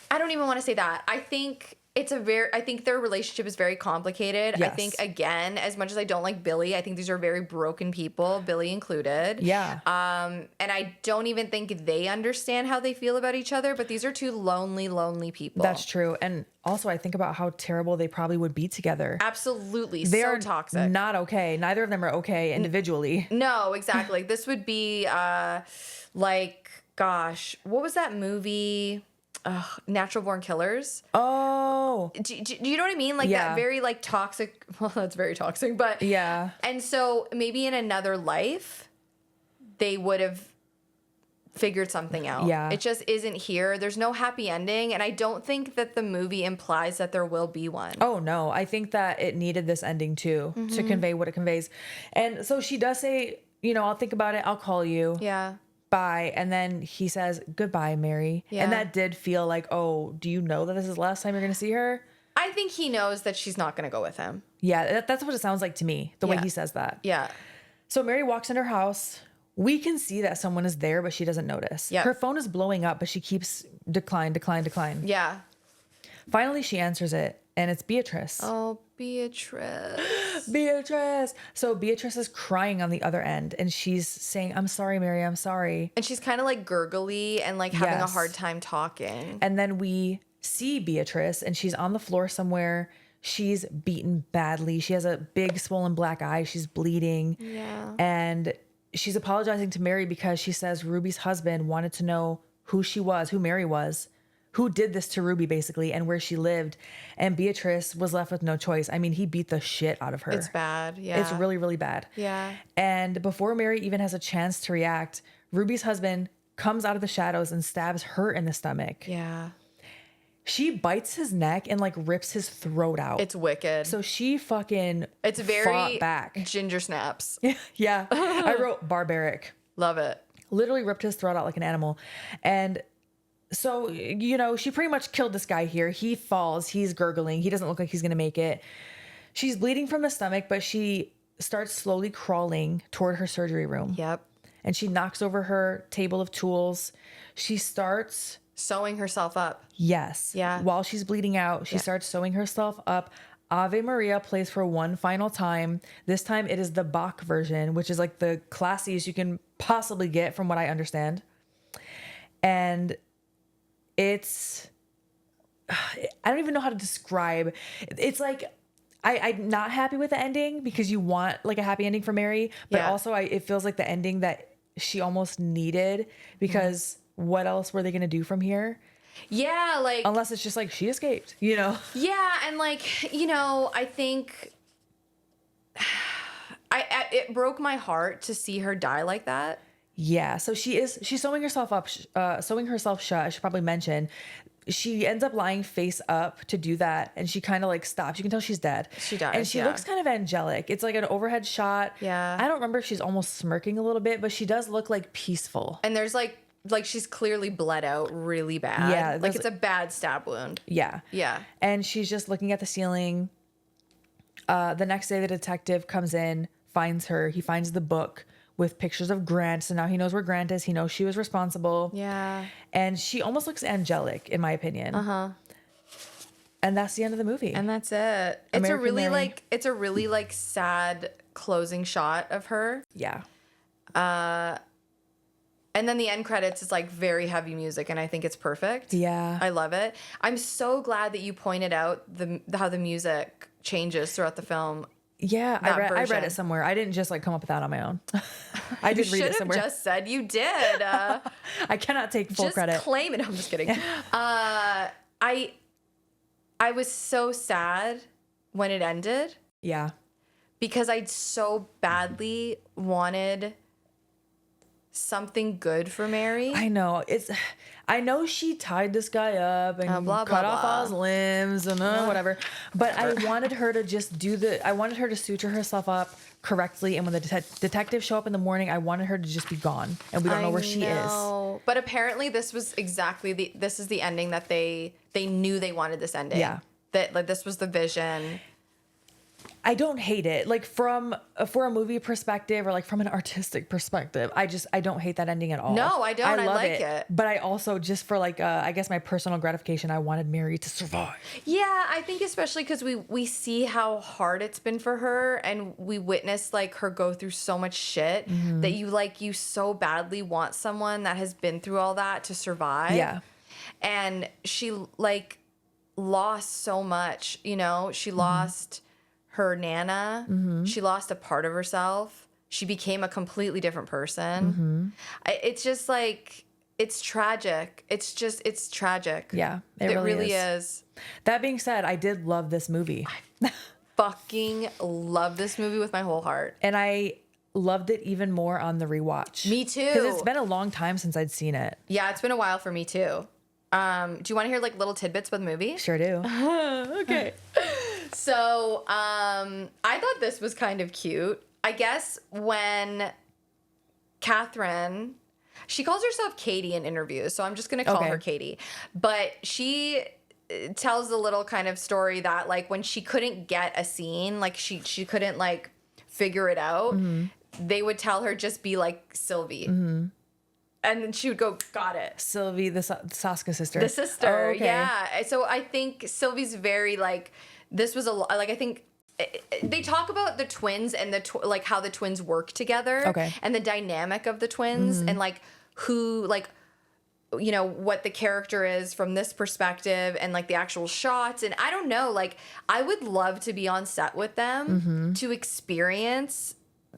I don't even want to say that. I think I think their relationship is very complicated. Yes. I think, again, as much as I don't like Billy, I think these are very broken people, Billy included. Yeah. And I don't even think they understand how they feel about each other, but these are two lonely, lonely people. That's true. And also, I think about how terrible they probably would be together. Absolutely. They so are toxic. not okay. Neither of them are okay individually. No, exactly. This would be like, gosh, what was that movie? Natural Born Killers. Oh. Do you know what I mean? Like that very like toxic. Well, that's very toxic, but yeah. And so maybe in another life, they would have figured something out. Yeah. It just isn't here. There's no happy ending, and I don't think that the movie implies that there will be one. Oh no, I think that it needed this ending too to convey what it conveys. And so she does say, you know, I'll think about it. I'll call you. Yeah. Bye. And then he says, goodbye, Mary. Yeah. And that did feel like, oh, do you know that this is the last time you're going to see her? I think he knows that she's not going to go with him. Yeah, that's what it sounds like to me, the way he says that. Yeah. So Mary walks in her house we can see that someone is there, but she doesn't notice. Yep. Her phone is blowing up, but she keeps decline. Yeah. Finally, she answers it, and it's Beatrice. Oh, Beatrice. Beatrice. So Beatrice is crying on the other end, and she's saying, I'm sorry, Mary, I'm sorry. And she's kind of like gurgly and like having a Yes. hard time talking. And then we see Beatrice, and she's on the floor somewhere. She's beaten badly. She has a big swollen black eye. She's bleeding. Yeah. And she's apologizing to Mary because she says Ruby's husband wanted to know who she was, who Mary was, who did this to Ruby basically, and where she lived. And Beatrice was left with no choice. I mean, he beat the shit out of her. It's bad. Yeah. It's really, really bad. Yeah. And before Mary even has a chance to react, Ruby's husband comes out of the shadows and stabs her in the stomach. Yeah. She bites his neck and like rips his throat out. It's wicked. So she fucking It's very fought back. ginger snaps. Yeah. I wrote barbaric. Love it. Literally ripped his throat out like an animal. And so, you know, she pretty much killed this guy here. He falls. He's gurgling. He doesn't look like he's going to make it. She's bleeding from the stomach, but she starts slowly crawling toward her surgery room. Yep. And she knocks over her table of tools. She starts... Sewing herself up. Yes. Yeah. While she's bleeding out, she starts sewing herself up. Ave Maria plays for one final time. This time it is the Bach version, which is like the classiest you can possibly get from what I understand. And it's, I don't even know how to describe. It's like, I'm not happy with the ending because you want like a happy ending for Mary, but also it feels like the ending that she almost needed because what else were they going to do from here? Yeah, like Unless it's just like she escaped, you know? yeah, and like, you know, I think it broke my heart to see her die like that. Yeah. So she's sewing herself up, sewing herself shut. I should probably mention. She ends up lying face up to do that, and she kind of like stops. You can tell she's dead. She dies, and she looks kind of angelic. It's like an overhead shot. Yeah. I don't remember if she's almost smirking a little bit, but she does look like peaceful. And there's like she's clearly bled out really bad. Yeah, like it's a bad stab wound. Yeah. Yeah. And she's just looking at the ceiling. The next day, the detective comes in, finds her. He finds the book with pictures of Grant. So now he knows where Grant is. He knows she was responsible. Yeah. And she almost looks angelic, in my opinion. Uh-huh. And that's the end of the movie. And that's it. American Mary. It's a really like sad closing shot of her. Yeah. And then the end credits is like very heavy music, and I think it's perfect. Yeah. I love it. I'm so glad that you pointed out how the music changes throughout the film. Yeah, I read version. it somewhere. I didn't just like come up with that on my own. I did read it somewhere. You should have just said you did. I cannot take full just credit. claim it. I'm just kidding. I was so sad when it ended Yeah. because I so badly wanted something good for Mary. I know. I know she tied this guy up and blah, cut blah, off blah. all his limbs and whatever. But I wanted her to just I wanted her to suture herself up correctly. And when the detectives show up in the morning, I wanted her to just be gone. And we don't know where she is. But apparently this was exactly this is the ending that they knew they wanted this ending. Yeah. That like this was the vision. I don't hate it. Like for a movie perspective or like from an artistic perspective, I don't hate that ending at all. No, I don't. I love like it. But I also just for like I guess my personal gratification, I wanted Mary to survive. Yeah, I think especially because we see how hard it's been for her, and we witnessed like her go through so much shit that you so badly want someone that has been through all that to survive. Yeah. And she like lost so much, you know, she lost her Nana. She lost a part of herself. She became a completely different person. It's just like, it's tragic. It's tragic. Yeah, it really is. That being said, I did love this movie. Fucking love this movie with my whole heart. And I loved it even more on the rewatch. Me too. Because it's been a long time since I'd seen it. Yeah, it's been a while for me too. Do you want to hear like little tidbits about the movie? Sure do. Okay. So, I thought this was kind of cute. I guess when Catherine, she calls herself Katie in interviews, so I'm just going to call her Katie. But she tells a little kind of story that like when she couldn't get a scene, like she couldn't like figure it out, they would tell her just be like Sylvie. And then she would go, got it. Sylvie, the Saska sister. The sister, Oh, okay. yeah. So I think Sylvie's very like, this was I think they talk about the twins and like how the twins work together. Okay. And the dynamic of the twins and like who like, you know, what the character is from this perspective and like the actual shots. And I don't know, like I would love to be on set with them to experience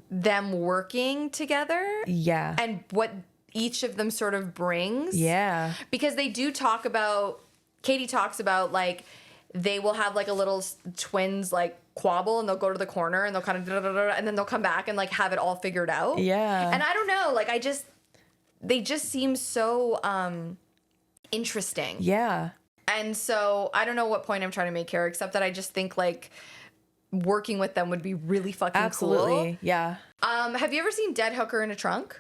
them working together. Yeah. And what each of them sort of brings. Yeah. Because they do talk about, Katie talks about like they will have like a little twins like quabble and they'll go to the corner and they'll kind of and then they'll come back and like have it all figured out. Yeah. And I don't know, like they just seem so interesting. Yeah. And so I don't know what point I'm trying to make here, except that I just think like working with them would be really fucking Absolutely. cool. Yeah. Have you ever seen Dead Hooker in a Trunk?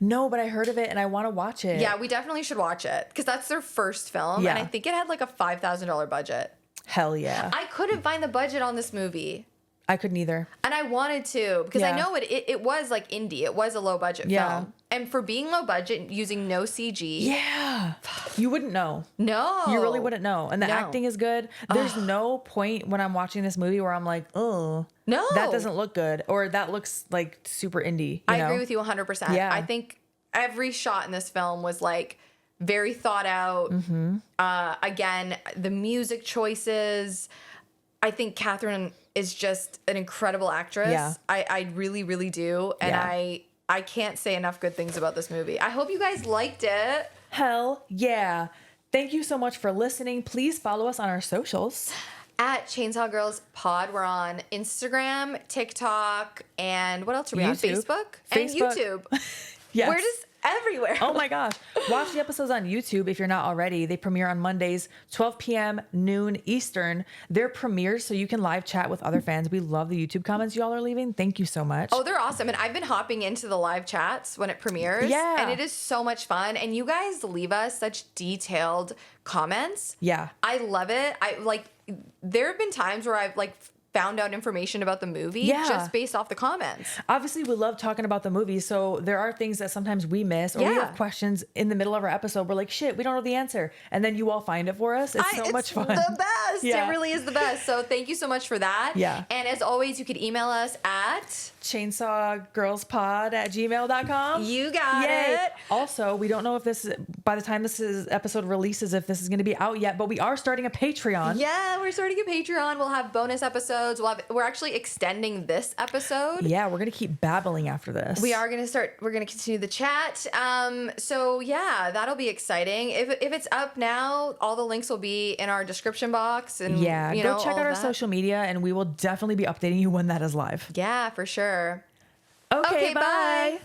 No, but I heard of it and I want to watch it. Yeah, we definitely should watch it because that's their first film. Yeah. And I think it had like a $5,000 budget. Hell yeah. I couldn't find the budget on this movie. I couldn't either. And I wanted to because I Yeah. know it was like indie. It was a low budget Yeah. film. And for being low budget, using no CG. Yeah. You wouldn't know. No. You really wouldn't know. And the No. acting is good. There's no point when I'm watching this movie where I'm like, oh, No. that doesn't look good. Or that looks like super indie. I agree with you 100%. Yeah. I think every shot in this film was like very thought out. Mm-hmm. Again, the music choices. I think Catherine is just an incredible actress. Yeah. I really, really do. And Yeah. I can't say enough good things about this movie. I hope you guys liked it. Hell yeah. Thank you so much for listening. Please follow us on our socials. At Chainsaw Girls Pod, we're on Instagram, TikTok, and what else are we on? YouTube. Facebook? And Facebook. YouTube. Yes. We're just everywhere. Oh my gosh. Watch the episodes on YouTube if you're not already. They premiere on Mondays, 12 p.m., noon Eastern. They're premieres so you can live chat with other fans. We love the YouTube comments y'all are leaving. Thank you so much. Oh, they're awesome. And I've been hopping into the live chats when it premieres. Yeah. And it is so much fun. And you guys leave us such detailed comments. Yeah. I love it. There have been times where I've like found out information about the movie just based off the comments. Obviously, we love talking about the movie, so there are things that sometimes we miss, or we Yeah. have questions in the middle of our episode. We're like, shit, we don't know the answer. And then you all find it for us. It's so much fun. The best. Yeah. It really is the best. So thank you so much for that. Yeah. And as always, you could email us at chainsawgirlspod@gmail.com. You got it. Also, we don't know if this is, by the time episode releases, if this is going to be out yet, but we are starting a Patreon. Yeah, we're starting a Patreon. We'll have bonus episodes. We're actually extending this episode. Yeah, we're going to keep babbling after this. We're going to continue the chat. So yeah, that'll be exciting. If it's up now, all the links will be in our description box. And Yeah, you go know, check all out our that. social media and we will definitely be updating you when that is live. Yeah, for sure. Okay, Okay, bye. bye.